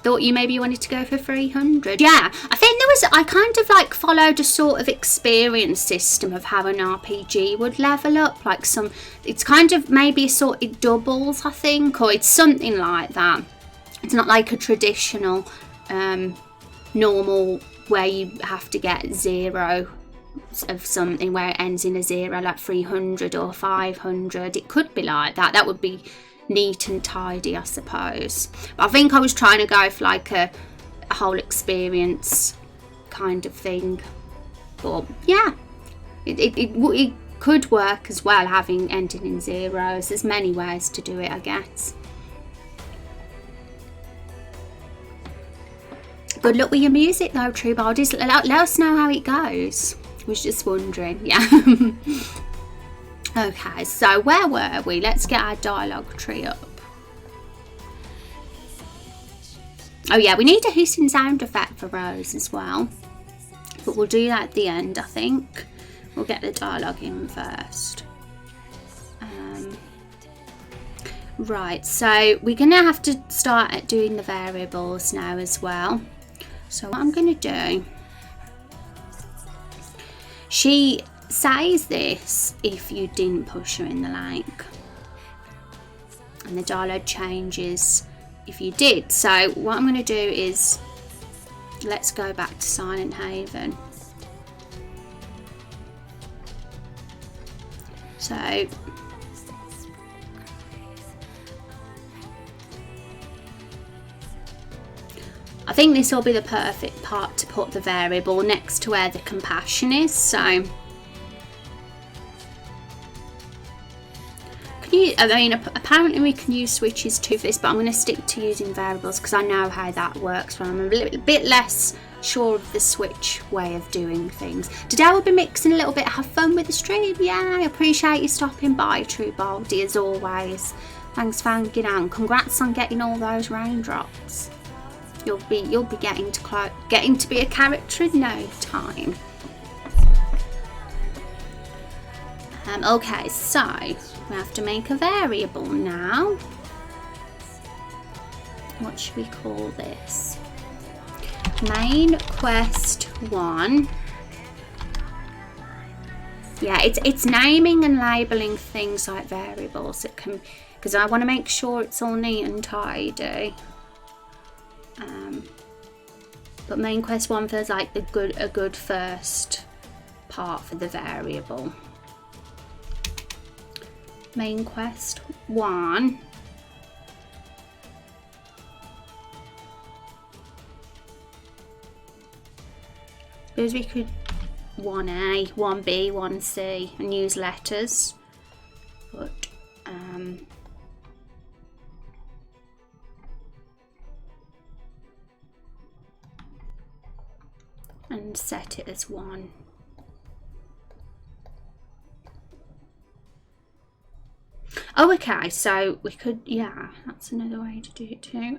Thought you maybe wanted to go for 300. Yeah, I think I kind of like followed a sort of experience system of how an RPG would level up, like it's kind of maybe a sort of doubles, I think, or it's something like that. It's not like a traditional normal where you have to get 0 of something where it ends in a 0, like 300 or 500. It could be like that. That would be neat and tidy, I suppose. But I think I was trying to go for like a whole experience kind of thing. But yeah, it could work as well, having ended in 0s. There's many ways to do it, I guess. Good luck with your music though, True Baldies. Let us know how it goes. Was just wondering, yeah. Okay, so where were we? Let's get our dialogue tree up. Oh yeah, we need a hissing sound effect for Rose as well. But we'll do that at the end, I think. We'll get the dialogue in first. Right, so we're going to have to start doing the variables now as well. So what I'm going to do, she says this if you didn't push her in the lake, and the dialogue changes if you did. So what I'm going to do is, let's go back to Silent Haven. So I think this will be the perfect part to put the variable next to where the compassion is. So apparently we can use switches too for this, but I'm going to stick to using variables because I know how that works when I'm a little bit less sure of the switch way of doing things. Today we'll be mixing a little bit, have fun with the stream. Yeah, I appreciate you stopping by, True Baldy, as always. Thanks for hanging out. Congrats on getting all those raindrops. You'll be getting to be a character in no time. Okay, so we have to make a variable now. What should we call this? Main quest 1. Yeah, it's naming and labeling things like variables. It can, because I want to make sure it's all neat and tidy. But main quest 1 feels like a good first part for the variable. Main quest 1. Suppose we could 1A, 1B, 1C and use letters. But and set it as 1. Oh, okay, so we could, yeah, that's another way to do it too.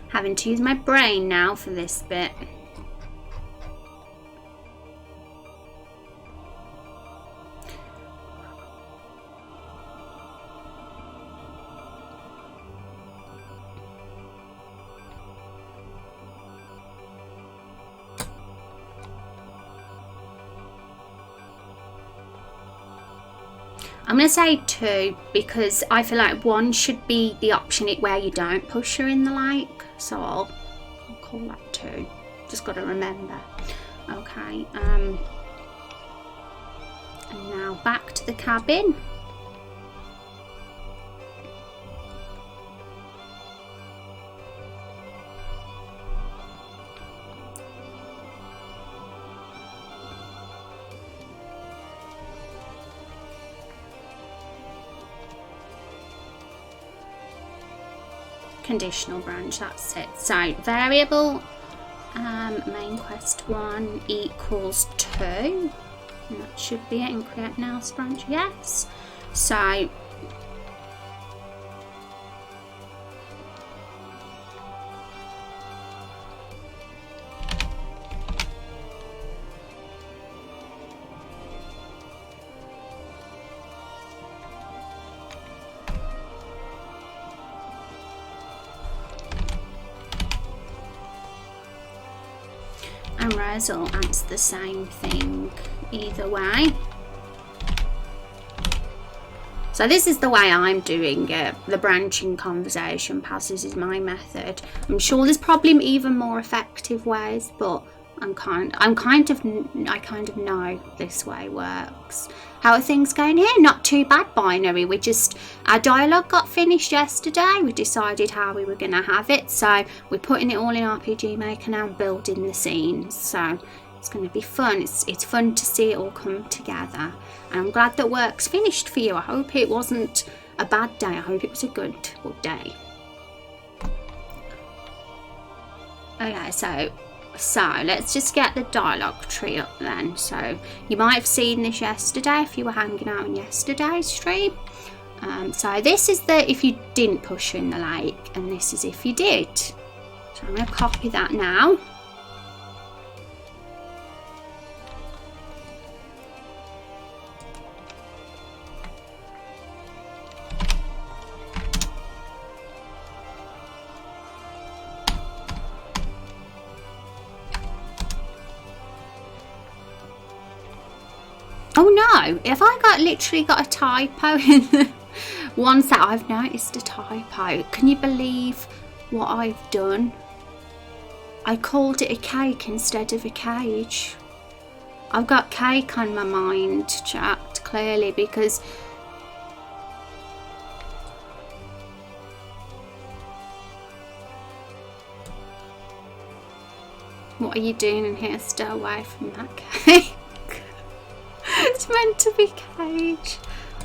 Having to use my brain now for this bit. I'm going to say 2 because I feel like 1 should be the option where you don't push her in the lake. So I'll call that 2. Just got to remember. Okay. And now back to the cabin. Conditional branch, that's it. So variable main quest 1 equals 2, and that should be it. And create an else branch, yes. So and Rose will answer the same thing either way. So this is the way I'm doing it. The branching conversation passes is my method. I'm sure there's probably even more effective ways, but I kind of know this way works. How are things going here? Not too bad, Binary. Our dialogue got finished yesterday. We decided how we were going to have it. So we're putting it all in RPG Maker now and building the scenes. So it's going to be fun. It's fun to see it all come together. And I'm glad that work's finished for you. I hope it wasn't a bad day. I hope it was a good day. Okay, so let's just get the dialogue tree up then. So you might have seen this yesterday if you were hanging out in yesterday's stream. So this is the if you didn't push her in the lake, and this is if you did. So I'm going to copy that now. Oh no, have I literally got a typo in the one set? I've noticed a typo. Can you believe what I've done? I called it a cake instead of a cage. I've got cake on my mind, chat, clearly, because what are you doing in here? Stay away from that cake. It's meant to be cage.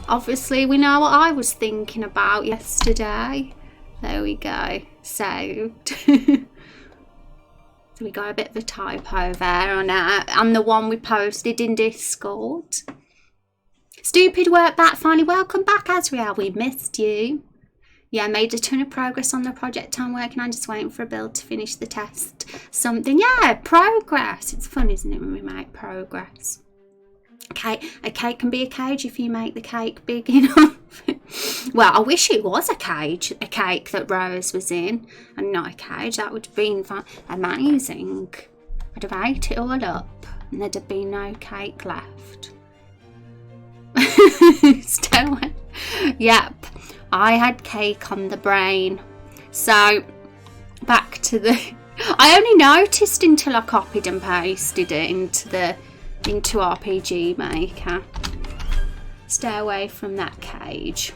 Obviously, we know what I was thinking about yesterday. There we go. Saved. So we got a bit of a typo there on the one we posted in Discord. Stupid work back finally. Welcome back, Azriel. We missed you. Yeah, made a ton of progress on the project I'm working on. Just waiting for a build to finish the test. Something. Yeah, progress. It's fun, isn't it, when we make progress? Okay, a cake can be a cage if you make the cake big enough. Well, I wish it was a cake that Rose was in, and not a cage. That would have been amazing. I'd have ate it all up, and there'd have been no cake left. Still, yep, I had cake on the brain. So, back to the. I only noticed until I copied and pasted it into RPG Maker. Stay away from that cage.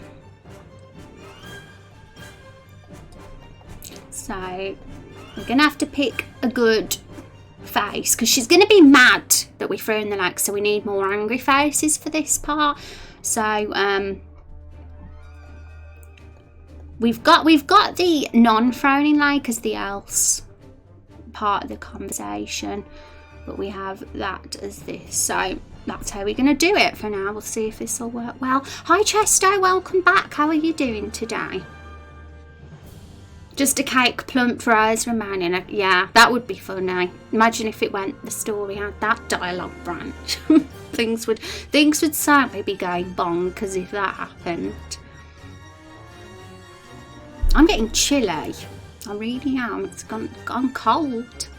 So we're gonna have to pick a good face because she's gonna be mad that we threw in the lake, so we need more angry faces for this part. So we've got the non-thrown in lake as the else part of the conversation. But we have that as this, so that's how we're going to do it for now. We'll see if this will work well. Hi Chesto, welcome back. How are you doing today? Just a cake plump Rose remaining. Yeah, that would be funny. Imagine if it went the story had that dialogue branch. things would certainly be going bonkers if that happened. I'm getting chilly. I really am. It's gone cold.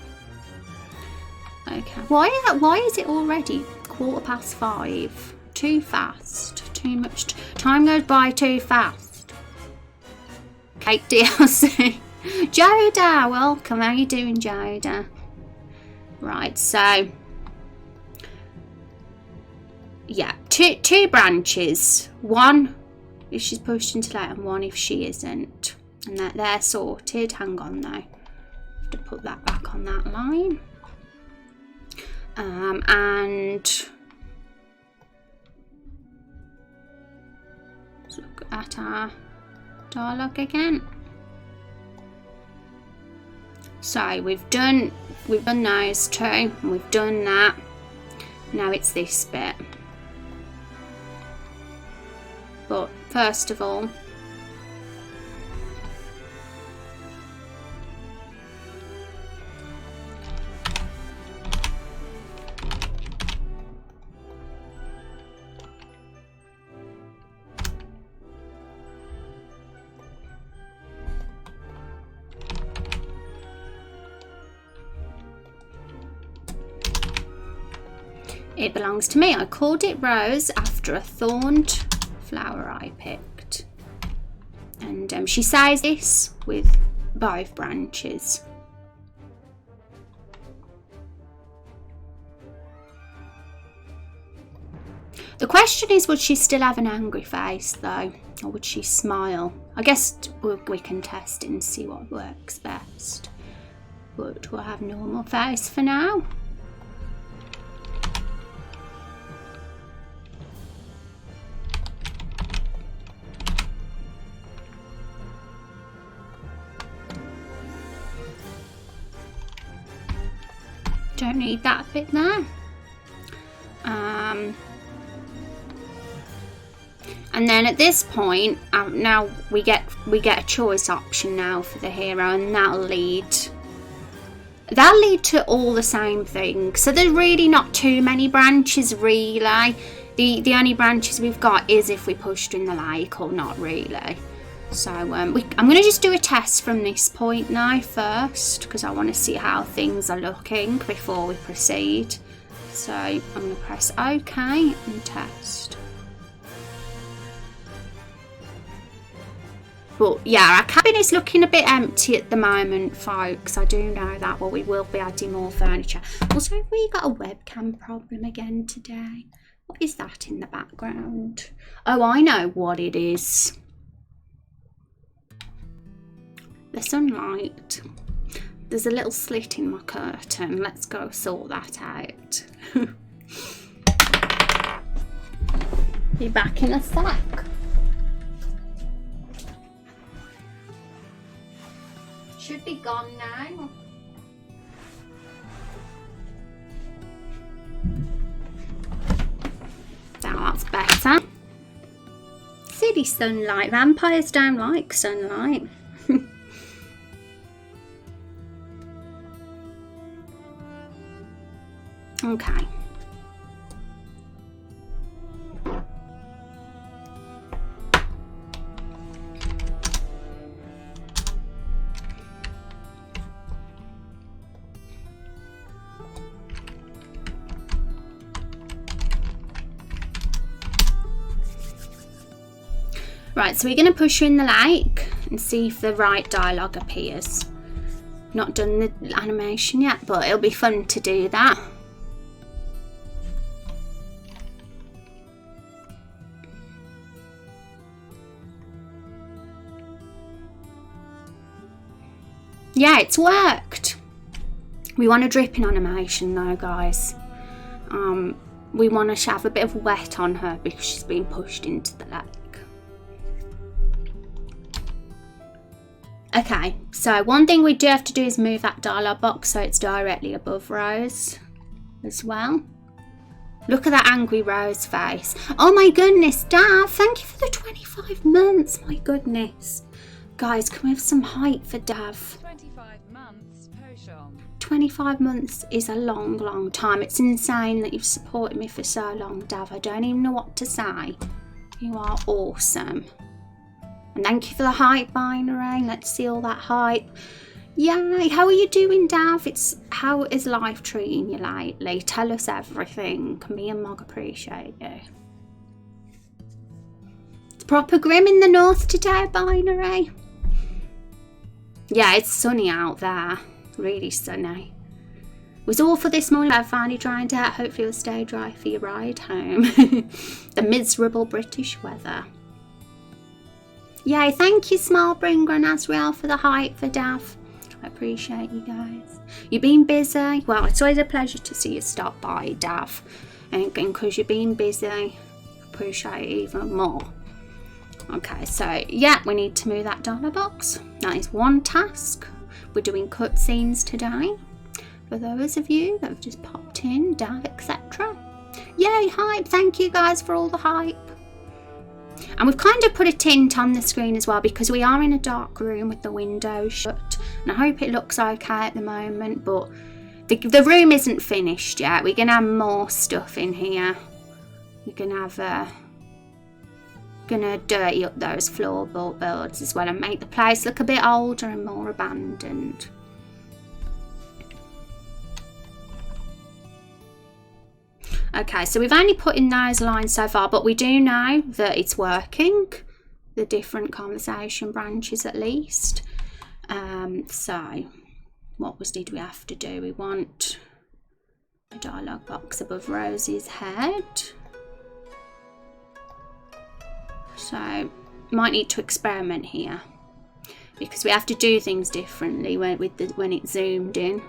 Okay. Why is it already 5:15? Too fast. too much. Time goes by too fast. Cake DLC. Joda, welcome. How you doing, Joda? Right, so yeah, two branches. One if she's pushed into that, and one if she isn't. And they're sorted. Hang on though. Have to put that back on that line. And let's look at our dialogue again. So we've done those two, and we've done that. Now it's this bit. But first of all, it belongs to me. I called it Rose after a thorned flower I picked. And she says this with both branches. The question is, would she still have an angry face though? Or would she smile? I guess we can test it and see what works best. But we'll have normal face for now. Don't need that bit there. And then at this point, now we get a choice option now for the hero, and that'll lead to all the same things. So there's really not too many branches really. The only branches we've got is if we pushed in the lake, or not really. So I'm going to just do a test from this point now first, because I want to see how things are looking before we proceed. So I'm going to press OK and test. But yeah, our cabin is looking a bit empty at the moment, folks. I do know that, but we will be adding more furniture. Also, have we got a webcam problem again today? What is that in the background? Oh, I know what it is. The sunlight. There's a little slit in my curtain. Let's go sort that out. Be back in a sec. Should be gone now. Now that's better. Silly sunlight. Vampires don't like sunlight. Okay. Right, so we're going to push her in the lake and see if the right dialogue appears. Not done the animation yet, but it'll be fun to do that. Yeah, it's worked. We want a dripping animation though, guys. We want to have a bit of wet on her because she's being pushed into the lake. Okay, so one thing we do have to do is move that dialogue box so it's directly above Rose as well. Look at that angry Rose face. Oh my goodness, Dav, thank you for the 25 months. My goodness. Guys, can we have some height for Dav? 25 months, Potion. 25 months is a long, long time. It's insane that you've supported me for so long, Dav. I don't even know what to say. You are awesome. And thank you for the hype, Binary. Let's see all that hype. Yay, how are you doing, Dav? How is life treating you lately? Tell us everything. Me and Mog appreciate you. proper grim in the north today, Binary. Yeah, it's sunny out there. Really sunny. It was awful this morning, but I finally dried out. Hopefully it'll stay dry for your ride home. The miserable British weather. Yay, thank you, Smallbringer and Asriel, for the hype for Dav. I appreciate you guys. You've been busy. Well, it's always a pleasure to see you stop by, Dav. And because you've been busy, I appreciate it even more. Okay, so yeah, we need to move that dollar box. That is one task. We're doing cutscenes today. For those of you that have just popped in, Dav, etc. Yay, hype. Thank you guys for all the hype. And we've kind of put a tint on the screen as well because we are in a dark room with the windows shut. And I hope it looks okay at the moment, but the room isn't finished yet. We're going to have more stuff in here. We're going to have gonna dirty up those floorboards as well and make the place look a bit older and more abandoned. Okay, so we've only put in those lines so far, but we do know that it's working, the different conversation branches at least. So what did we have to do? We want a dialogue box above Rosie's head. So might need to experiment here because we have to do things differently when it's zoomed in.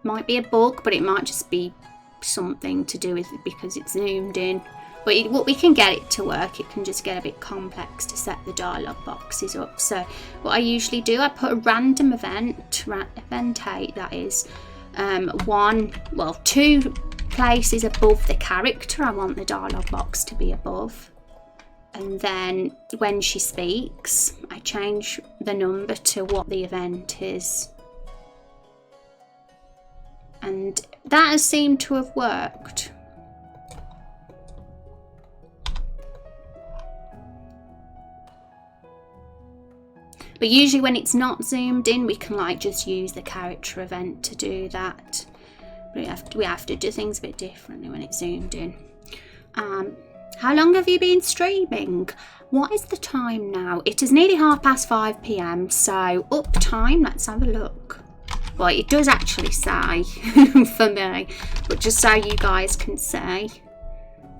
Might be a bug, but it might just be something to do with it because it's zoomed in. But we can get it to work. It can just get a bit complex to set the dialogue boxes up. So what I usually do, I put a random event 8 that is, two places above the character I want the dialogue box to be above. And then when she speaks, I change the number to what the event is. And that has seemed to have worked. But usually when it's not zoomed in, we can just use the character event to do that. But we have to do things a bit differently when it's zoomed in. How long have you been streaming? What is the time now? It is nearly 5:30 PM, so up time, let's have a look. Well, it does actually say for me, but just so you guys can see,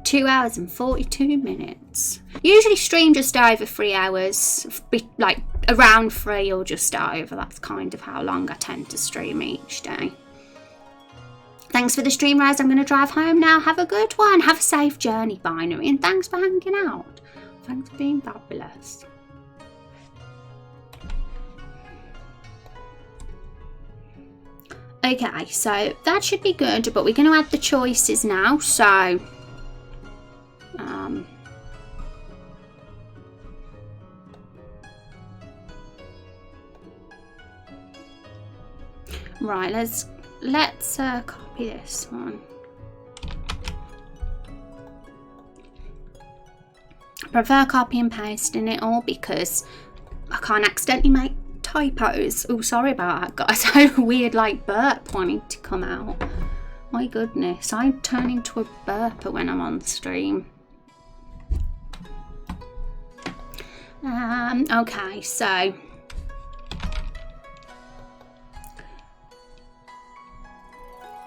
2 hours and 42 minutes. Usually stream just over 3 hours, around 3 or just over. That's kind of how long I tend to stream each day. Thanks for the stream, Rose. I'm going to drive home now. Have a good one. Have a safe journey, Binary. And thanks for hanging out. Thanks for being fabulous. Okay, so that should be good. But we're going to add the choices now. So, right, let's copy this one. I prefer copy and pasting it all because I can't accidentally make typos. Oh, sorry about that, guys. I had a weird burp wanting to come out. My goodness, I turn into a burper when I'm on stream. Okay, so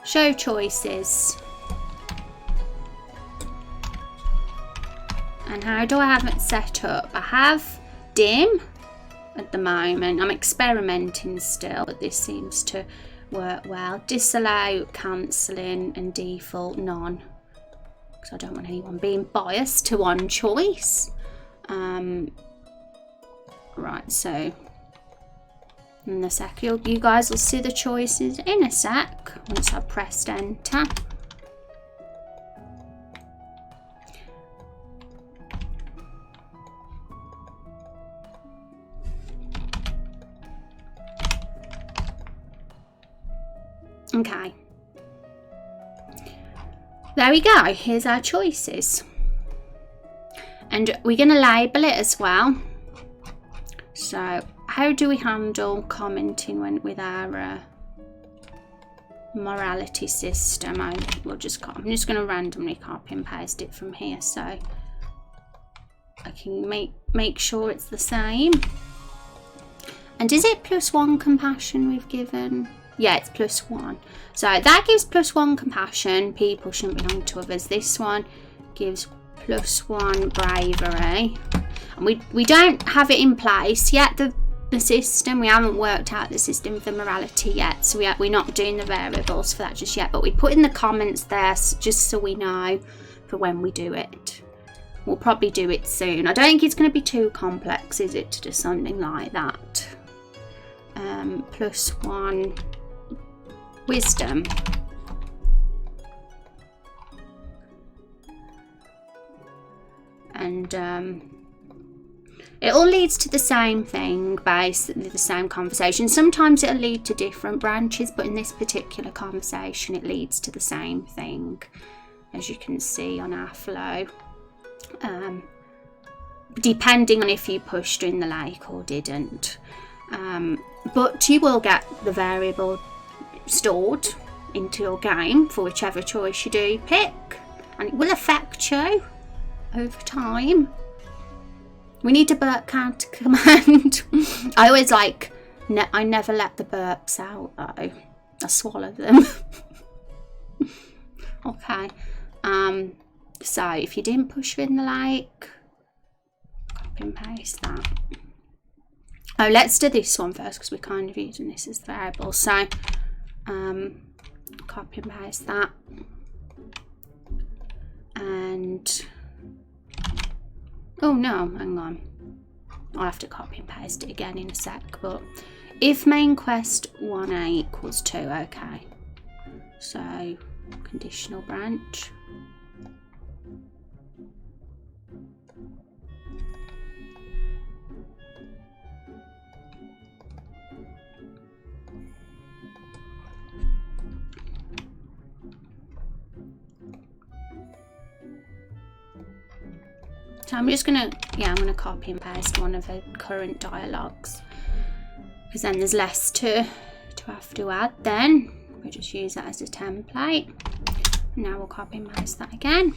show choices. And how do I have it set up? I have dim at the moment. I'm experimenting still, but this seems to work well. Disallow, cancelling, and default none. Because I don't want anyone being biased to one choice. Right, so in a sec, you guys will see the choices in a sec once I've pressed enter. Okay, there we go. Here's our choices, and we're going to label it as well. So how do we handle commenting with our morality system? I'm just going to randomly copy and paste it from here. So I can make sure it's the same. And is it +1 compassion we've given? Yeah, it's +1. So that gives +1 compassion. People shouldn't belong to others. This one gives +1 bravery. And we don't have it in place yet, the system. We haven't worked out the system for morality yet. So we're not doing the variables for that just yet. But we put in the comments there just so we know for when we do it. We'll probably do it soon. I don't think it's going to be too complex, is it, to do something like that? +1 wisdom. And it all leads to the same thing, basically the same conversation. Sometimes it'll lead to different branches, but in this particular conversation it leads to the same thing, as you can see on our flow. Depending on if you pushed in the lake or didn't. But you will get the variable stored into your game for whichever choice you do pick, and it will affect you over time. We need a burp count command. I always I never let the burps out though. I swallow them. Okay. So if you didn't push in the lake, copy and paste that. Oh, let's do this one first because we're kind of using this as the variable. So copy and paste that. And oh no, hang on. I'll have to copy and paste it again in a sec. But if main quest 1A equals 2, okay. So conditional branch. So I'm just gonna, I'm gonna copy and paste one of the current dialogues, because then there's less to have to add then. We'll just use that as a template. Now we'll copy and paste that again.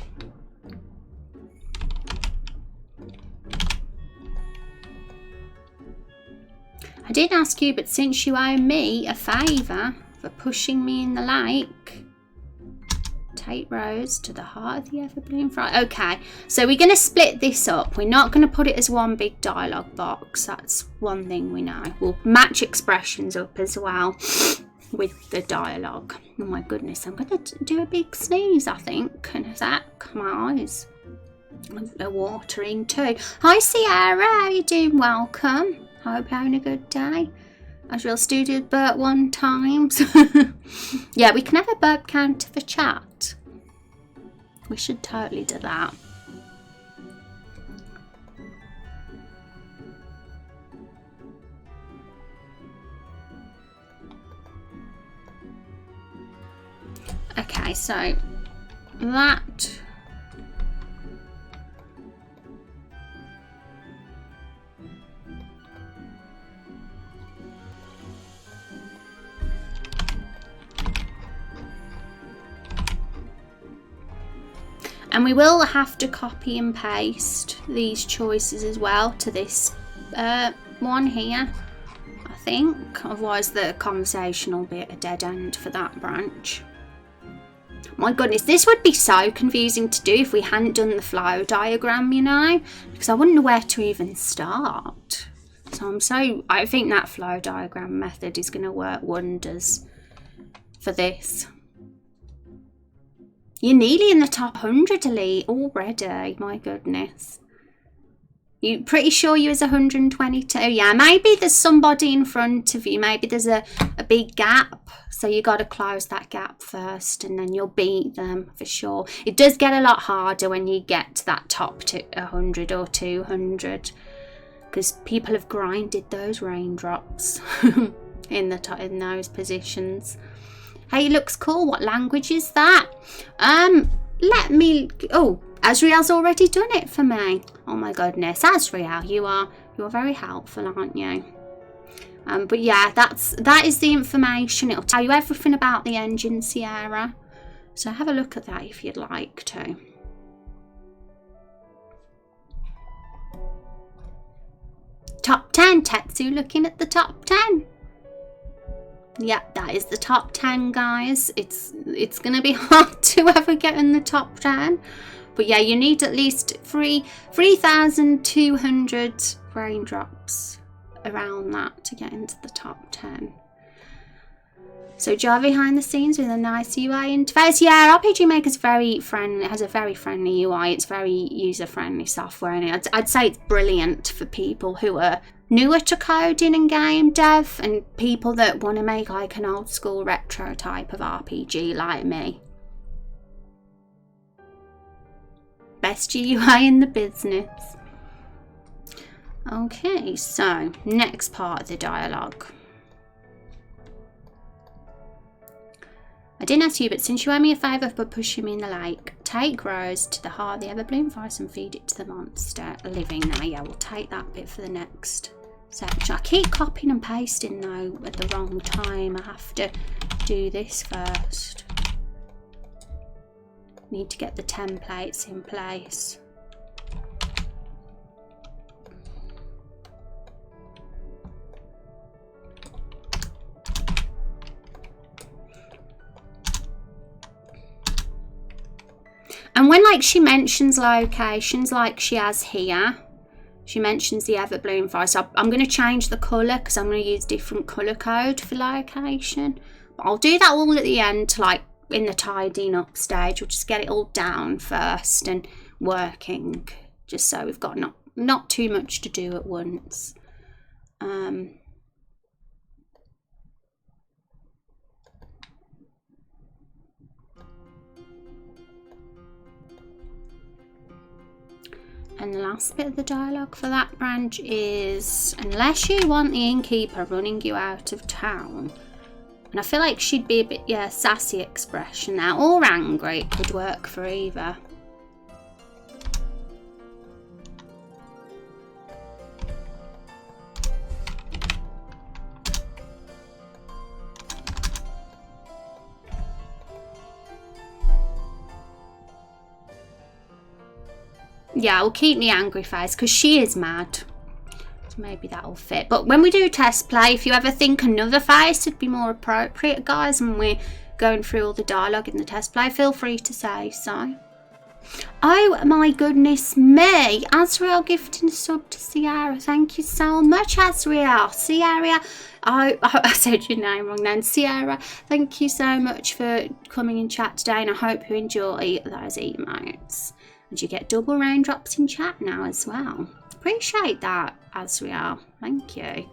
I didn't ask you, but since you owe me a favour for pushing me in the lake, take Rose to the heart of the ever-blooming fry. Okay, so we're going to split this up. We're not going to put it as one big dialogue box. That's one thing we know. We'll match expressions up as well with the dialogue. Oh my goodness, I'm going to do a big sneeze, I think. And is that my eyes are watering too. Hi Sierra, how you doing? Welcome. Hope you're having a good day. As real studio burp 1 times. Yeah, we can have a burp counter for chat. We should totally do that. Okay, so that and we will have to copy and paste these choices as well to this one here, I think. Otherwise the conversation will be at a dead end for that branch. My goodness, this would be so confusing to do if we hadn't done the flow diagram, you know, because I wouldn't know where to even start. So I think that flow diagram method is going to work wonders for this. You're nearly in the top 100 elite already, my goodness. You pretty sure you was 122? Yeah, maybe there's somebody in front of you. Maybe there's a big gap. So you got to close that gap first and then you'll beat them for sure. It does get a lot harder when you get to that top 100 or 200. Because people have grinded those raindrops in those positions. Hey, looks cool. What language is that? Let me... Oh, Azriel's already done it for me. Oh my goodness, Azriel, you're very helpful, aren't you? But yeah, that is the information. It'll tell you everything about the engine, Sierra. So have a look at that if you'd like to. top 10. Tetsu looking at the top 10. Yep, that is the top 10, guys. It's going to be hard to ever get in the top 10. But yeah, you need at least 3,200 raindrops around that to get into the top 10. So Java behind the scenes with a nice UI interface. Yeah, RPG Maker's very friendly. It has a very friendly UI. It's very user-friendly software, and I'd say it's brilliant for people who are newer to coding and game dev, and people that want to make like an old school retro type of RPG like me. Best UI in the business. Okay, so next part of the dialogue. I didn't ask you, but since you owe me a favour for pushing me in the lake, take Rose to the heart of the Everbloom Forest and feed it to the monster living there. Yeah, we'll take that bit for the next section. I keep copying and pasting though at the wrong time. I have to do this first. Need to get the templates in place. And when like she mentions locations like she has here, she mentions the Everbloom Forest. I'm going to change the colour because I'm going to use different colour code for location. But I'll do that all at the end to like in the tidying up stage. We'll just get it all down first and working, just so we've got not too much to do at once. And the last bit of the dialogue for that branch is, unless you want the innkeeper running you out of town. And I feel like she'd be a bit, yeah, sassy expression now, or angry. It could work for either. Yeah, we'll keep the angry face because she is mad. So maybe that'll fit. But when we do test play, if you ever think another face would be more appropriate, guys, when we're going through all the dialogue in the test play, feel free to say so. Oh my goodness me. Azriel gifting a sub to Sierra. Thank you so much, Azriel. Sierra. I said your name wrong then. Sierra, thank you so much for coming in chat today, and I hope you enjoy those emotes. And you get double raindrops in chat now as well. Appreciate that, Azriel. Thank you.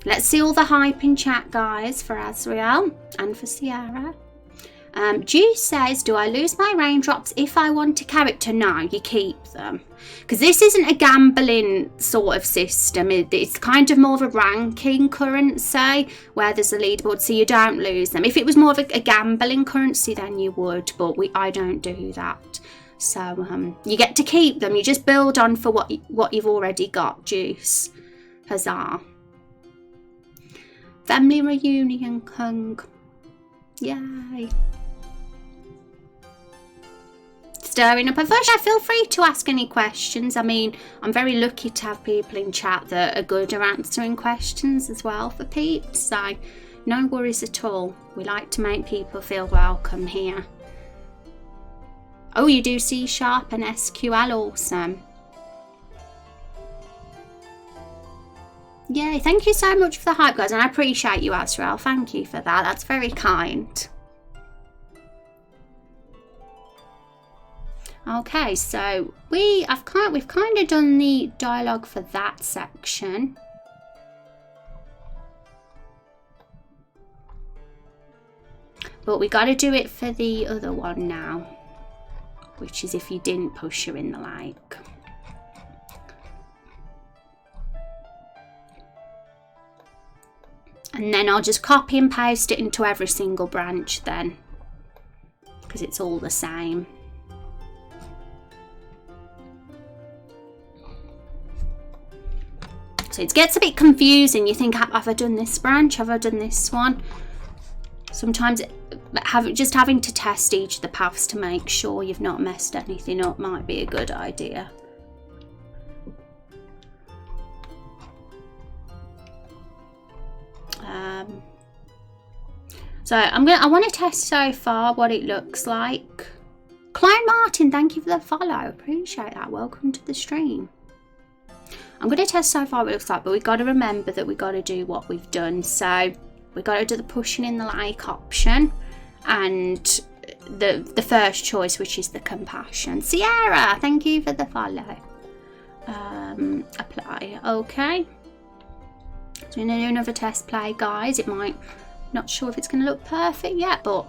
Let's see all the hype in chat, guys, for Azriel and for Sierra. Juice says, do I lose my raindrops if I want a character? No, you keep them. Because this isn't a gambling sort of system. It's kind of more of a ranking currency where there's a leaderboard, so you don't lose them. If it was more of a gambling currency, then you would, but I don't do that. So you get to keep them. You just build on for what you've already got. Juice. Huzzah. Family reunion, Kung. Yay. Stirring up a fuss. Feel free to ask any questions. I mean, I'm very lucky to have people in chat that are good at answering questions as well for peeps. So no worries at all. We like to make people feel welcome here. Oh, you do C# and SQL, awesome. Yay, thank you so much for the hype, guys, and I appreciate you, Azrael. Thank you for that. That's very kind. Okay, so we've kind of done the dialogue for that section. But we got to do it for the other one now, which is if you didn't push her in the lake. And then I'll just copy and paste it into every single branch then, because it's all the same. So it gets a bit confusing. You think, have I done this branch? Have I done this one? Sometimes just having to test each of the paths to make sure you've not messed anything up might be a good idea. So I want to test so far what it looks like. Clyde Martin, thank you for the follow. Appreciate that. Welcome to the stream. I'm going to test so far what it looks like, but we've got to remember that we've got to do what we've done. So we've got to do the pushing in the like option and the first choice, which is the compassion. Sierra, thank you for the follow. Apply. Okay. So we're going to do another test play, guys. It might, not sure if it's going to look perfect yet, but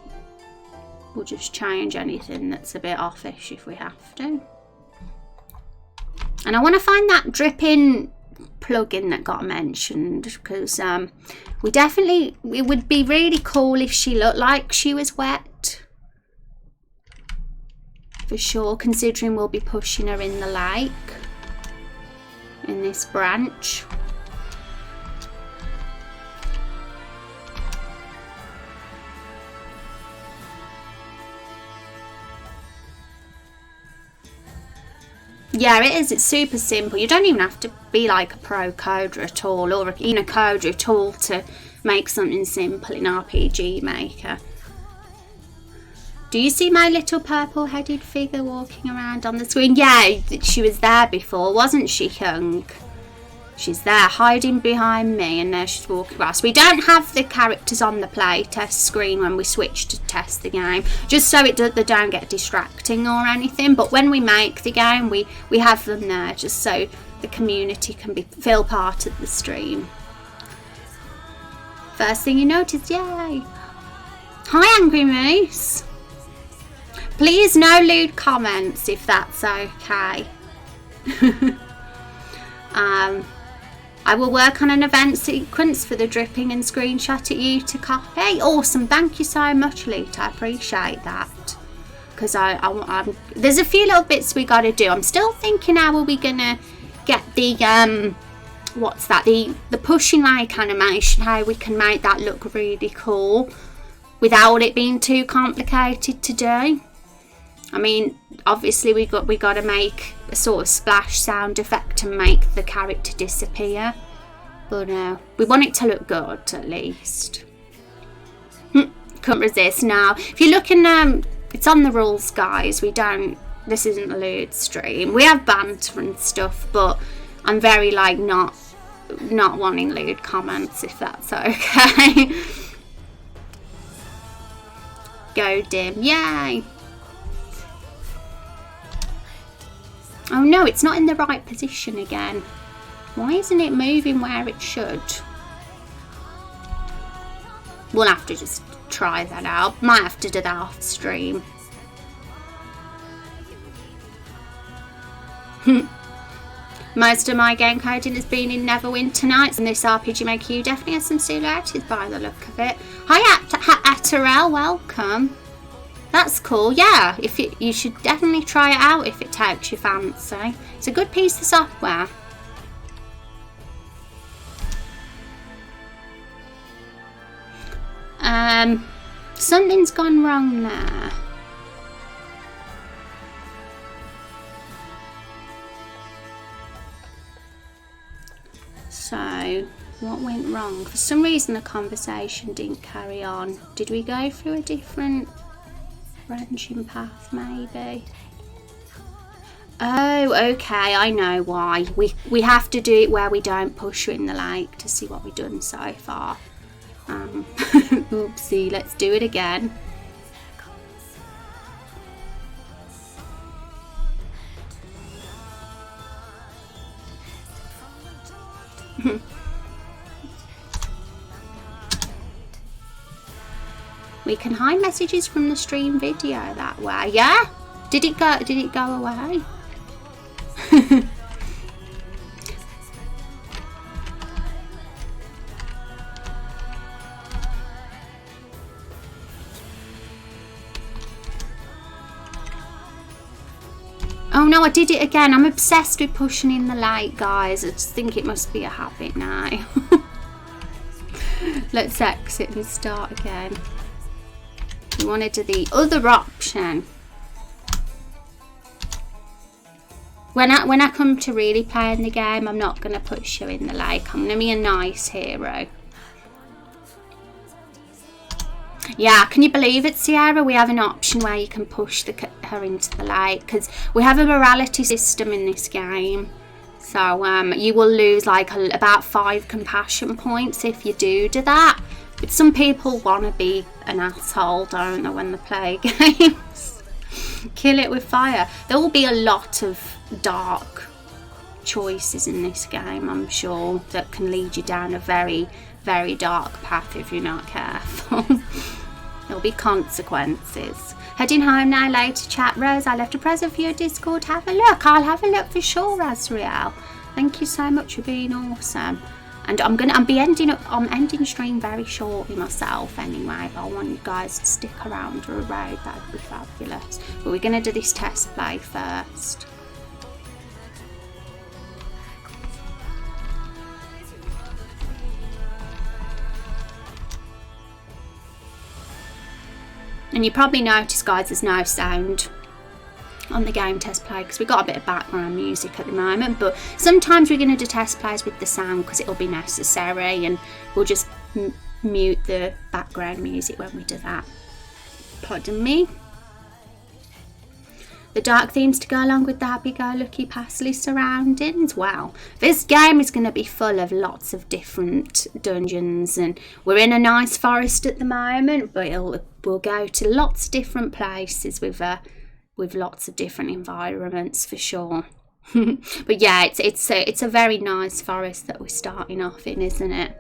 we'll just change anything that's a bit offish if we have to. And I want to find that dripping plugin that got mentioned, because it would be really cool if she looked like she was wet. For sure, considering we'll be pushing her in the lake in this branch. Yeah, it is. It's super simple. You don't even have to be like a pro coder at all, or even a coder at all, to make something simple in RPG Maker. Do you see my little purple-headed figure walking around on the screen? Yeah, she was there before, wasn't she, Young? She's there, hiding behind me, and there she's walking past. We don't have the characters on the playtest screen when we switch to test the game, just so they don't get distracting or anything. But when we make the game, we have them there, just so the community can feel part of the stream. First thing you notice, yay! Hi, Angry Moose. Please, no lewd comments if that's okay. I will work on an event sequence for the dripping and screenshot at you to copy. Awesome, thank you so much, Lita. I appreciate that. Because there's a few little bits we got to do. I'm still thinking, how are we gonna get the what's that? The pushing like animation. How we can make that look really cool without it being too complicated to do. I mean, obviously we got to make a sort of splash sound effect to make the character disappear, but we want it to look good at least. Couldn't resist. Now, if you're looking, it's on the rules, guys. This isn't a lewd stream. We have banter and stuff, but I'm very like not wanting lewd comments, if that's okay. Go dim, yay! Oh no, it's not in the right position again. Why isn't it moving where it should? We'll have to just try that out. Might have to do that off stream. Most of my game coding has been in Neverwinter Nights, and this RPG Maker you definitely has some similarities by the look of it. Hi Atterel, welcome. That's cool, yeah. You should definitely try it out if it takes your fancy. It's a good piece of software. Something's gone wrong there. So, what went wrong? For some reason the conversation didn't carry on. Did we go through a different branching path, maybe? Oh, okay, I know why. We have to do it where we don't push her in the lake to see what we've done so far. Oopsie, let's do it again. We can hide messages from the stream video that way. Yeah? Did it go away? Oh no, I did it again. I'm obsessed with pushing in the light, guys. I just think it must be a habit now. Let's exit and start again. We want to do the other option. When I come to really playing the game, I'm not going to push you in the lake. I'm going to be a nice hero. Yeah, can you believe it, Sierra? We have an option where you can push her into the lake, because we have a morality system in this game. So you will lose like about 5 compassion points if you do that. But some people want to be an asshole, don't they, when they play games? Kill it with fire. There will be a lot of dark choices in this game, I'm sure, that can lead you down a very, very dark path if you're not careful. There'll be consequences. Heading home now, later chat. Rose, I left a present for your Discord. Have a look. I'll have a look for sure, Azriel. Thank you so much for being awesome. And I'm ending stream very shortly myself anyway, but I want you guys to stick around for a raid. That would be fabulous. But we're gonna do this test play first. And you probably noticed, guys, there's no sound on the game test play because we've got a bit of background music at the moment, but sometimes we're going to do test plays with the sound because it'll be necessary, and we'll just mute the background music when we do that. Pardon me. The dark themes to go along with the happy-go-lucky pastely surroundings. Wow, this game is going to be full of lots of different dungeons, and we're in a nice forest at the moment, but we'll go to lots of different places with lots of different environments for sure. But yeah, it's a very nice forest that we're starting off in, isn't it?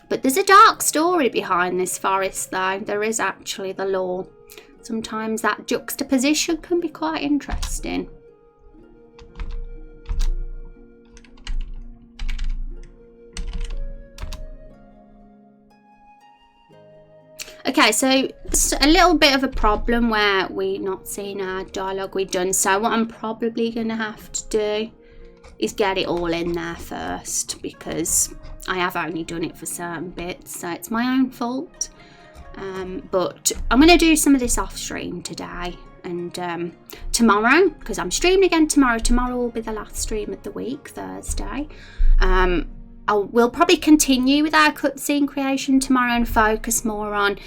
But there's a dark story behind this forest, though. There is actually the lore. Sometimes that juxtaposition can be quite interesting. Okay, so it's a little bit of a problem where we're not seeing our dialogue we've done. So what I'm probably going to have to do is get it all in there first, because I have only done it for certain bits, so it's my own fault. But I'm going to do some of this off stream today and tomorrow, because I'm streaming again tomorrow. Tomorrow will be the last stream of the week, Thursday. We'll probably continue with our cutscene creation tomorrow and focus more on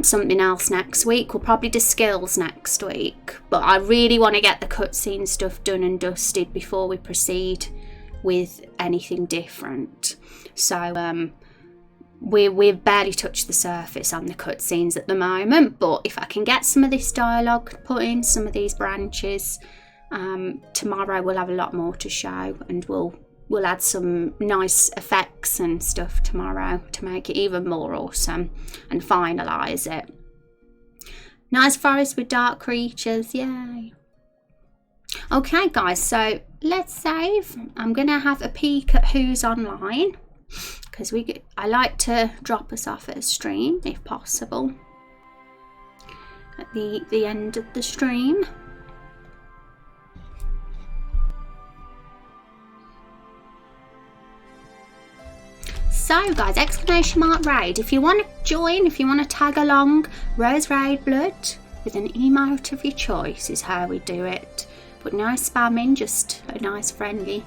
something else next week. We'll probably do skills next week, but I really want to get the cutscene stuff done and dusted before we proceed with anything different. So we've barely touched the surface on the cutscenes at the moment, but if I can get some of this dialogue put in, some of these branches, tomorrow we'll have a lot more to show, and we'll add some nice effects and stuff tomorrow to make it even more awesome and finalise it. Nice forest with dark creatures, yay. Okay guys, so let's save. I'm gonna have a peek at who's online, because I like to drop us off at a stream if possible at the end of the stream. So guys, !raid if you want to join, if you want to tag along. Rose Raid Blood with an emote of your choice is how we do it, but no spamming, just a nice friendly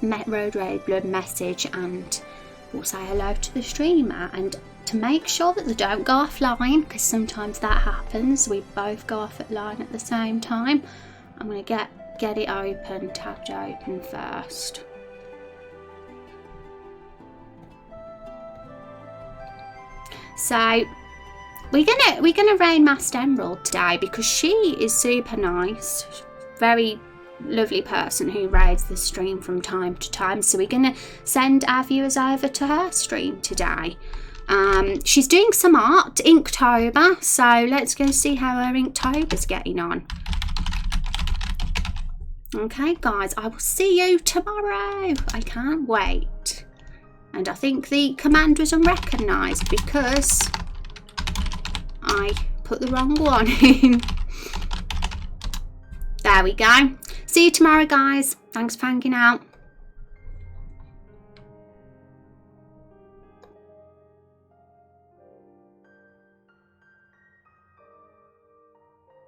Rose Raid Blood message, and we'll say hello to the streamer. And to make sure that they don't go offline, because sometimes that happens, we both go offline at the same time, I'm going to get it open, tabbed open first. So we're gonna raid Master Emerald today because she is super nice, very lovely person who raids the stream from time to time. So we're gonna send our viewers over to her stream today. She's doing some art, Inktober, so let's go see how her Inktober's getting on. Okay guys, I will see you tomorrow. I can't wait. And I think the command was unrecognised because I put the wrong one in. There we go. See you tomorrow guys. Thanks for hanging out.